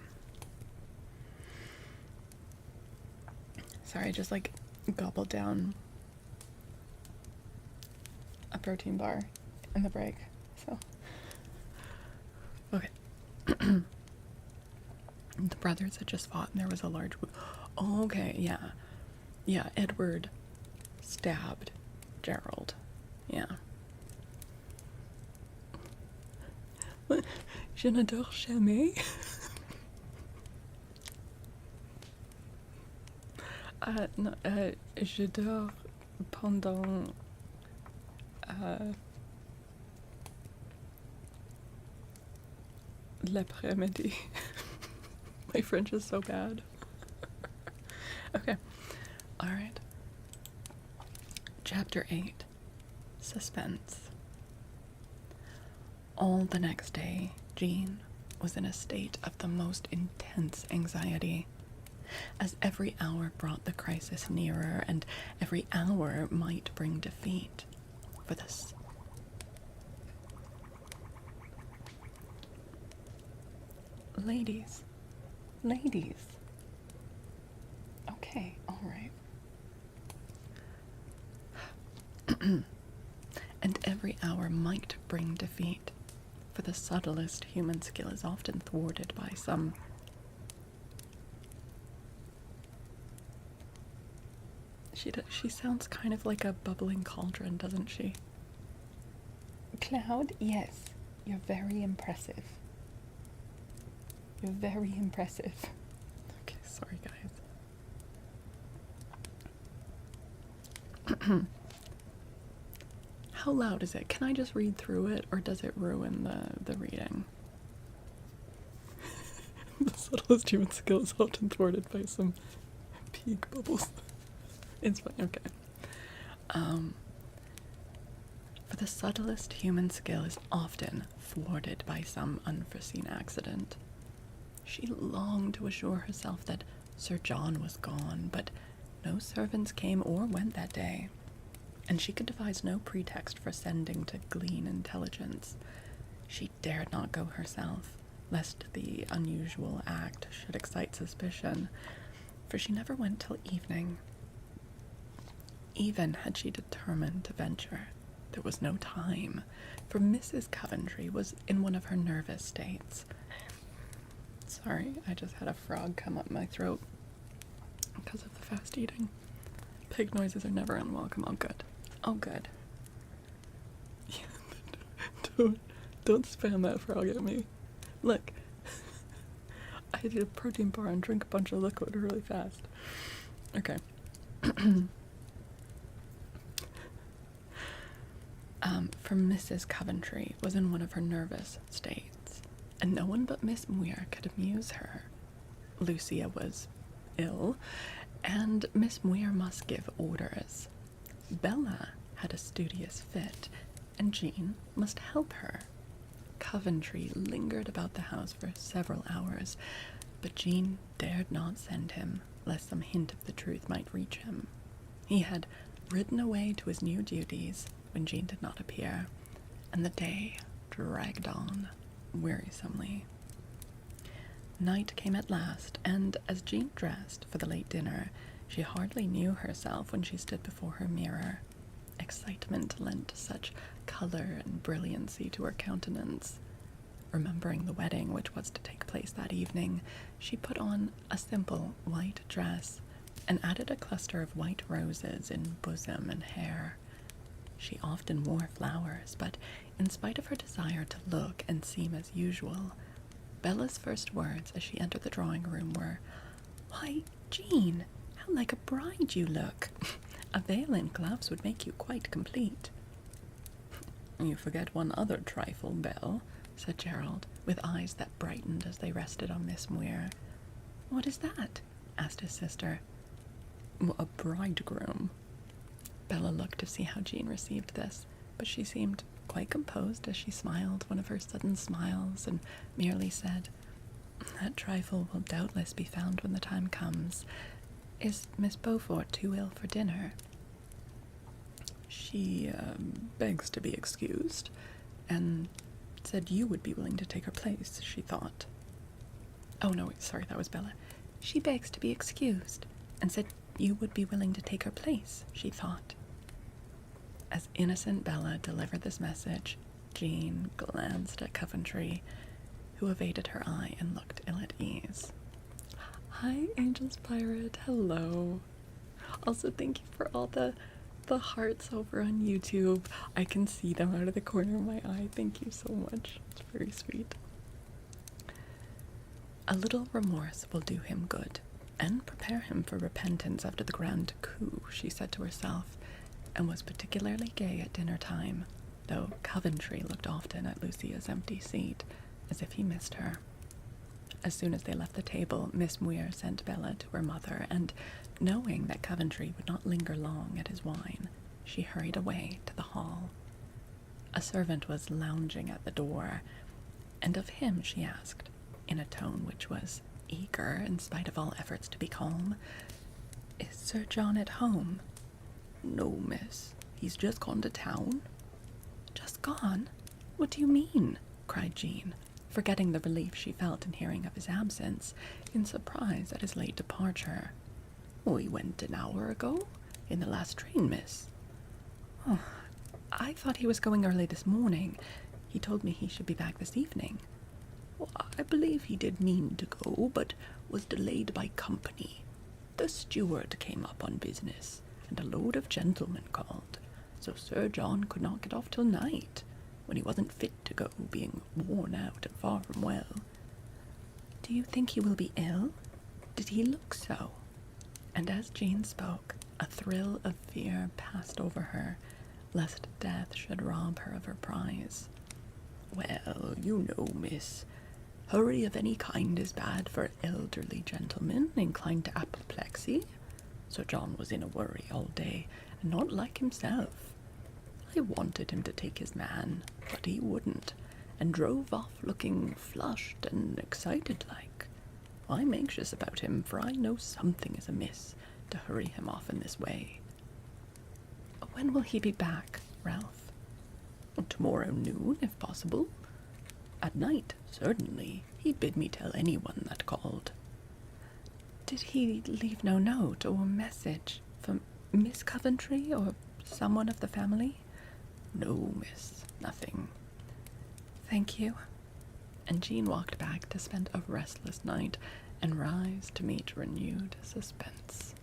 Sorry, I just like gobbled down a protein bar in the break. So, okay. The brothers had just fought and there was a large oh, okay, yeah. Yeah, Edward stabbed Gerald. Yeah. Je n'adore jamais. Non, je dors pendant l'après-midi. My French is so bad. Okay. All right. Chapter 8. Suspense. All the next day, Jean was in a state of the most intense anxiety, as every hour brought the crisis nearer, and every hour might bring defeat. For this. Ladies. Okay, alright. And every hour might bring defeat, for the subtlest human skill is often thwarted by some. She sounds kind of like a bubbling cauldron, doesn't she? Cloud, yes. You're very impressive. You're very impressive. Okay, sorry guys. How loud is it? Can I just read through it, or does it ruin the reading? The subtlest human skill is often thwarted by some peak bubbles. It's fine, okay. For the subtlest human skill is often thwarted by some unforeseen accident. She longed to assure herself that Sir John was gone, but no servants came or went that day, and she could devise no pretext for sending to glean intelligence. She dared not go herself, lest the unusual act should excite suspicion, for she never went till evening. Even had she determined to venture, there was no time, for Mrs. Coventry was in one of her nervous states. Sorry, I just had a frog come up my throat because of the fast eating. Pig noises are never unwelcome. Oh, good. Oh, good. Don't spam that frog at me. Look. I did a protein bar and drink a bunch of liquid really fast. Okay. From Mrs. Coventry was in one of her nervous states, and no one but Miss Muir could amuse her. Lucia was ill, and Miss Muir must give orders. Bella had a studious fit, and Jean must help her. Coventry lingered about the house for several hours, but Jean dared not send him, lest some hint of the truth might reach him. He had ridden away to his new duties when Jean did not appear, and the day dragged on wearisomely. Night came at last, and as Jean dressed for the late dinner, she hardly knew herself when she stood before her mirror. Excitement lent such color and brilliancy to her countenance. Remembering the wedding which was to take place that evening, she put on a simple white dress and added a cluster of white roses in bosom and hair. She often wore flowers, but in spite of her desire to look and seem as usual, Bella's first words as she entered the drawing room were, "Why, Jean, how like a bride you look! A veil and gloves would make you quite complete." "You forget one other trifle, Belle," said Gerald, with eyes that brightened as they rested on Miss Muir. "What is that?" asked his sister. "A bridegroom." Bella looked to see how Jean received this, but she seemed quite composed as she smiled one of her sudden smiles and merely said, "That trifle will doubtless be found when the time comes. Is Miss Beaufort too ill for dinner?" "She begs to be excused, and said you would be willing to take her place, she thought." "Oh, no, sorry, that was Bella. She begs to be excused, and said you would be willing to take her place, she thought." As innocent Bella delivered this message, Jean glanced at Coventry, who evaded her eye and looked ill at ease. "Hi, Angel's Pirate. Hello. Also, thank you for all the hearts over on YouTube. I can see them out of the corner of my eye. Thank you so much. It's very sweet." "A little remorse will do him good, and prepare him for repentance after the grand coup," she said to herself, and was particularly gay at dinner time, though Coventry looked often at Lucia's empty seat, as if he missed her. As soon as they left the table, Miss Muir sent Bella to her mother, and, knowing that Coventry would not linger long at his wine, she hurried away to the hall. A servant was lounging at the door, and of him she asked, in a tone which was eager in spite of all efforts to be calm, "Is Sir John at home?" "No, miss. He's just gone to town." "Just gone? What do you mean?" cried Jean, forgetting the relief she felt in hearing of his absence, in surprise at his late departure. Oh, he went an hour ago, in the last train, miss. Oh, I thought he was going early this morning. He told me he should be back this evening. Well, I believe he did mean to go, but was delayed by company. The steward came up on business, and a load of gentlemen called, so Sir John could not get off till night, when he wasn't fit to go, being worn out and far from well. Do you think he will be ill? Did he look so? And as Jean spoke, a thrill of fear passed over her, lest death should rob her of her prize. Well, you know, miss, hurry of any kind is bad for elderly gentlemen inclined to apoplexy. Sir John was in a worry all day, and not like himself. I wanted him to take his man, but he wouldn't, and drove off looking flushed and excited like. I'm anxious about him, for I know something is amiss to hurry him off in this way. When will he be back, Ralph? Tomorrow noon, if possible. At night, certainly. He bid me tell anyone that called. Did he leave no note or message for Miss Coventry or someone of the family? No, miss, nothing. Thank you. and Jean walked back to spend a restless night and rise to meet renewed suspense.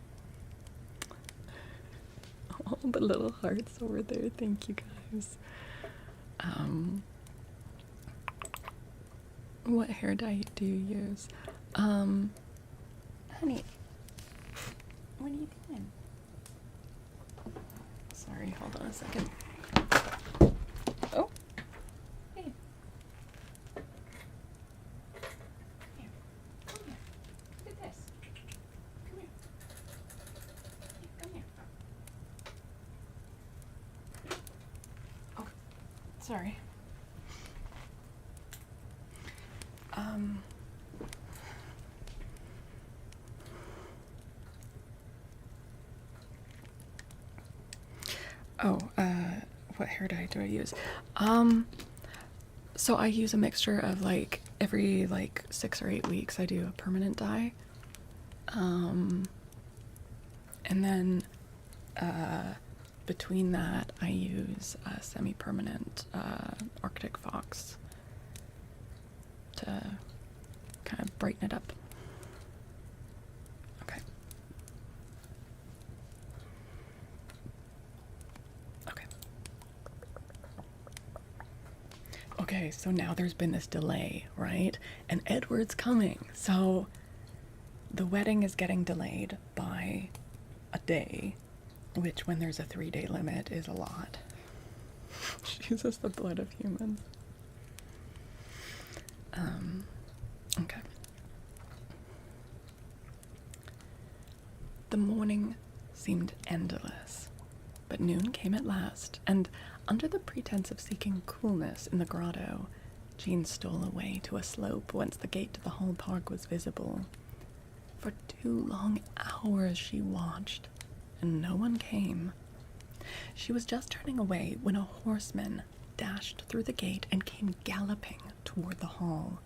All the little hearts over there, thank you guys. What hair dye do you use? Honey, what are you doing? Sorry, hold on a second. Oh, hey. Here, come here. Look at this. Come here. Come here. Oh, sorry. What hair dye do I use? So I use a mixture of like every 6 or 8 weeks I do a permanent dye. And then between that I use a semi-permanent Arctic Fox to kind of brighten it up. Okay. Okay, so now there's been this delay, right? And Edward's coming. So the wedding is getting delayed by a day, which when there's a 3-day limit is a lot. Jesus, the blood of humans. Okay. The morning seemed endless, but noon came at last, and under the pretense of seeking coolness in the grotto, Jean stole away to a slope whence the gate to the Hall Park was visible. For 2 long hours she watched, and no one came. She was just turning away when a horseman dashed through the gate and came galloping toward the hall.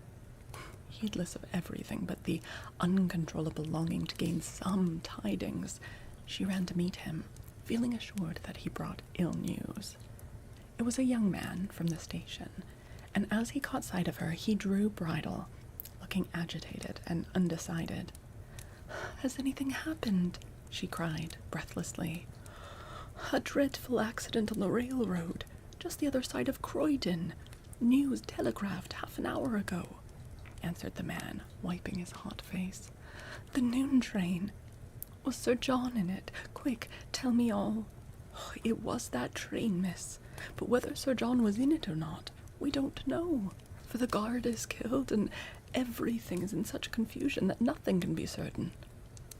Heedless of everything but the uncontrollable longing to gain some tidings, she ran to meet him, feeling assured that he brought ill news. It was a young man from the station, and as he caught sight of her, he drew bridle, looking agitated and undecided. "Has anything happened?" she cried, breathlessly. "A dreadful accident on the railroad, just the other side of Croydon. News telegraphed half an hour ago," answered the man, wiping his hot face. "The noon train. Was Sir John in it? Quick, tell me all." "It was that train, miss. But whether Sir John was in it or not, we don't know. For the guard is killed, and everything is in such confusion that nothing can be certain.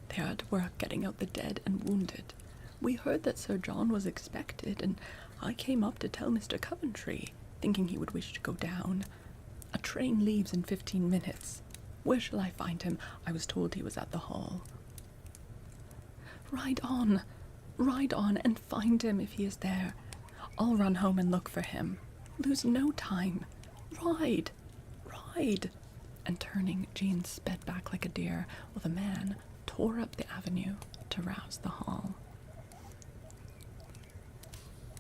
They are at work getting out the dead and wounded. We heard that Sir John was expected, and I came up to tell Mr. Coventry, thinking he would wish to go down. A train leaves in 15 minutes. Where shall I find him? I was told he was at the hall." Ride on, and find him if he is there. I'll run home and look for him. Lose no time. Ride! And turning, Jean sped back like a deer, while the man tore up the avenue to rouse the hall.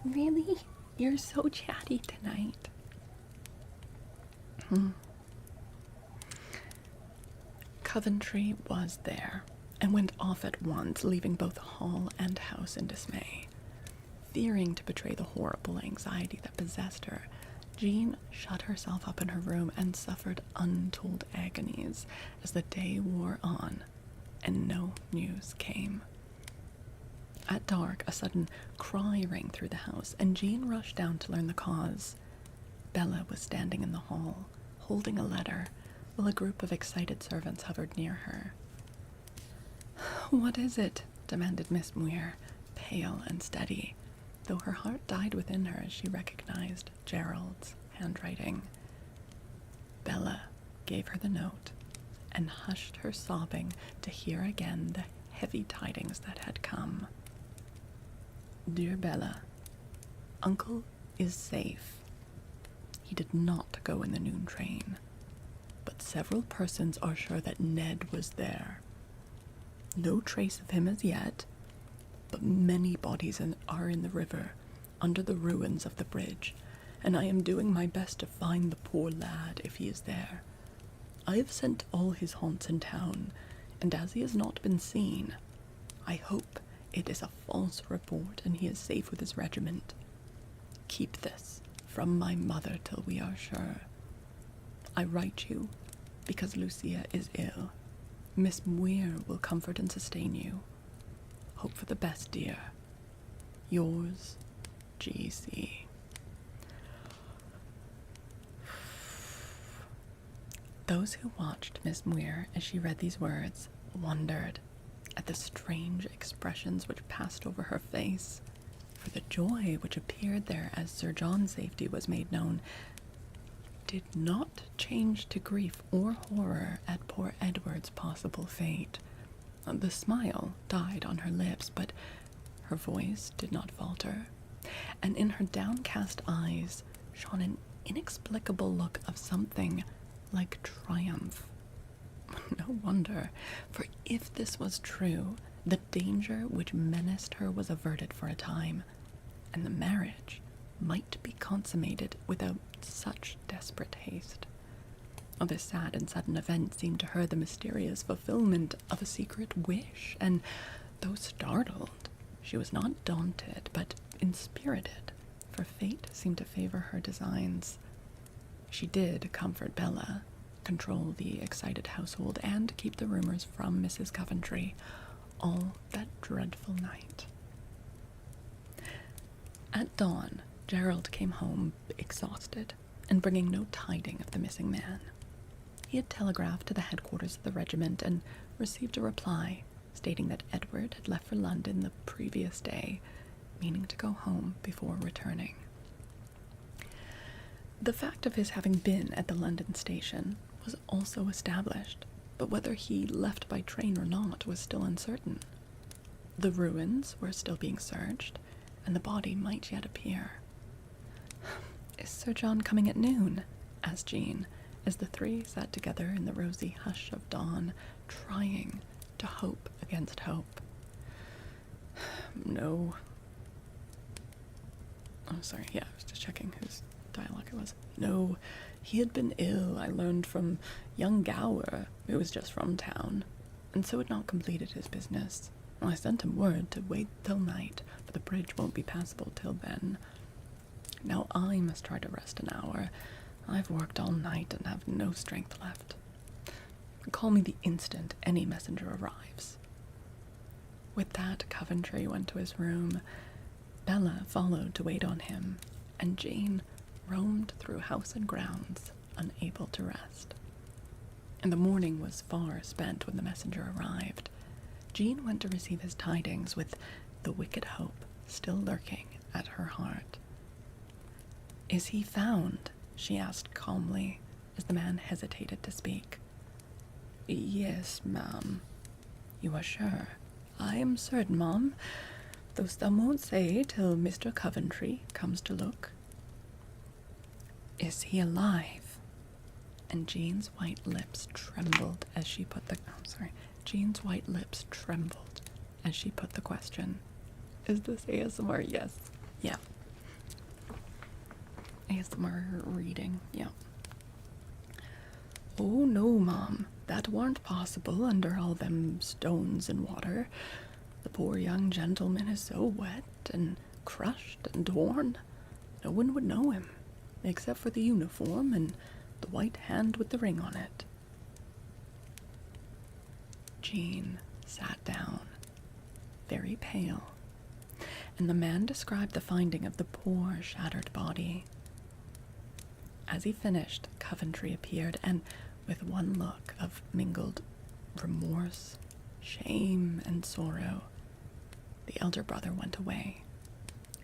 "Really? You're so chatty tonight." Coventry was there, and went off at once, leaving both hall and house in dismay. Fearing to betray the horrible anxiety that possessed her, Jean shut herself up in her room and suffered untold agonies as the day wore on, and no news came. At dark, a sudden cry rang through the house, and Jean rushed down to learn the cause. Bella was standing in the hall, holding a letter, while a group of excited servants hovered near her. "What is it?" demanded Miss Muir, pale and steady, though her heart died within her as she recognized Gerald's handwriting. Bella gave her the note, and hushed her sobbing to hear again the heavy tidings that had come. "Dear Bella, Uncle is safe. He did not go in the noon train, but several persons are sure that Ned was there. No trace of him as yet, but many bodies are in the river, under the ruins of the bridge, and I am doing my best to find the poor lad if he is there. I have sent all his haunts in town, and as he has not been seen, I hope it is a false report and he is safe with his regiment. Keep this from my mother till we are sure. I write you because Lucia is ill. Miss Muir will comfort and sustain you. Hope for the best, dear. Yours, G.C. Those who watched Miss Muir as she read these words wondered at the strange expressions which passed over her face, for the joy which appeared there as Sir John's safety was made known did not change to grief or horror at poor Edward's possible fate. The smile died on her lips, but her voice did not falter, and in her downcast eyes shone an inexplicable look of something like triumph. No wonder, for if this was true, the danger which menaced her was averted for a time, and the marriage might be consummated without such desperate haste. This sad and sudden event seemed to her the mysterious fulfillment of a secret wish, and though startled, she was not daunted, but inspirited, for fate seemed to favor her designs. She did comfort Bella, control the excited household, and keep the rumors from Mrs. Coventry all that dreadful night. At dawn, Gerald came home exhausted and bringing no tidings of the missing man. He had telegraphed to the headquarters of the regiment and received a reply stating that Edward had left for London the previous day, meaning to go home before returning. The fact of his having been at the London station was also established, but whether he left by train or not was still uncertain. The ruins were still being searched, and the body might yet appear. "Is Sir John coming at noon?" asked Jean, as the three sat together in the rosy hush of dawn, trying to hope against hope. No. Oh, sorry, yeah, I was just checking whose dialogue it was. No, he had been ill, I learned from young Gower, who was just from town, and so had not completed his business. I sent him word to wait till night, for the bridge won't be passable till then. Now I must try to rest an hour. I've worked all night and have no strength left. Call me the instant any messenger arrives. With that, Coventry went to his room. Bella followed to wait on him, and Jane roamed through house and grounds, unable to rest. And the morning was far spent when the messenger arrived. Jean went to receive his tidings with the wicked hope still lurking at her heart. "Is he found?" she asked calmly, as the man hesitated to speak. "Yes, ma'am." "You are sure?" "I am certain, ma'am, though some won't say till Mr. Coventry comes to look." "Is he alive?" And Jean's white lips trembled as she put the question. Is this ASMR? Yes. Yeah. ASMR reading. Yeah. "Oh, no, ma'am. That warn't possible under all them stones and water. The poor young gentleman is so wet and crushed and torn, no one would know him, except for the uniform and the white hand with the ring on it." Jean sat down, very pale, and the man described the finding of the poor, shattered body. As he finished, Coventry appeared, and with one look of mingled remorse, shame, and sorrow, the elder brother went away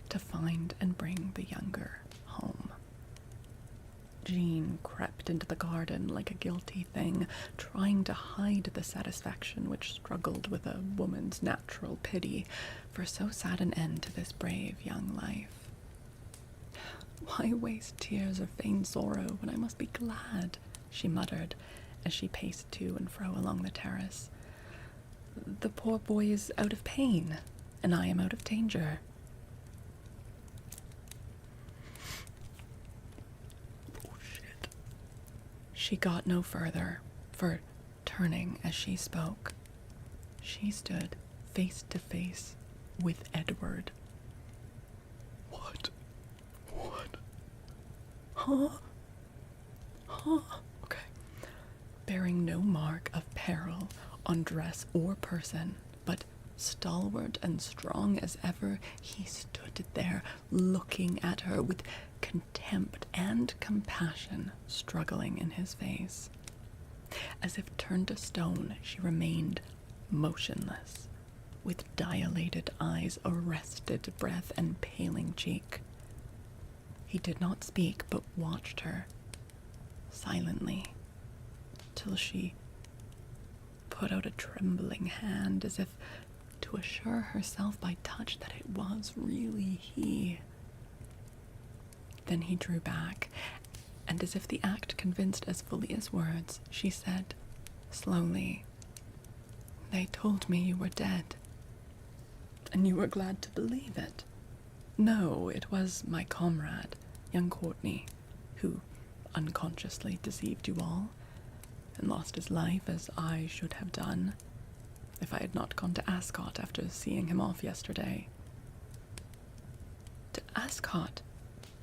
to find and bring the younger home. Jean crept into the garden like a guilty thing, trying to hide the satisfaction which struggled with a woman's natural pity for so sad an end to this brave young life. "Why waste tears or feign sorrow when I must be glad?" she muttered as she paced to and fro along the terrace. "The poor boy is out of pain, and I am out of danger." She got no further, for, turning as she spoke, she stood face to face with Edward. What? Huh? Okay. Bearing no mark of peril on dress or person, but stalwart and strong as ever, he stood there looking at her with contempt and compassion struggling in his face. As if turned to stone, she remained motionless, with dilated eyes, arrested breath, and paling cheek. He did not speak, but watched her, silently, till she put out a trembling hand, as if to assure herself by touch that it was really he. Then he drew back, and as if the act convinced as fully as words, she said, slowly, "They told me you were dead." "And you were glad to believe it?" "No, it was my comrade, young Courtney, who unconsciously deceived you all, and lost his life as I should have done, if I had not gone to Ascot after seeing him off yesterday." "To Ascot?"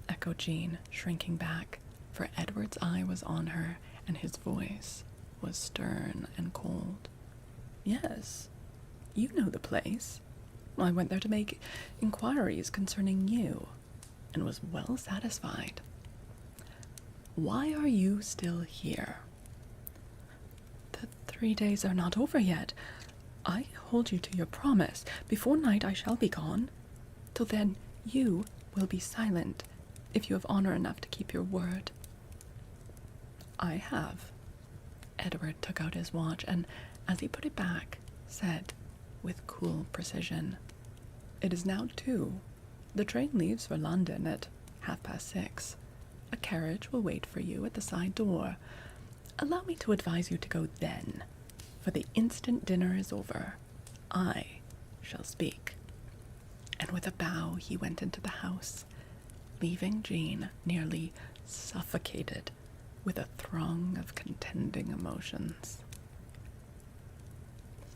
echoed Jean, shrinking back, for Edward's eye was on her, and his voice was stern and cold. "Yes, you know the place. I went there to make inquiries concerning you, and was well satisfied. Why are you still here?" "The 3 days are not over yet. I hold you to your promise. Before night I shall be gone. Till then you will be silent, if you have honor enough to keep your word." "I have." Edward took out his watch, and as he put it back, said, with cool precision, "It is now 2. The train leaves for London at 6:30. A carriage will wait for you at the side door. Allow me to advise you to go then, for the instant dinner is over, I shall speak." And with a bow he went into the house, leaving Jean nearly suffocated with a throng of contending emotions.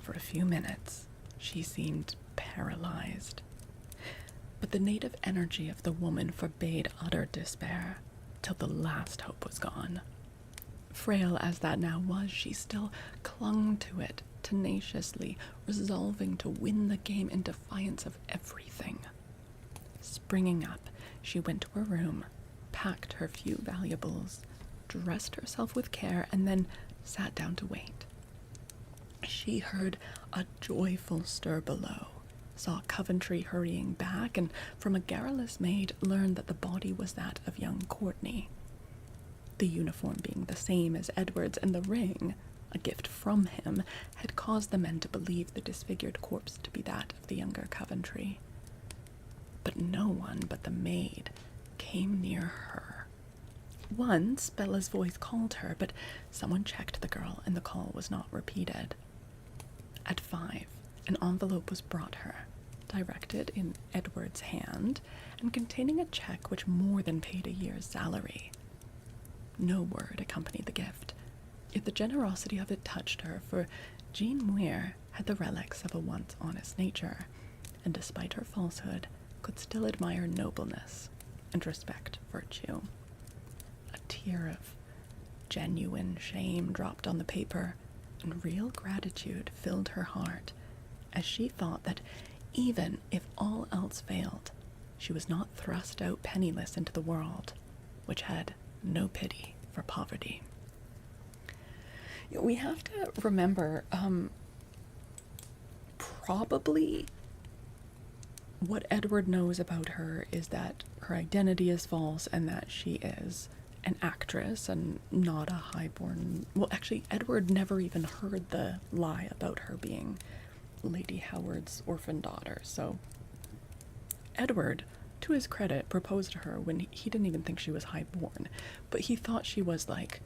For a few minutes she seemed paralyzed, but the native energy of the woman forbade utter despair till the last hope was gone. Frail as that now was, she still clung to it tenaciously, resolving to win the game in defiance of everything. Springing up, she went to her room, packed her few valuables, dressed herself with care, and then sat down to wait. She heard a joyful stir below, saw Coventry hurrying back, and from a garrulous maid learned that the body was that of young Courtney. The uniform being the same as Edward's, and the ring, a gift from him, had caused the men to believe the disfigured corpse to be that of the younger Coventry. But no one but the maid came near her. Once Bella's voice called her, but someone checked the girl, and the call was not repeated. At 5, an envelope was brought her, directed in Edward's hand, and containing a check which more than paid a year's salary. No word accompanied the gift, yet the generosity of it touched her, for Jean Muir had the relics of a once honest nature, and despite her falsehood, could still admire nobleness and respect virtue. A tear of genuine shame dropped on the paper, and real gratitude filled her heart, as she thought that even if all else failed, she was not thrust out penniless into the world, which had no pity for poverty. We have to remember, probably what Edward knows about her is that her identity is false and that she is an actress and not a highborn. Well, actually, Edward never even heard the lie about her being Lady Howard's orphan daughter. So Edward, to his credit, proposed to her when he didn't even think she was highborn, but he thought she was like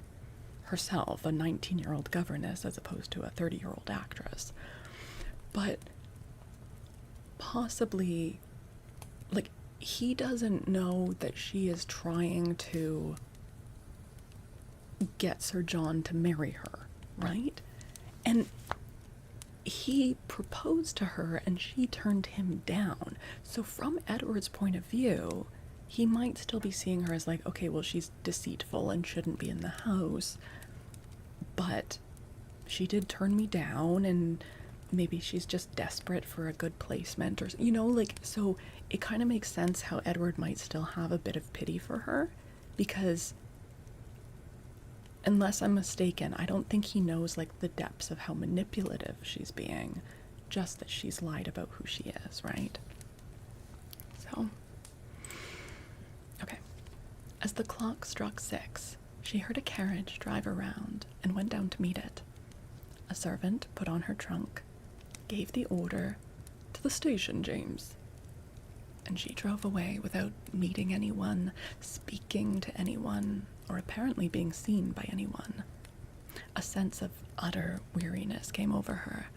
herself, a 19-year-old governess as opposed to a 30-year-old actress. But possibly, like, he doesn't know that she is trying to get Sir John to marry her, right? And he proposed to her and she turned him down. So from Edward's point of view, he might still be seeing her as like, okay, well, she's deceitful and shouldn't be in the house, but she did turn me down, and maybe she's just desperate for a good placement, or, you know, like, so it kind of makes sense how Edward might still have a bit of pity for her, because unless I'm mistaken, I don't think he knows like the depths of how manipulative she's being, just that she's lied about who she is, right? So, okay. As the clock struck 6, she heard a carriage drive around and went down to meet it. A servant put on her trunk, gave the order, "To the station, James," and she drove away without meeting anyone, speaking to anyone, or apparently being seen by anyone. A sense of utter weariness came over her,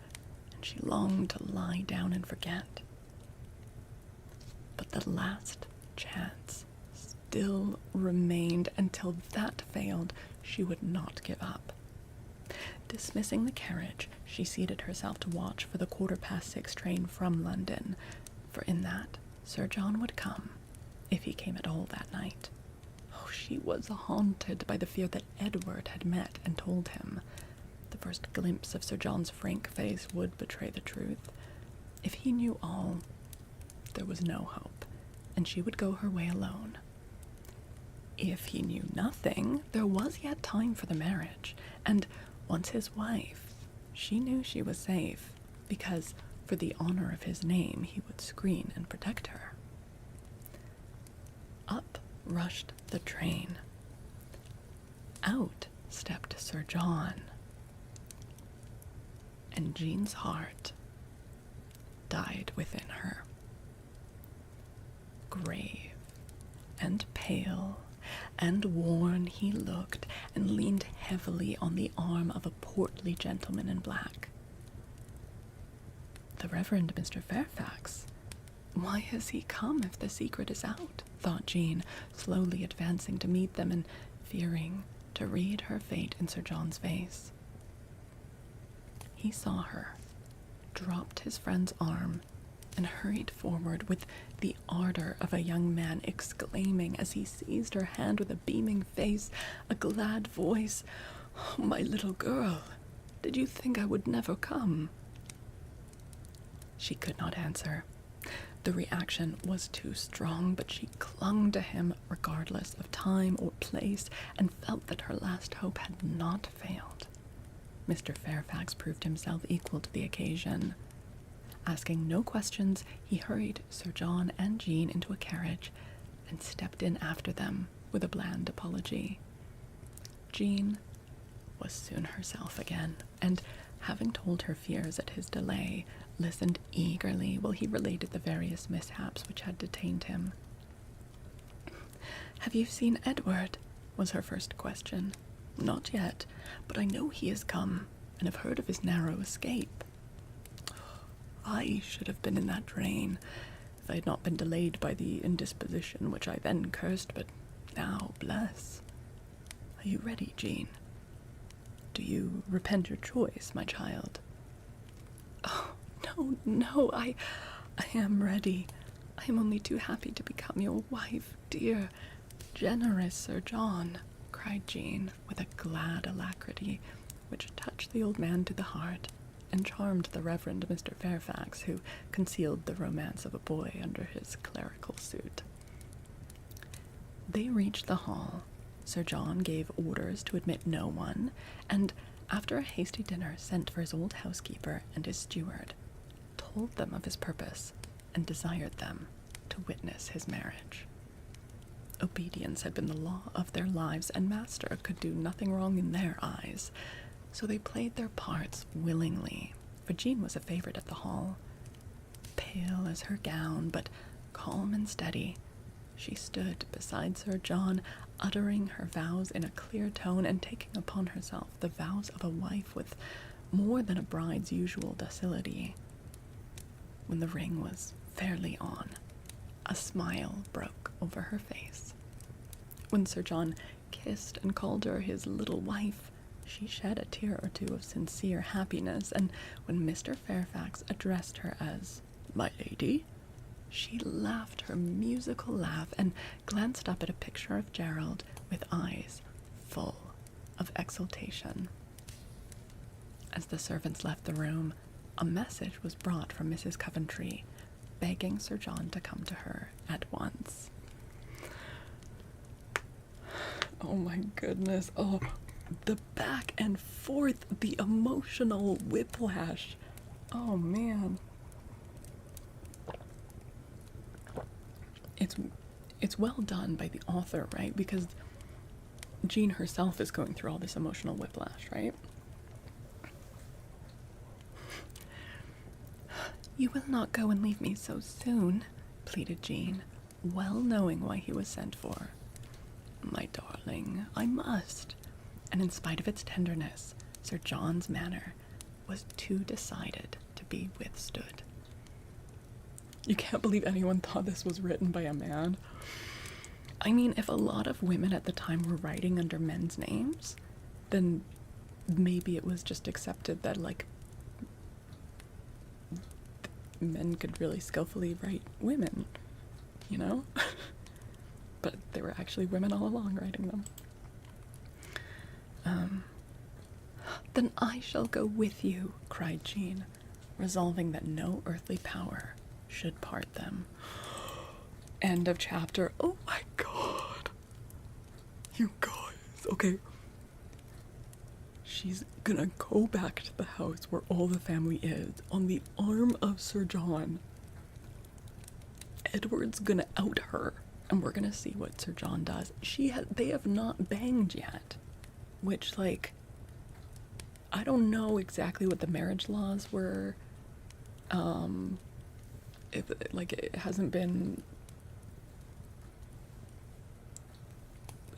and she longed to lie down and forget. But the last chance still remained. Until that failed, she would not give up. Dismissing the carriage, she seated herself to watch for the 6:15 train from London, for in that Sir John would come, if he came at all that night. Oh, she was haunted by the fear that Edward had met and told him. The first glimpse of Sir John's frank face would betray the truth. If he knew all, there was no hope, and she would go her way alone. If he knew nothing, there was yet time for the marriage, and once his wife, she knew she was safe, because for the honor of his name he would screen and protect her. Up rushed the train. Out stepped Sir John, and Jean's heart died within her. Grave and pale and worn he looked, and leaned heavily on the arm of a portly gentleman in black. The Reverend Mr. Fairfax. Why has he come if the secret is out? Thought Jean, slowly advancing to meet them and fearing to read her fate in Sir John's face. He saw her, dropped his friend's arm, and hurried forward with the ardor of a young man, exclaiming as he seized her hand with a beaming face, a glad voice, "Oh, my little girl, did you think I would never come?" She could not answer. The reaction was too strong, but she clung to him regardless of time or place, and felt that her last hope had not failed. Mr. Fairfax proved himself equal to the occasion. Asking no questions, he hurried Sir John and Jean into a carriage and stepped in after them with a bland apology. Jean was soon herself again, and, having told her fears at his delay, listened eagerly while he related the various mishaps which had detained him. "Have you seen Edward?" was her first question. "Not yet, but I know he has come, and have heard of his narrow escape. I should have been in that train if I had not been delayed by the indisposition which I then cursed, but now bless. Are you ready, Jean? Do you repent your choice, my child?" "Oh, no, I am ready. I am only too happy to become your wife, dear, generous Sir John," cried Jean with a glad alacrity which touched the old man to the heart, and charmed the Reverend Mr. Fairfax, who concealed the romance of a boy under his clerical suit. They reached the hall. Sir John gave orders to admit no one, and, after a hasty dinner, sent for his old housekeeper and his steward, told them of his purpose, and desired them to witness his marriage. Obedience had been the law of their lives, and master could do nothing wrong in their eyes, so they played their parts willingly, for Jean was a favorite at the hall. Pale as her gown, but calm and steady, she stood beside Sir John, uttering her vows in a clear tone, and taking upon herself the vows of a wife with more than a bride's usual docility. When the ring was fairly on, a smile broke over her face. When Sir John kissed and called her his little wife, she shed a tear or two of sincere happiness, and when Mr. Fairfax addressed her as "my lady," she laughed her musical laugh and glanced up at a picture of Gerald with eyes full of exultation. As the servants left the room, a message was brought from Mrs. Coventry, begging Sir John to come to her at once. Oh my goodness. Oh, the back and forth, the emotional whiplash. Oh man. It's well done by the author, right? Because Jean herself is going through all this emotional whiplash, right? "You will not go and leave me so soon," pleaded Jean, well knowing why he was sent for. "My darling, I must." And in spite of its tenderness, Sir John's manner was too decided to be withstood. You can't believe anyone thought this was written by a man. I mean, if a lot of women at the time were writing under men's names, then maybe it was just accepted that, like, men could really skillfully write women, you know? But they were actually women all along writing them. "Then I shall go with you," cried Jean, resolving that no earthly power should part them. End of chapter. Oh my god. You guys, okay. She's gonna go back to the house where all the family is on the arm of Sir John. Edward's gonna out her, and we're gonna see what Sir John does. They have not banged yet, which, like, I don't know exactly what the marriage laws were. If, like, it hasn't been.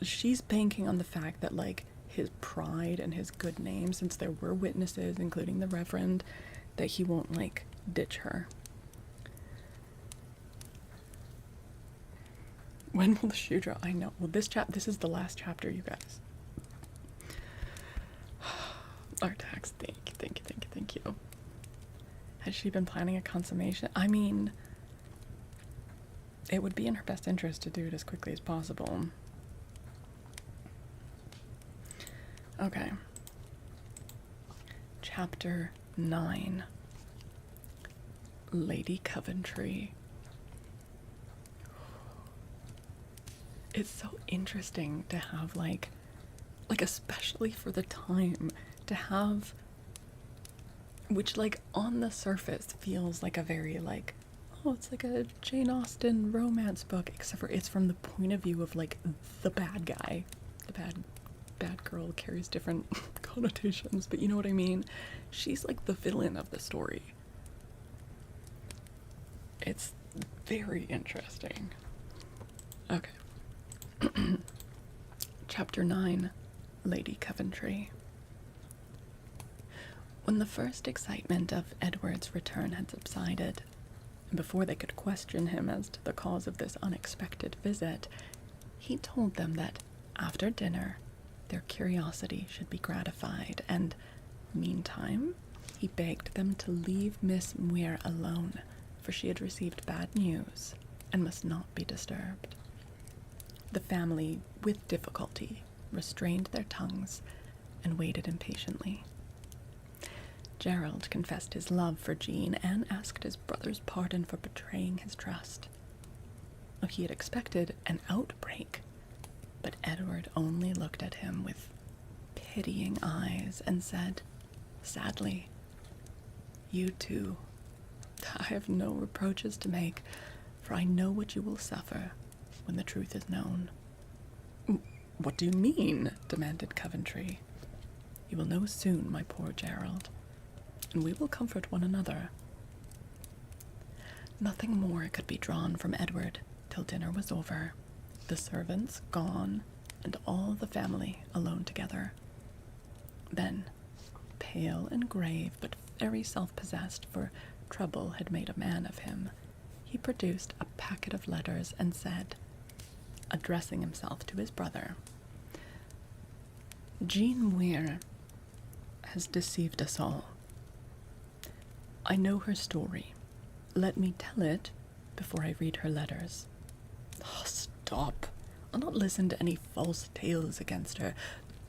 She's banking on the fact that, like, his pride and his good name, since there were witnesses, including the Reverend, that he won't, like, ditch her. When will the shoe drop? I know. Well, this is the last chapter, you guys. Artax, thank you. Has she been planning a consummation? I mean, it would be in her best interest to do it as quickly as possible. Okay. Chapter 9. Lady Coventry. It's so interesting to have, like especially for the time, to have, which, like, on the surface feels like a very, like, oh, it's like a Jane Austen romance book, except for it's from the point of view of, like, the bad guy. The bad girl carries different connotations, but you know what I mean? She's like the villain of the story. It's very interesting. Okay. Chapter 9. Lady Coventry. When the first excitement of Edward's return had subsided, and before they could question him as to the cause of this unexpected visit, he told them that, after dinner, their curiosity should be gratified, and, meantime, he begged them to leave Miss Muir alone, for she had received bad news, and must not be disturbed. The family, with difficulty, restrained their tongues, and waited impatiently. Gerald confessed his love for Jean, and asked his brother's pardon for betraying his trust. He had expected an outbreak, but Edward only looked at him with pitying eyes and said, sadly, "You too. I have no reproaches to make, for I know what you will suffer when the truth is known." "What do you mean?" demanded Coventry. "You will know soon, my poor Gerald, and we will comfort one another." Nothing more could be drawn from Edward till dinner was over, the servants gone, and all the family alone together. Then, pale and grave, but very self-possessed, for trouble had made a man of him, he produced a packet of letters and said, addressing himself to his brother, Jean Weir has deceived us all. I know her story. Let me tell it before I read her letters. Oh, stop. I'll not listen to any false tales against her.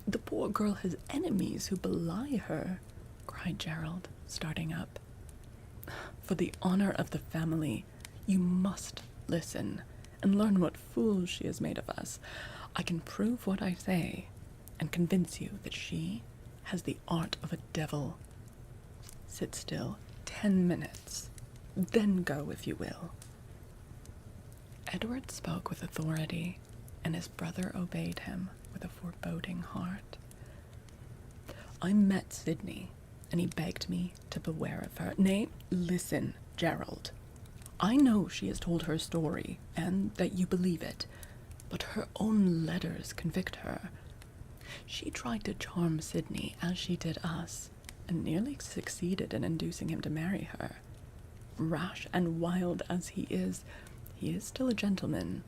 The poor girl has enemies who belie her, cried Gerald, starting up. For the honor of the family, you must listen and learn what fools she has made of us. I can prove what I say and convince you that she has the art of a devil. Sit still 10 minutes, then go if you will. Edward spoke with authority, and his brother obeyed him with a foreboding heart. I met Sydney, and he begged me to beware of her. Nay, listen, Gerald. I know she has told her story, and that you believe it, but her own letters convict her. She tried to charm Sydney as she did us, and nearly succeeded in inducing him to marry her. Rash and wild as he is still a gentleman,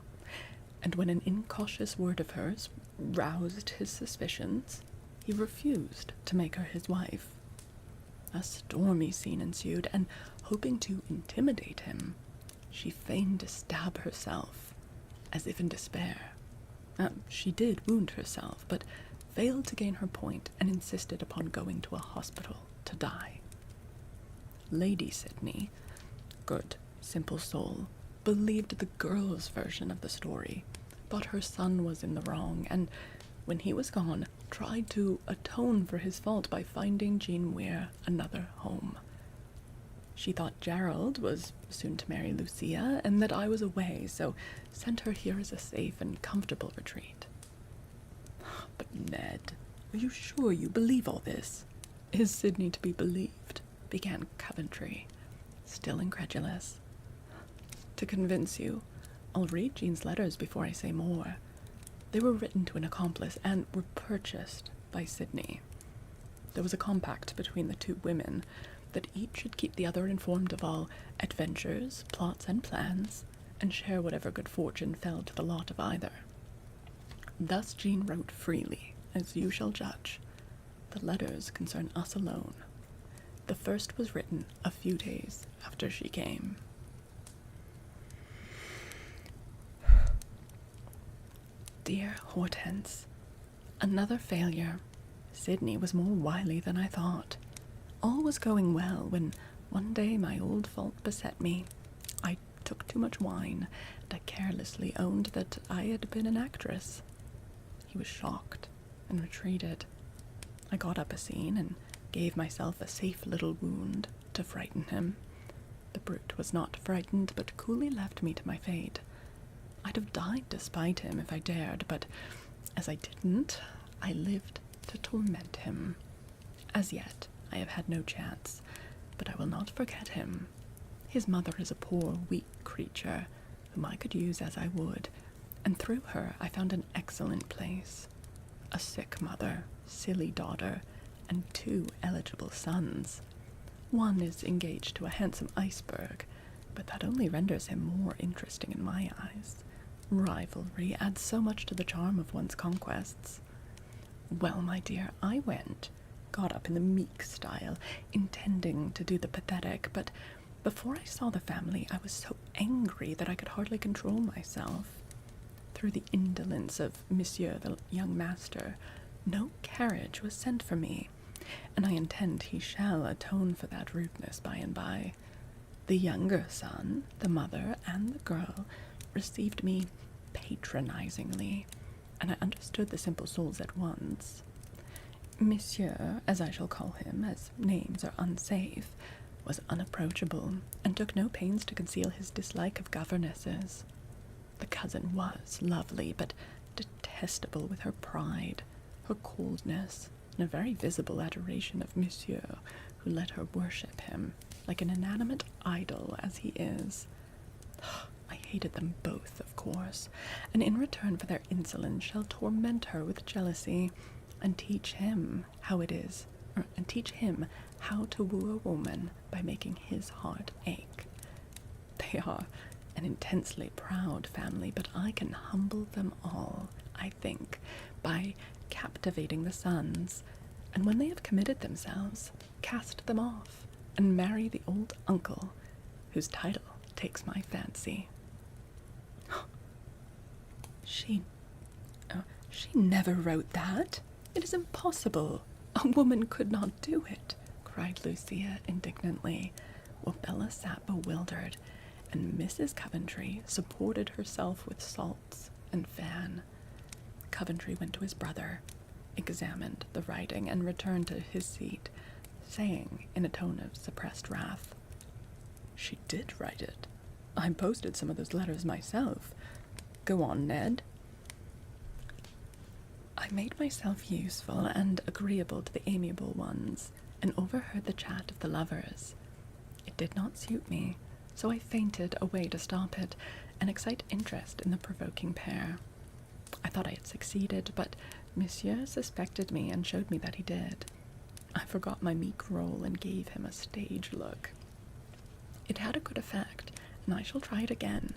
and when an incautious word of hers roused his suspicions, he refused to make her his wife. A stormy scene ensued, and hoping to intimidate him, she feigned to stab herself, as if in despair. She did wound herself, but failed to gain her point and insisted upon going to a hospital to die. Lady Sydney, good, simple soul, believed the girl's version of the story, thought her son was in the wrong, and when he was gone, tried to atone for his fault by finding Jean Weir another home. She thought Gerald was soon to marry Lucia, and that I was away, so sent her here as a safe and comfortable retreat. But Ned, are you sure you believe all this? Is Sydney to be believed? Began Coventry, still incredulous. To convince you, I'll read Jean's letters before I say more. They were written to an accomplice and were purchased by Sydney. There was a compact between the two women that each should keep the other informed of all adventures, plots, and plans, and share whatever good fortune fell to the lot of either. Thus Jean wrote freely, as you shall judge. The letters concern us alone. The first was written a few days after she came. Dear Hortense, another failure. Sydney was more wily than I thought. All was going well when one day my old fault beset me. I took too much wine, and I carelessly owned that I had been an actress. He was shocked and retreated. I got up a scene and gave myself a safe little wound to frighten him. The brute was not frightened, but coolly left me to my fate. I'd have died despite him if I dared, but as I didn't, I lived to torment him. As yet, I have had no chance, but I will not forget him. His mother is a poor, weak creature, whom I could use as I would, and through her I found an excellent place. A sick mother, silly daughter, and 2 eligible sons. One is engaged to a handsome iceberg, but that only renders him more interesting in my eyes. Rivalry adds so much to the charm of one's conquests. Well, my dear, I got up in the meek style, intending to do the pathetic, but before I saw the family, I was so angry that I could hardly control myself. Through the indolence of Monsieur the young master, no carriage was sent for me, and I intend he shall atone for that rudeness by and by. The younger son, the mother, and the girl received me patronizingly, and I understood the simple souls at once. Monsieur, as I shall call him, as names are unsafe, was unapproachable, and took no pains to conceal his dislike of governesses. The cousin was lovely, but detestable with her pride, her coldness, and a very visible adoration of Monsieur, who let her worship him, like an inanimate idol as he is. I hated them both, of course, and in return for their insolence shall torment her with jealousy, and teach him how to woo a woman by making his heart ache. They are an intensely proud family, but I can humble them all, I think, by captivating the sons, and when they have committed themselves, cast them off, and marry the old uncle, whose title takes my fancy. She never wrote that. It is impossible. A woman could not do it, cried Lucia indignantly, while Bella sat bewildered, and Mrs. Coventry supported herself with salts and fan. Coventry went to his brother, examined the writing, and returned to his seat, saying in a tone of suppressed wrath, "She did write it. I posted some of those letters myself. Go on, Ned." I made myself useful and agreeable to the amiable ones, and overheard the chat of the lovers. It did not suit me, so I fainted away to stop it, and excite interest in the provoking pair. I thought I had succeeded, but Monsieur suspected me and showed me that he did. I forgot my meek role and gave him a stage look. It had a good effect, and I shall try it again.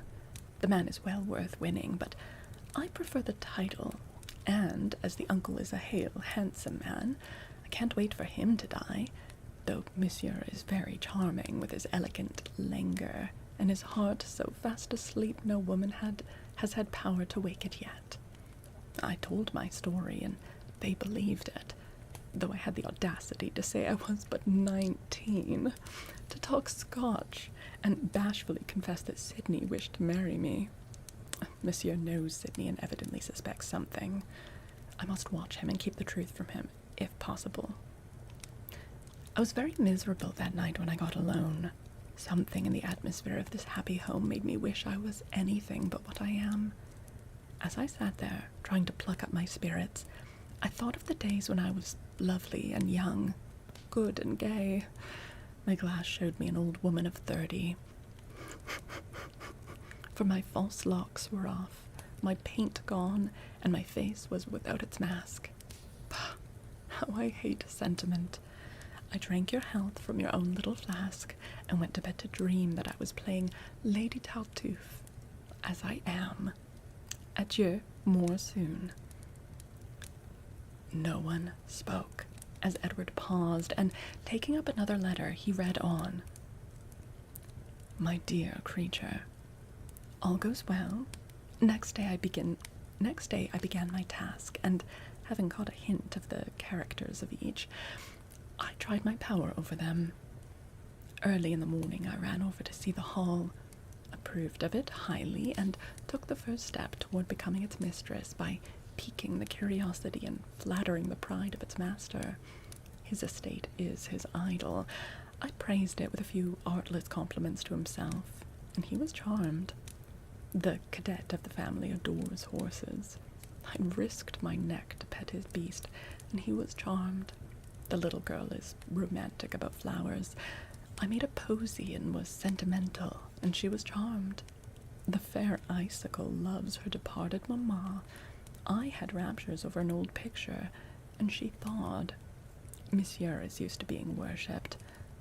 The man is well worth winning, but I prefer the title, and as the uncle is a hale, handsome man, I can't wait for him to die, though Monsieur is very charming with his elegant languor, and his heart so fast asleep no woman has had power to wake it yet. I told my story, and they believed it, though I had the audacity to say I was but 19, to talk Scotch, and bashfully confess that Sydney wished to marry me. Monsieur knows Sydney and evidently suspects something. I must watch him and keep the truth from him, if possible. I was very miserable that night when I got alone. Something in the atmosphere of this happy home made me wish I was anything but what I am. As I sat there, trying to pluck up my spirits, I thought of the days when I was lovely and young, good and gay. My glass showed me an old woman of 30. For my false locks were off, my paint gone, and my face was without its mask. Pah, how I hate sentiment. I drank your health from your own little flask, and went to bed to dream that I was playing Lady Tartuffe, as I am. Adieu, more soon. No one spoke, as Edward paused, and taking up another letter, he read on. My dear creature, all goes well. Next day I began my task, and having caught a hint of the characters of each, I tried my power over them. Early in the morning I ran over to see the hall, approved of it highly, and took the first step toward becoming its mistress by piquing the curiosity and flattering the pride of its master. His estate is his idol. I praised it with a few artless compliments to himself, and he was charmed. The cadet of the family adores horses. I risked my neck to pet his beast, and he was charmed. The little girl is romantic about flowers. I made a posy and was sentimental, and she was charmed. The fair icicle loves her departed mamma. I had raptures over an old picture, and she thawed. Monsieur is used to being worshipped.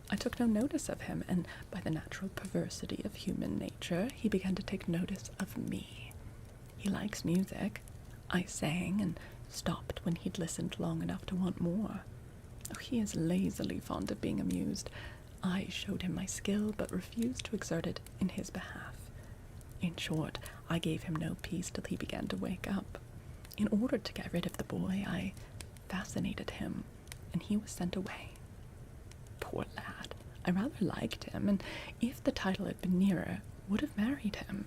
I took no notice of him, and by the natural perversity of human nature, he began to take notice of me. He likes music. I sang, and stopped when he'd listened long enough to want more. Oh, he is lazily fond of being amused. I showed him my skill, but refused to exert it in his behalf. In short, I gave him no peace till he began to wake up. In order to get rid of the boy, I fascinated him, and he was sent away. Poor lad, I rather liked him, and if the title had been nearer, would have married him.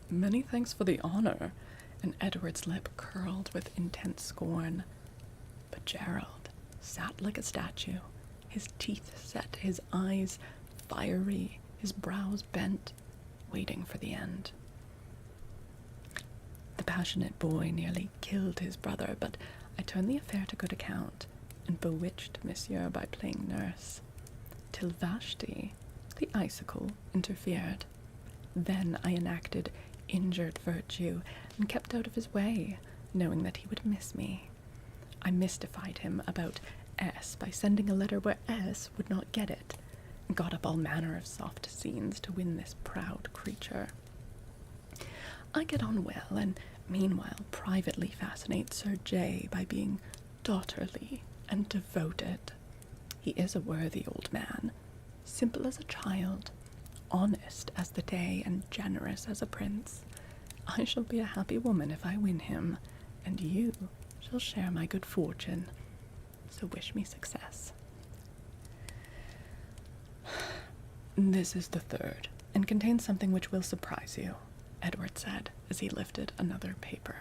Many thanks for the honor, and Edward's lip curled with intense scorn. But Gerald sat like a statue, his teeth set, his eyes fiery, his brows bent, waiting for the end. The passionate boy nearly killed his brother, but I turned the affair to good account, and bewitched Monsieur by playing nurse, till Vashti, the icicle, interfered. Then I enacted injured virtue, and kept out of his way, knowing that he would miss me. I mystified him about S by sending a letter where S would not get it, and got up all manner of soft scenes to win this proud creature. I get on well, and meanwhile privately fascinate Sir J by being daughterly and devoted. He is a worthy old man, simple as a child, honest as the day, and generous as a prince. I shall be a happy woman if I win him, and you shall share my good fortune. So wish me success. This is the third, and contains something which will surprise you, Edward said as he lifted another paper.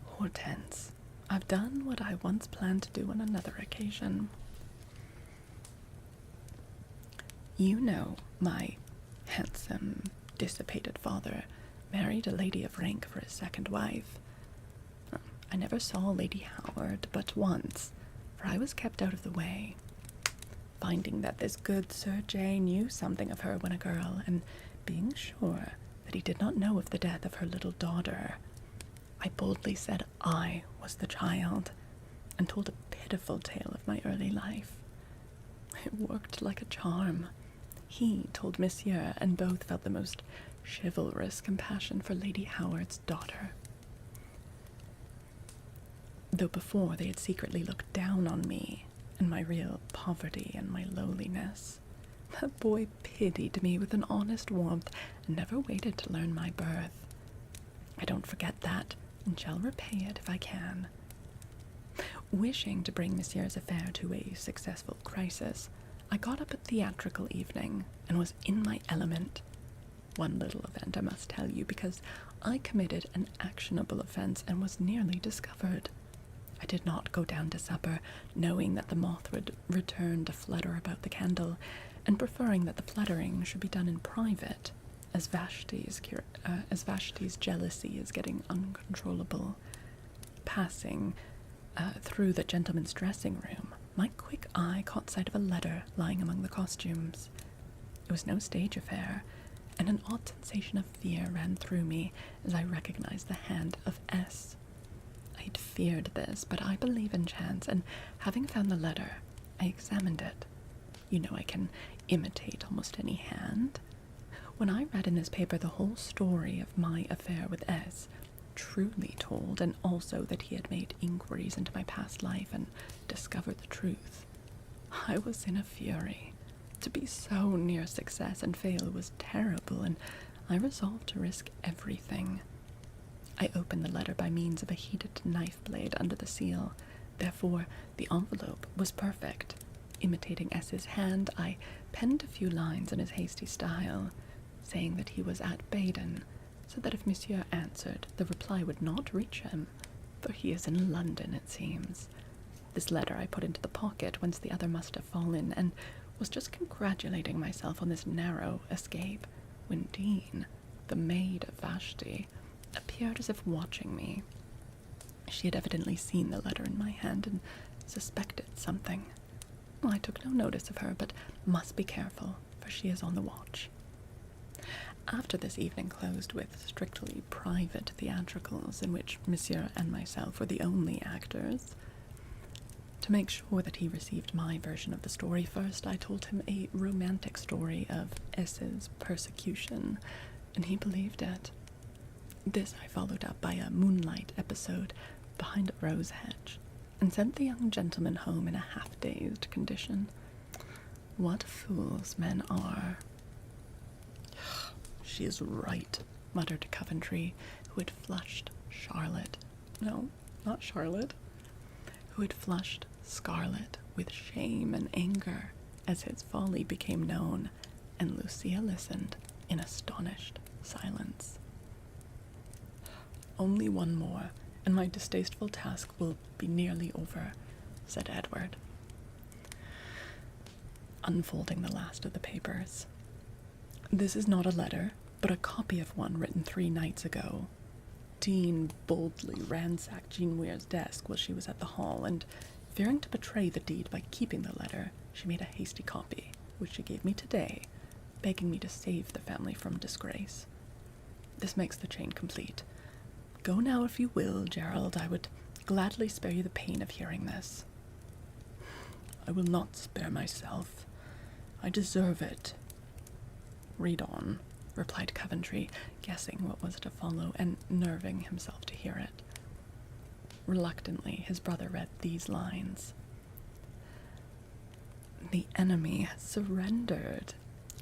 Hortense, I've done what I once planned to do on another occasion. You know, my handsome, dissipated father married a lady of rank for his second wife. I never saw Lady Howard but once, for I was kept out of the way. Finding that this good Sir J knew something of her when a girl, and being sure that he did not know of the death of her little daughter, I boldly said I was the child, and told a pitiful tale of my early life. It worked like a charm. He told Monsieur, and both felt the most chivalrous compassion for Lady Howard's daughter. Though before they had secretly looked down on me, and my real poverty and my lowliness, that boy pitied me with an honest warmth, and never waited to learn my birth. I don't forget that, and shall repay it if I can. Wishing to bring Monsieur's affair to a successful crisis, I got up a theatrical evening, and was in my element. One little event I must tell you, because I committed an actionable offense and was nearly discovered. I did not go down to supper, knowing that the moth would return to flutter about the candle, and preferring that the fluttering should be done in private, as Vashti's jealousy is getting uncontrollable. Passing through the gentleman's dressing room, my quick eye caught sight of a letter lying among the costumes. It was no stage affair, and an odd sensation of fear ran through me as I recognized the hand of S. I'd feared this, but I believe in chance, and having found the letter, I examined it. You know I can imitate almost any hand. When I read in this paper the whole story of my affair with S, truly told, and also that he had made inquiries into my past life and discovered the truth, I was in a fury. To be so near success and fail was terrible, and I resolved to risk everything. I opened the letter by means of a heated knife blade under the seal. Therefore, the envelope was perfect. Imitating S.'s hand, I penned a few lines in his hasty style, saying that he was at Baden, so that if Monsieur answered, the reply would not reach him, for he is in London, it seems. This letter I put into the pocket whence the other must have fallen, and was just congratulating myself on this narrow escape, when Dean, the maid of Vashti, appeared as if watching me. She had evidently seen the letter in my hand and suspected something. I took no notice of her, but must be careful, for she is on the watch. After this evening closed with strictly private theatricals, in which Monsieur and myself were the only actors, to make sure that he received my version of the story first, I told him a romantic story of S.'s persecution, and he believed it. This I followed up by a moonlight episode behind a rose hedge, and sent the young gentleman home in a half-dazed condition. What fools men are. She is right, muttered Coventry, who had flushed Charlotte. No, not Charlotte. Who had flushed scarlet with shame and anger as his folly became known, and Lucia listened in astonished silence. Only one more, and my distasteful task will be nearly over, said Edward, unfolding the last of the papers. This is not a letter, but a copy of one written 3 nights ago. Dean boldly ransacked Jean Weir's desk while she was at the hall, and, fearing to betray the deed by keeping the letter, she made a hasty copy, which she gave me today, begging me to save the family from disgrace. This makes the chain complete. Go now if you will, Gerald. I would gladly spare you the pain of hearing this. I will not spare myself. I deserve it. Read on, replied Coventry, guessing what was to follow and nerving himself to hear it. Reluctantly, his brother read these lines. The enemy has surrendered.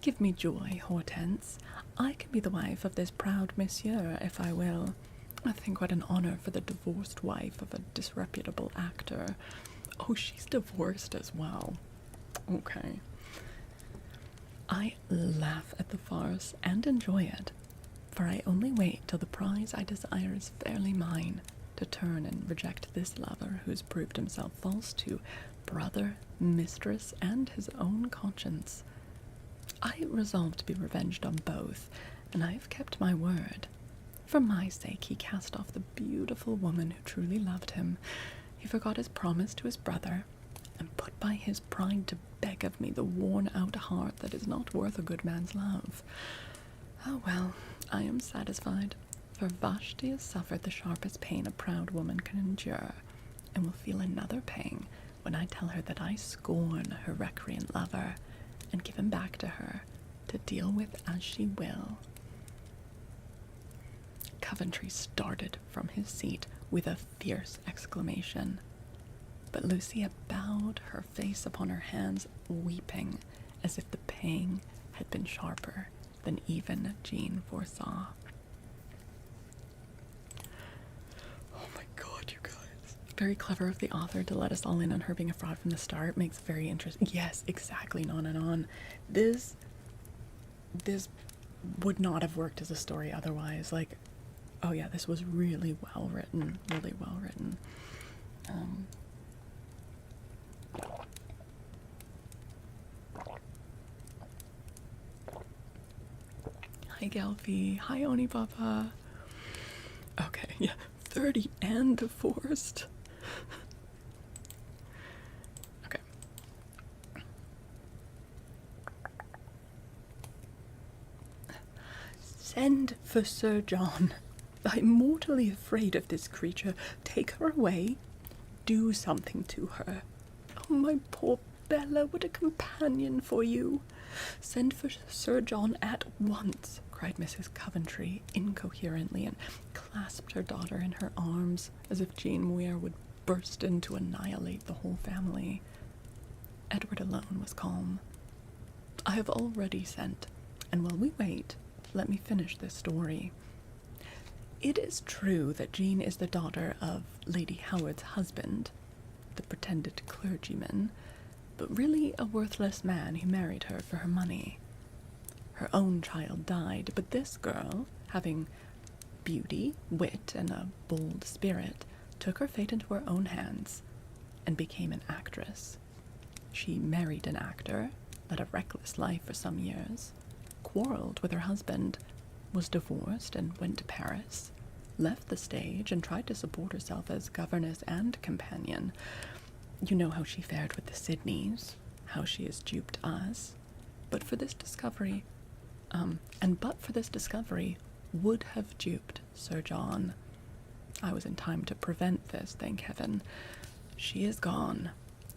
Give me joy, Hortense. I can be the wife of this proud monsieur, if I will. I think what an honor for the divorced wife of a disreputable actor. Oh, she's divorced as well. Okay. I laugh at the farce and enjoy it, for I only wait till the prize I desire is fairly mine, to turn and reject this lover who's proved himself false to brother, mistress, and his own conscience. I resolved to be revenged on both, and I have kept my word. For my sake he cast off the beautiful woman who truly loved him. He forgot his promise to his brother, and put by his pride to beg of me the worn-out heart that is not worth a good man's love. Oh well, I am satisfied, for Vashti has suffered the sharpest pain a proud woman can endure, and will feel another pang when I tell her that I scorn her recreant lover, and give him back to her, to deal with as she will. Coventry started from his seat with a fierce exclamation, but Lucia bowed her face upon her hands, weeping, as if the pang had been sharper than even Jean foresaw. Oh my god, you guys. Very clever of the author to let us all in on her being a fraud from the start. Makes it very interesting. Yes, exactly, and on. This would not have worked as a story otherwise. Like, oh yeah, this was really well written. Really well written. Hi, Gelfie. Hi, Oni Papa. Okay, yeah. 30 and divorced. Okay. Send for Sir John. I'm mortally afraid of this creature. Take her away. Do something to her. Oh, my poor Bella, what a companion for you. Send for Sir John at once, cried Mrs. Coventry incoherently, and clasped her daughter in her arms as if Jane Muir would burst in to annihilate the whole family. Edward alone was calm. I have already sent, and while we wait, let me finish this story. It is true that Jean is the daughter of Lady Howard's husband, the pretended clergyman, but really a worthless man who married her for her money. Her own child died, but this girl, having beauty, wit, and a bold spirit, took her fate into her own hands and became an actress. She married an actor, led a reckless life for some years, quarreled with her husband, was divorced and went to Paris, left the stage and tried to support herself as governess and companion. You know how she fared with the Sidneys, how she has duped us. But for this discovery, would have duped Sir John. I was in time to prevent this, thank heaven. She is gone.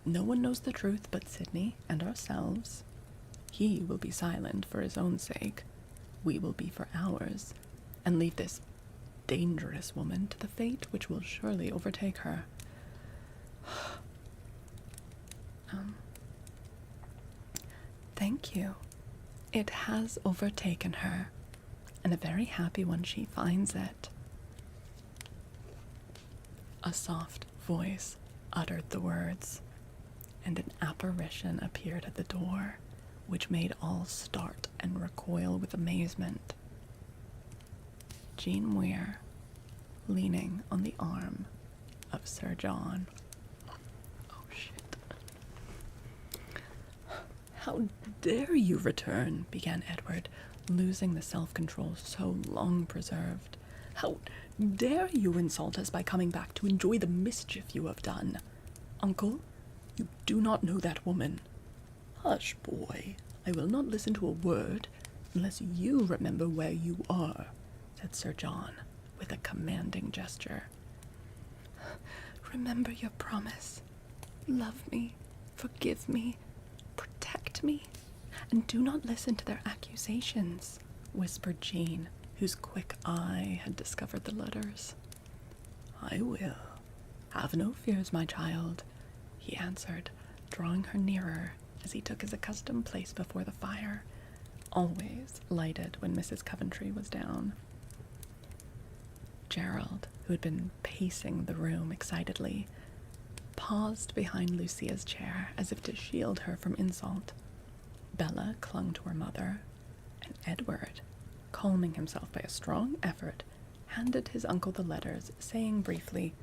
No one knows the truth but Sidney and ourselves. He will be silent for his own sake. We will be for ours, and leave this dangerous woman to the fate which will surely overtake her. Thank you. It has overtaken her, and a very happy one she finds it. A soft voice uttered the words, and an apparition appeared at the door, which made all start and recoil with amazement. Jean Muir, leaning on the arm of Sir John. Oh, shit. How dare you return, began Edward, losing the self-control so long preserved. How dare you insult us by coming back to enjoy the mischief you have done? Uncle, you do not know that woman. Hush, boy. I will not listen to a word unless you remember where you are, said Sir John, with a commanding gesture. Remember your promise. Love me, forgive me, protect me, and do not listen to their accusations. whispered Jean, whose quick eye had discovered the letters. I will. Have no fears, my child, he answered, drawing her nearer as he took his accustomed place before the fire, always lighted when Mrs. Coventry was down. Gerald, who had been pacing the room excitedly, paused behind Lucia's chair as if to shield her from insult. Bella clung to her mother, and Edward, calming himself by a strong effort, handed his uncle the letters, saying briefly,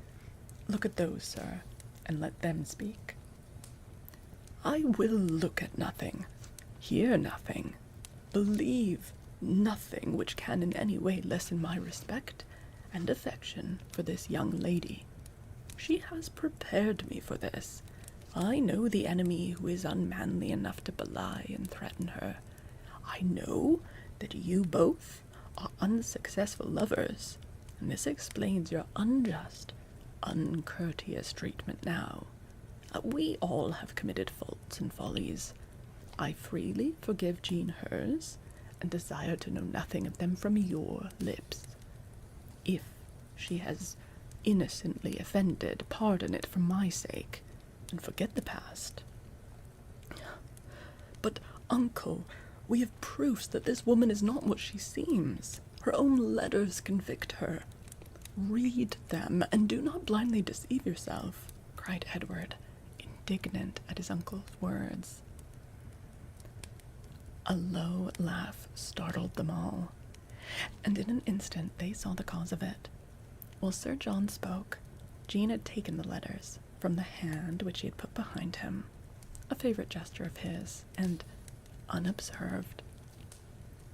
"Look at those, sir, and let them speak." "I will look at nothing, hear nothing, believe nothing which can in any way lessen my respect and affection for this young lady. She has prepared me for this. I know the enemy who is unmanly enough to belie and threaten her. I know that you both are unsuccessful lovers, and this explains your unjust, uncourteous treatment now. We all have committed faults and follies. I freely forgive Jean hers, and desire to know nothing of them from your lips. If she has innocently offended, pardon it for my sake, and forget the past." "But, uncle, we have proofs that this woman is not what she seems. Her own letters convict her." "Read them, and do not blindly deceive yourself," cried Edward, indignant at his uncle's words. A low laugh startled them all, and in an instant they saw the cause of it. While Sir John spoke, Jean had taken the letters from the hand which he had put behind him, a favorite gesture of his, and, unobserved,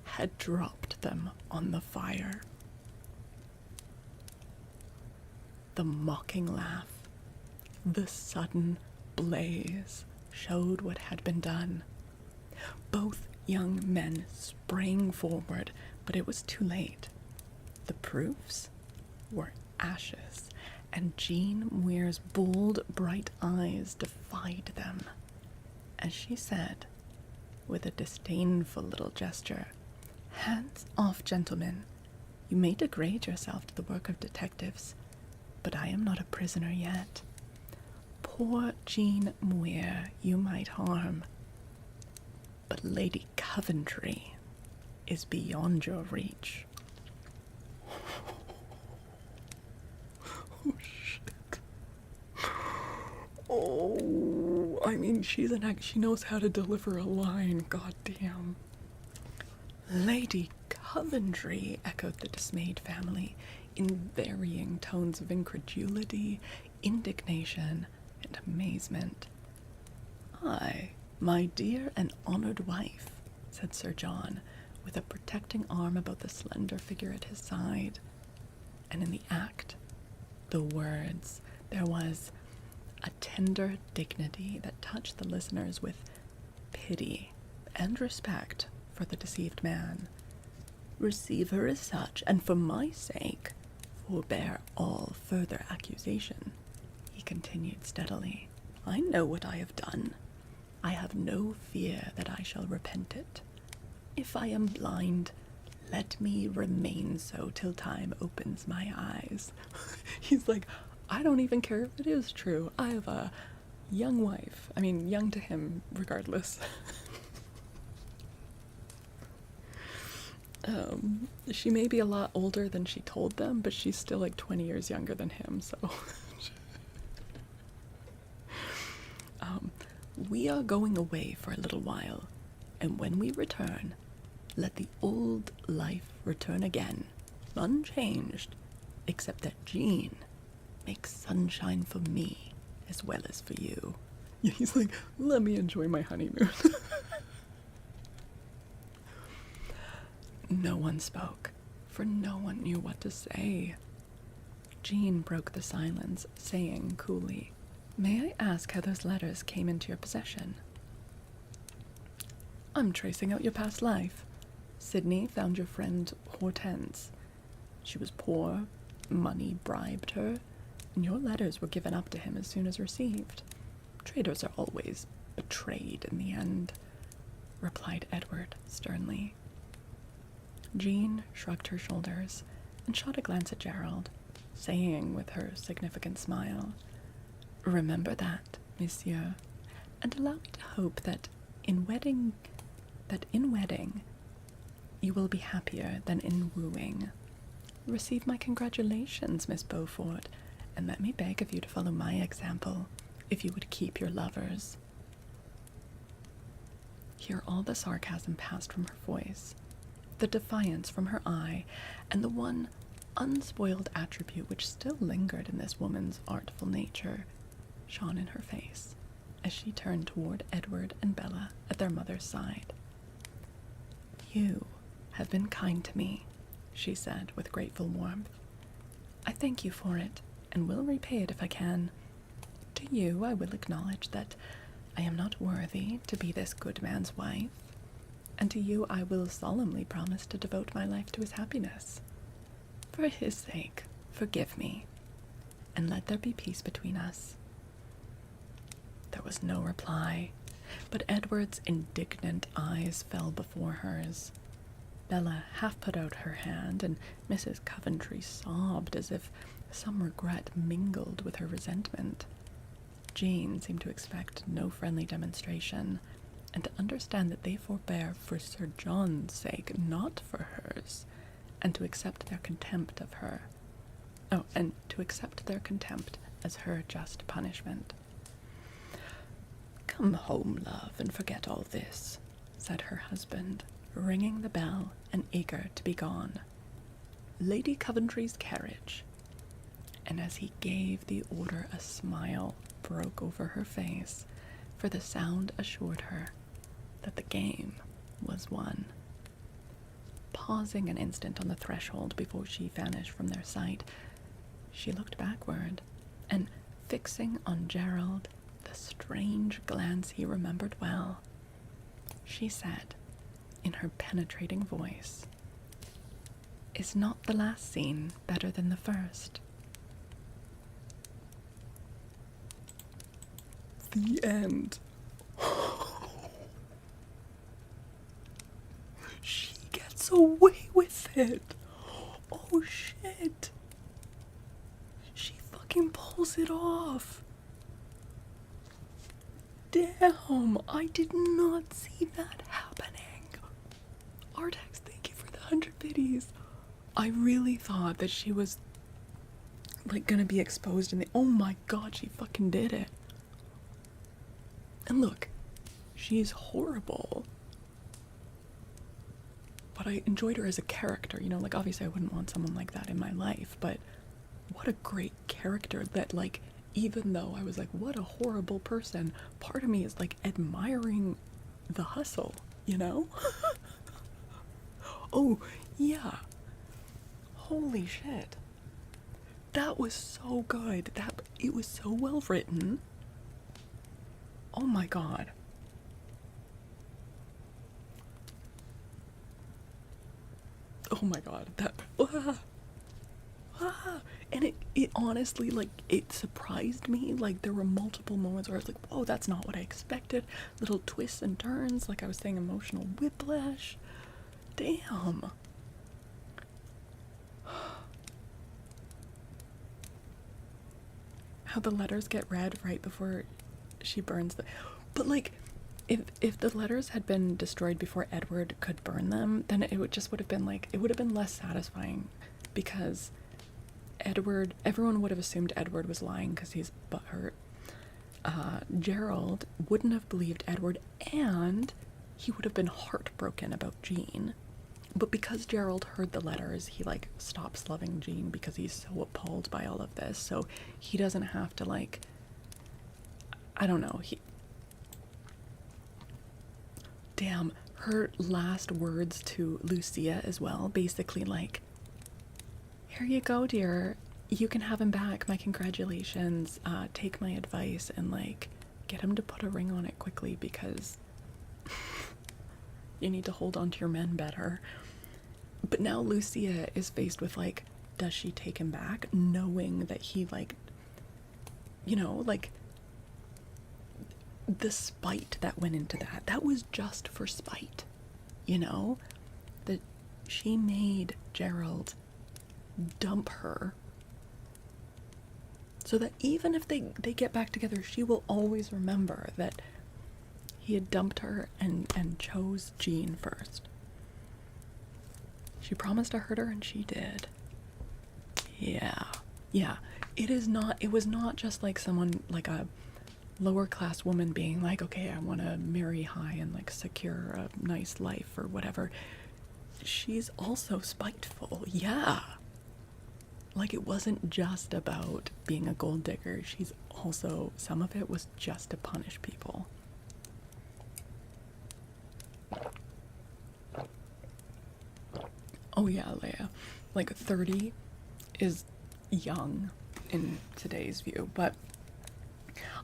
had dropped them on the fire. The mocking laugh, the sudden blaze, showed what had been done. Both young men sprang forward, but it was too late. The proofs were ashes, and Jean Muir's bold, bright eyes defied them, as she said, with a disdainful little gesture, "Hands off, gentlemen. You may degrade yourself to the work of detectives, but I am not a prisoner yet. Poor Jean Muir you might harm, but Lady Coventry is beyond your reach." Oh, shit. Oh, I mean, she knows how to deliver a line, goddamn. "Lady Coventry," echoed the dismayed family, in varying tones of incredulity, indignation, and amazement. "Aye, my dear and honored wife," said Sir John, with a protecting arm about the slender figure at his side. And in the act, the words, there was a tender dignity that touched the listeners with pity and respect for the deceived man. "Receive her as such, and for my sake, forbear all further accusation," he continued steadily. "I know what I have done. I have no fear that I shall repent it. If I am blind, let me remain so till time opens my eyes." He's like, "I don't even care if it is true. I have a young wife." I mean, young to him, regardless. She may be a lot older than she told them, but she's still like 20 years younger than him, so. "We are going away for a little while, and when we return, let the old life return again, unchanged, except that Jean makes sunshine for me as well as for you." Yeah, he's like, "Let me enjoy my honeymoon." No one spoke, for no one knew what to say. Jean broke the silence, saying coolly, "May I ask how those letters came into your possession?" "I'm tracing out your past life. Sydney found your friend Hortense. She was poor, money bribed her, and your letters were given up to him as soon as received. Traitors are always betrayed in the end," replied Edward sternly. Jean shrugged her shoulders and shot a glance at Gerald, saying with her significant smile, "Remember that, monsieur, and allow me to hope that in wedding, you will be happier than in wooing. Receive my congratulations, Miss Beaufort, and let me beg of you to follow my example, if you would keep your lovers." Here all the sarcasm passed from her voice, the defiance from her eye, and the one unspoiled attribute which still lingered in this woman's artful nature shone in her face as she turned toward Edward and Bella at their mother's side. "You have been kind to me," she said with grateful warmth. "I thank you for it, and will repay it if I can. To you I will acknowledge that I am not worthy to be this good man's wife, and to you I will solemnly promise to devote my life to his happiness. For his sake, forgive me, and let there be peace between us." There was no reply, but Edward's indignant eyes fell before hers. Bella half put out her hand, and Mrs. Coventry sobbed as if some regret mingled with her resentment. Jane seemed to expect no friendly demonstration, and to understand that they forbore for Sir John's sake, not for hers, and to accept their contempt of her. Oh, and to accept their contempt as her just punishment. "Come home, love, and forget all this," said her husband, ringing the bell and eager to be gone. "Lady Coventry's carriage." And as he gave the order, a smile broke over her face, for the sound assured her that the game was won. Pausing an instant on the threshold before she vanished from their sight, she looked backward, and fixing on Gerald the strange glance he remembered well, she said, in her penetrating voice, "Is not the last scene better than the first?" The end. She gets away with it. Oh shit. She fucking pulls it off. Damn, I did not see that happening. Artex, thank you for the 100 biddies. I really thought that she was like gonna be exposed in the— oh my god, she fucking did it. And look, she's horrible. But I enjoyed her as a character, you know, like obviously I wouldn't want someone like that in my life, but what a great character that, like, even though I was like, what a horrible person, part of me is like admiring the hustle, you know? Oh, yeah. Holy shit. That was so good. It was so well written. Oh my god. Oh my god. And it honestly, like, it surprised me. Like, there were multiple moments where I was like, whoa, that's not what I expected. Little twists and turns, like I was saying, emotional whiplash. Damn. How the letters get read right before she burns them. But, like, if the letters had been destroyed before Edward could burn them, then it would have been like, it would have been less satisfying, because everyone would have assumed Edward was lying because he's butthurt. Gerald wouldn't have believed Edward, and he would have been heartbroken about Jean. But because Gerald heard the letters, he, like, stops loving Jean because he's so appalled by all of this. So he doesn't have to, like, I don't know, damn, her last words to Lucia as well, basically like, "Here you go, dear. You can have him back. My congratulations. Take my advice and, like, get him to put a ring on it quickly because you need to hold on to your men better." But now Lucia is faced with, like, does she take him back, knowing that he, like, you know, like, the spite that went into that was just for spite, you know? she made Gerald dump her so that even if they get back together, she will always remember that he had dumped her and chose Jean first. She promised to hurt her, and she did. Yeah. It was not just like someone, like a lower class woman being like, okay, I want to marry high and like secure a nice life or whatever. She's also spiteful. Yeah. Like, it wasn't just about being a gold digger. She's also, some of it was just to punish people. Oh yeah, Leia. Like, 30 is young in today's view, but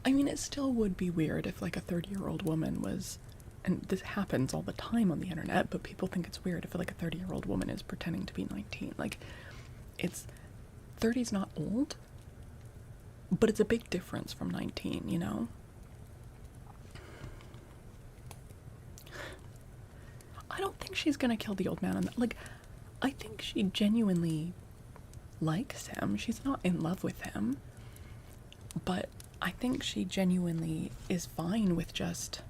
I mean, it still would be weird if like a 30-year-old woman was, and this happens all the time on the internet, but people think it's weird if like a 30-year-old woman is pretending to be 19. Like, 30's not old, but it's a big difference from 19, you know? I don't think she's gonna kill the old man. Like, I think she genuinely likes him. She's not in love with him, but I think she genuinely is fine with just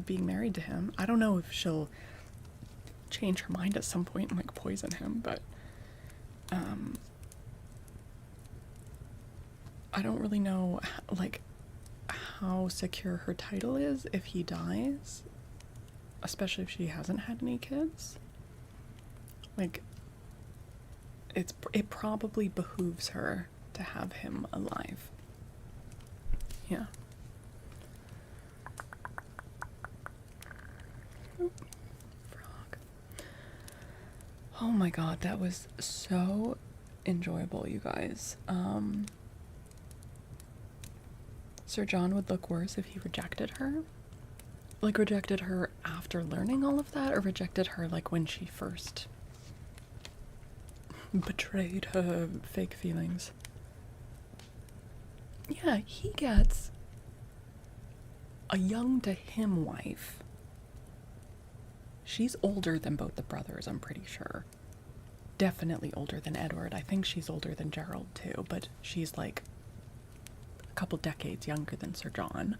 being married to him. I don't know if she'll change her mind at some point and like poison him, but I don't really know like how secure her title is if he dies, especially if she hasn't had any kids. Like, it probably behooves her to have him alive. Yeah. Frog. Oh my god, that was so enjoyable, you guys. Sir John would look worse if he rejected her. Like, rejected her after learning all of that, or rejected her like when she first betrayed her fake feelings. Yeah, he gets a young to him wife. She's older than both the brothers, I'm pretty sure. Definitely older than Edward. I think she's older than Gerald too, but she's like a couple decades younger than Sir John.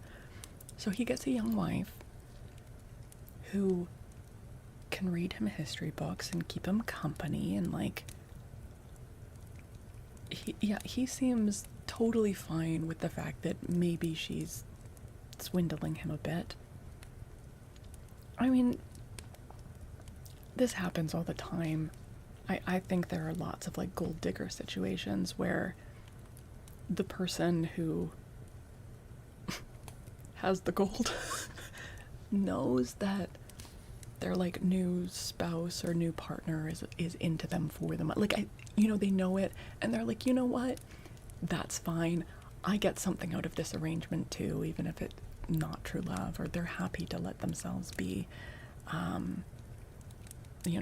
So he gets a young wife who can read him history books and keep him company, and like he seems totally fine with the fact that maybe she's swindling him a bit. I mean, this happens all the time. I think there are lots of like gold digger situations where the person who has the gold knows that their like new spouse or new partner is into them for them. Like, they know it, and they're like, you know what? That's fine. I get something out of this arrangement too, even if it's not true love, or they're happy to let themselves be,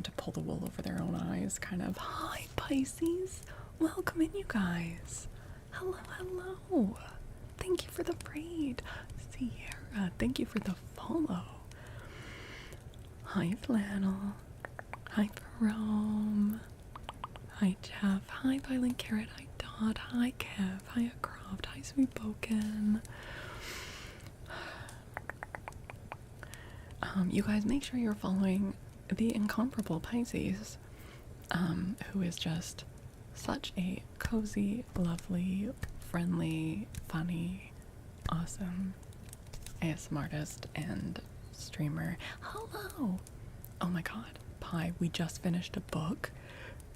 to pull the wool over their own eyes, kind of. Hi, Pisces. Welcome in, you guys. Hello. Thank you for the raid. Sierra, thank you for the follow. Hi, Flannel. Hi, Jerome. Hi, Jeff. Hi, Violent Carrot. Hi, Todd. Hi, Kev. Hi, Croft. Hi, Sweet Boken. You guys, make sure you're following the incomparable Pisces, who is just such a cozy, lovely, friendly, funny, awesome ASMR artist and streamer. Hello! Oh my god, Pi, we just finished a book,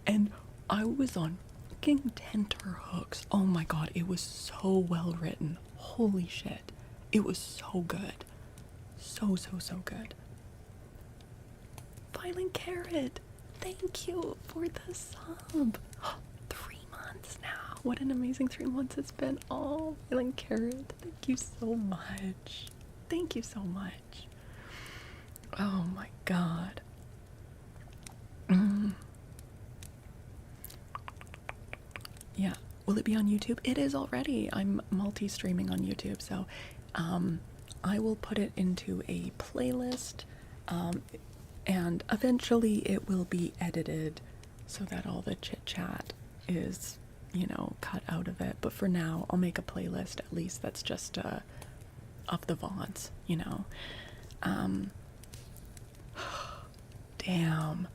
and I was on fucking tenterhooks. Oh my god, it was so well written. Holy shit. It was so good. So good. Violent Carrot, thank you for the sub. 3 months now. What an amazing 3 months it's been. Oh, Violent Carrot, thank you so much. Thank you so much. Oh my god. Yeah, will it be on YouTube? It is already. I'm multi-streaming on YouTube, so I will put it into a playlist. And eventually it will be edited so that all the chit chat is, you know, cut out of it. But for now, I'll make a playlist at least that's just of the VODs, you know. Damn.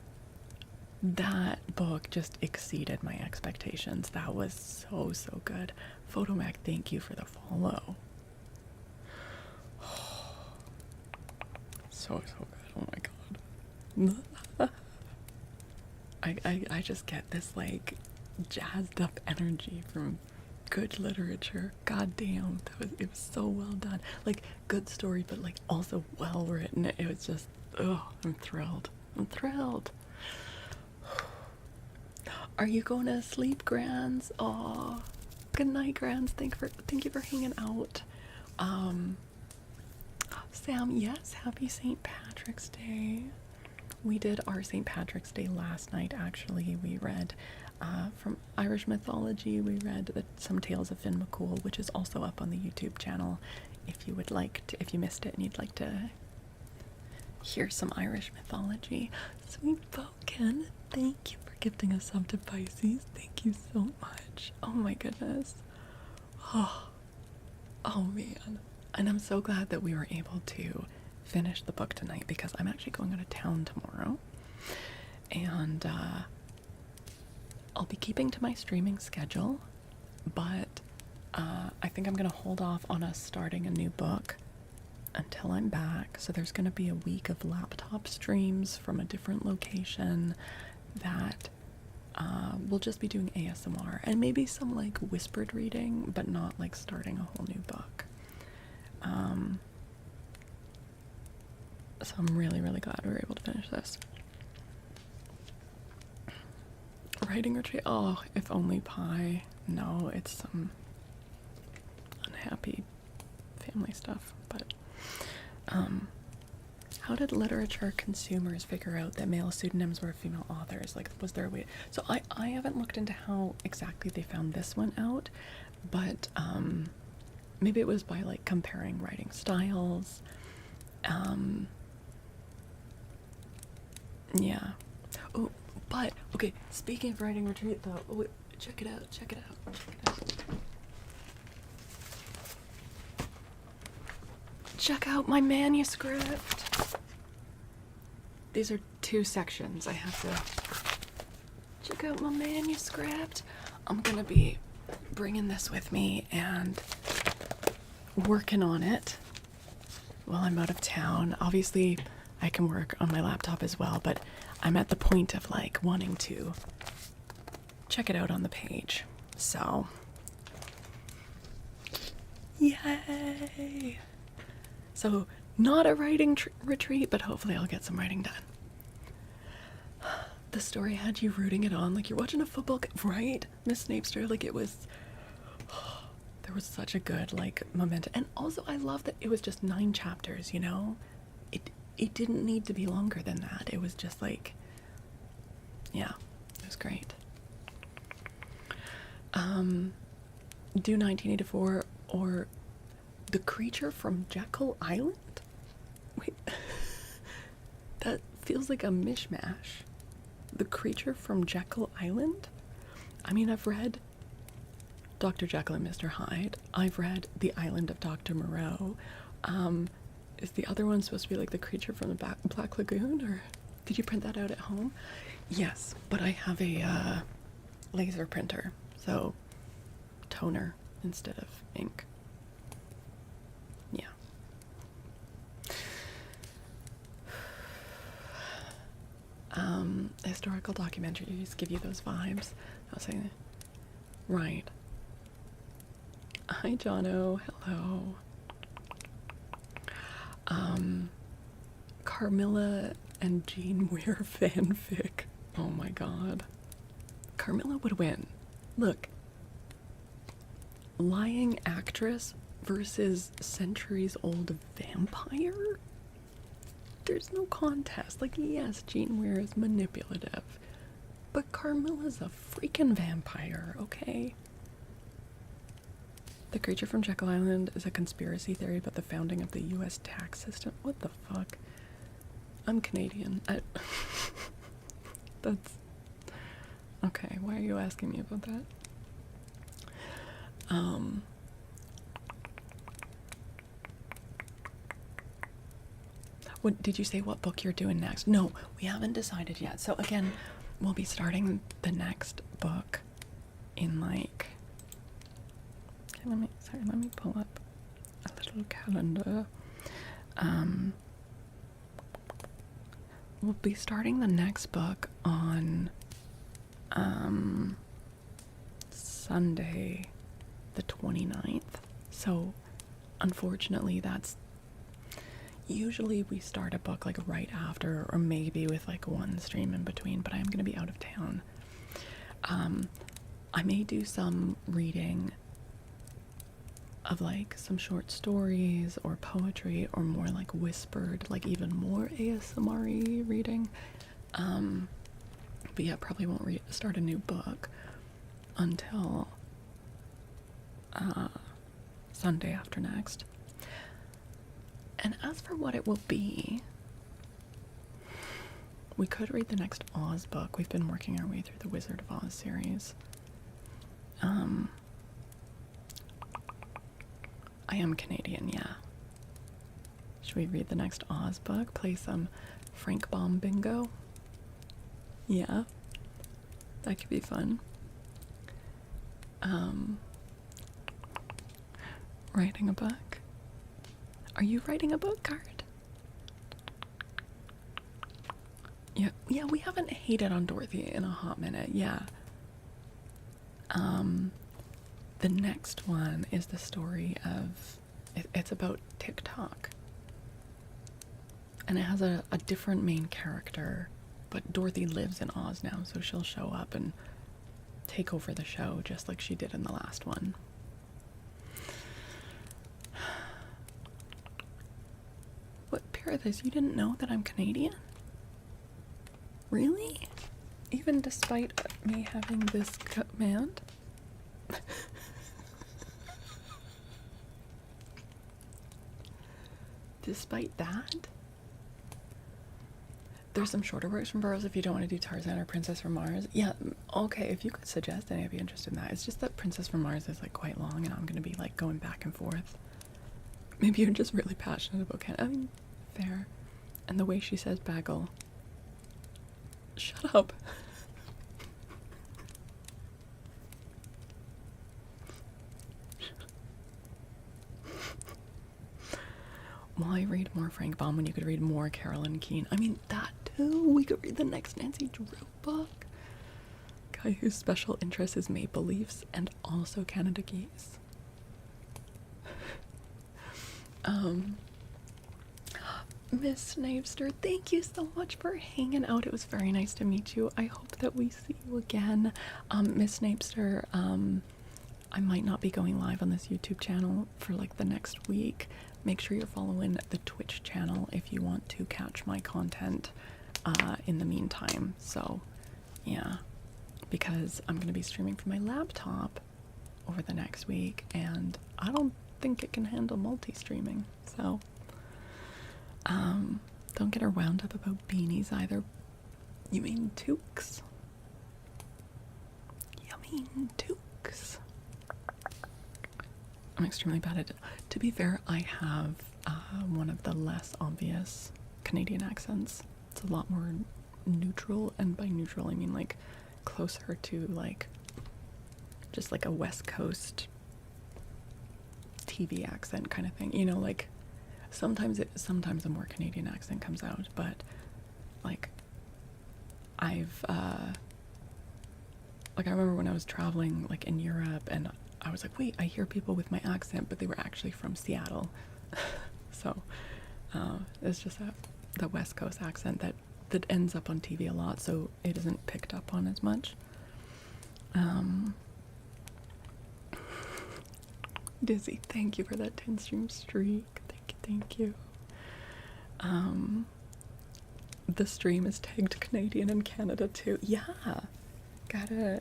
That book just exceeded my expectations. That was so, so good. Photomac, thank you for the follow. So, so good. Oh my god. I just get this like jazzed up energy from good literature. God damn, it was so well done. Like good story, but like also well written. It was just, oh, I'm thrilled. I'm thrilled. Are you going to sleep, Grands? Aw, good night, Grands. Thank you for hanging out. Sam, yes, happy St. Patrick's Day. We did our St. Patrick's Day last night, actually. We read from Irish mythology. We read some Tales of Finn McCool, which is also up on the YouTube channel. If you would like to, if you missed it and you'd like to hear some Irish mythology. Sweet Vulcan, thank you for gifting a sub to Pisces. Thank you so much. Oh my goodness. Oh man. And I'm so glad that we were able to finish the book tonight because I'm actually going out of town tomorrow. And I'll be keeping to my streaming schedule, but I think I'm going to hold off on us starting a new book until I'm back. So there's going to be a week of laptop streams from a different location that we'll just be doing ASMR and maybe some like whispered reading, but not like starting a whole new book. So I'm really, really glad we were able to finish this. Writing retreat? Oh, if only pie. No, it's some unhappy family stuff, but how did literature consumers figure out that male pseudonyms were female authors? Like, was there a way? So I haven't looked into how exactly they found this one out, but maybe it was by like comparing writing styles. Yeah. Oh, but okay, speaking of writing retreat though, oh, wait, check it out. Check out my manuscript. These are 2 sections. I have to check out my manuscript. I'm gonna be bringing this with me and working on it while I'm out of town. Obviously, I can work on my laptop as well, but I'm at the point of like wanting to check it out on the page. So, yay! So, not a writing retreat, but hopefully I'll get some writing done. The story had you rooting it on like you're watching a football right, Miss Snapester? Like it was, there was such a good like momentum. And also I love that it was just 9 chapters, you know? It didn't need to be longer than that. It was just like, yeah, it was great. Do 1984 or The Creature from Jekyll Island? Wait, that feels like a mishmash. The Creature from Jekyll Island? I mean, I've read Dr. Jekyll and Mr. Hyde. I've read The Island of Dr. Moreau. Is the other one supposed to be like The Creature from the Black Lagoon? Or did you print that out at home? Yes, but I have a laser printer, so toner instead of ink. Yeah. Historical documentaries give you those vibes. I was saying, right. Hi, Jono. Hello. Carmilla and Jean Weir fanfic. Oh my god. Carmilla would win. Look. Lying actress versus centuries-old vampire? There's no contest. Like, yes, Jean Weir is manipulative, but Carmilla's a freaking vampire, okay? The Creature from Jekyll Island is a conspiracy theory about the founding of the U.S. tax system. What the fuck? I'm Canadian. That's okay. Why are you asking me about that? What did you say? What book you're doing next? No, we haven't decided yet. So again, we'll be starting the next book in like. Okay, let me pull up a little calendar. We'll be starting the next book on Sunday the 29th. So unfortunately that's usually we start a book like right after, or maybe with like one stream in between, but I am going to be out of town. I may do some reading of like some short stories or poetry, or more like whispered, like even more ASMR-y reading. But yeah, probably won't start a new book until Sunday after next. And as for what it will be, we could read the next Oz book. We've been working our way through the Wizard of Oz series. I am Canadian, yeah. Should we read the next Oz book? Play some Frank Baum bingo? Yeah, that could be fun. Writing a book? Are you writing a book, Card? Yeah, we haven't hated on Dorothy in a hot minute, yeah. The next one is the story of, it's about TikTok. And it has a different main character, but Dorothy lives in Oz now, so she'll show up and take over the show just like she did in the last one. What, Parathis, you didn't know that I'm Canadian? Really? Even despite me having this command? Despite that? There's some shorter works from Burroughs if you don't want to do Tarzan or Princess from Mars. Yeah, okay, if you could suggest any, I'd be interested in that. It's just that Princess from Mars is like quite long and I'm going to be like going back and forth. Maybe you're just really passionate about Canada. I mean, fair. And the way she says bagel. Shut up. Why read more Frank Baum when you could read more Carolyn Keene? I mean, that too. We could read the next Nancy Drew book. Guy whose special interest is Maple Leafs and also Canada Geese. Miss Snavester, thank you so much for hanging out. It was very nice to meet you. I hope that we see you again. Miss Snavester, I might not be going live on this YouTube channel for like the next week. Make sure you're following the Twitch channel if you want to catch my content in the meantime. So, yeah, because I'm going to be streaming from my laptop over the next week, and I don't think it can handle multi-streaming. So, don't get her wound up about beanies either. You mean toques? You mean toques? I'm extremely bad at it. To be fair, I have one of the less obvious Canadian accents. It's a lot more neutral, and by neutral I mean like closer to like just like a West Coast TV accent kind of thing. You know, like sometimes a more Canadian accent comes out, but like I've like I remember when I was traveling like in Europe and I was like, wait, I hear people with my accent, but they were actually from Seattle. So it's just that West Coast accent that ends up on TV a lot, so it isn't picked up on as much. Dizzy, thank you for that 10 stream streak. Thank you. The stream is tagged Canadian and Canada too. Yeah, gotta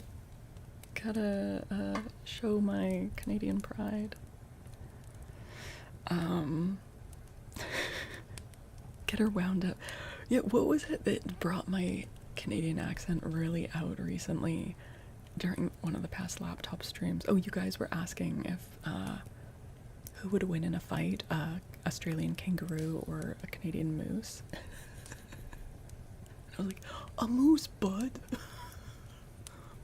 show my Canadian pride. Get her wound up. Yeah, what was it that brought my Canadian accent really out recently during one of the past laptop streams? Oh, you guys were asking if who would win in a fight, Australian kangaroo or a Canadian moose? I was like, a moose, bud.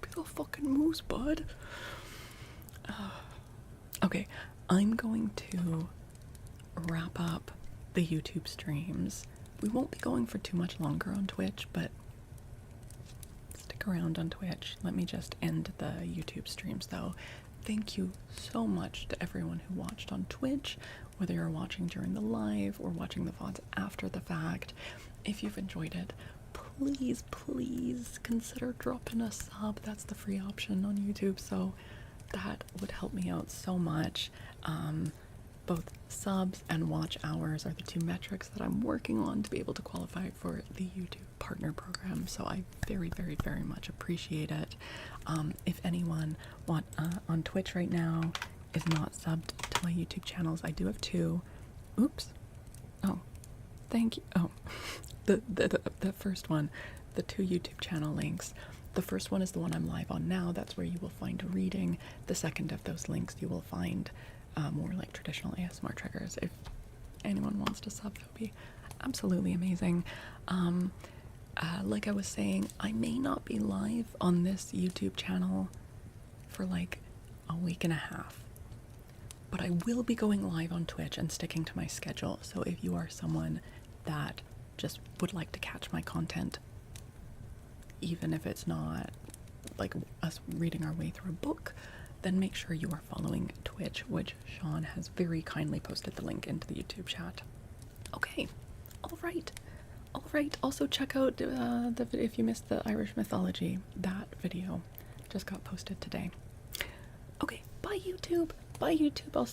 Be a fucking moose, bud. Okay, I'm going to wrap up the YouTube streams. We won't be going for too much longer on Twitch, but stick around on Twitch. Let me just end the YouTube streams though. Thank you so much to everyone who watched on Twitch, whether you're watching during the live or watching the VODs after the fact. If you've enjoyed it, please, please consider dropping a sub. That's the free option on YouTube, so that would help me out so much. Both subs and watch hours are the two metrics that I'm working on to be able to qualify for the YouTube partner program, so I very, very, very much appreciate it. If anyone on Twitch right now is not subbed to my YouTube channels, I do have two. Oops. Oh, thank you. Oh, the first one, the two YouTube channel links. The first one is the one I'm live on now. That's where you will find a reading. The second of those links you will find more like traditional ASMR triggers. If anyone wants to sub, that would be absolutely amazing. Like I was saying, I may not be live on this YouTube channel for like a week and a half, but I will be going live on Twitch and sticking to my schedule. So if you are someone that just would like to catch my content, even if it's not like us reading our way through a book, then make sure you are following Twitch, which Sean has very kindly posted the link into the YouTube chat. Okay, all right. Also check out if you missed the Irish mythology, that video just got posted today. Okay, bye YouTube. I'll see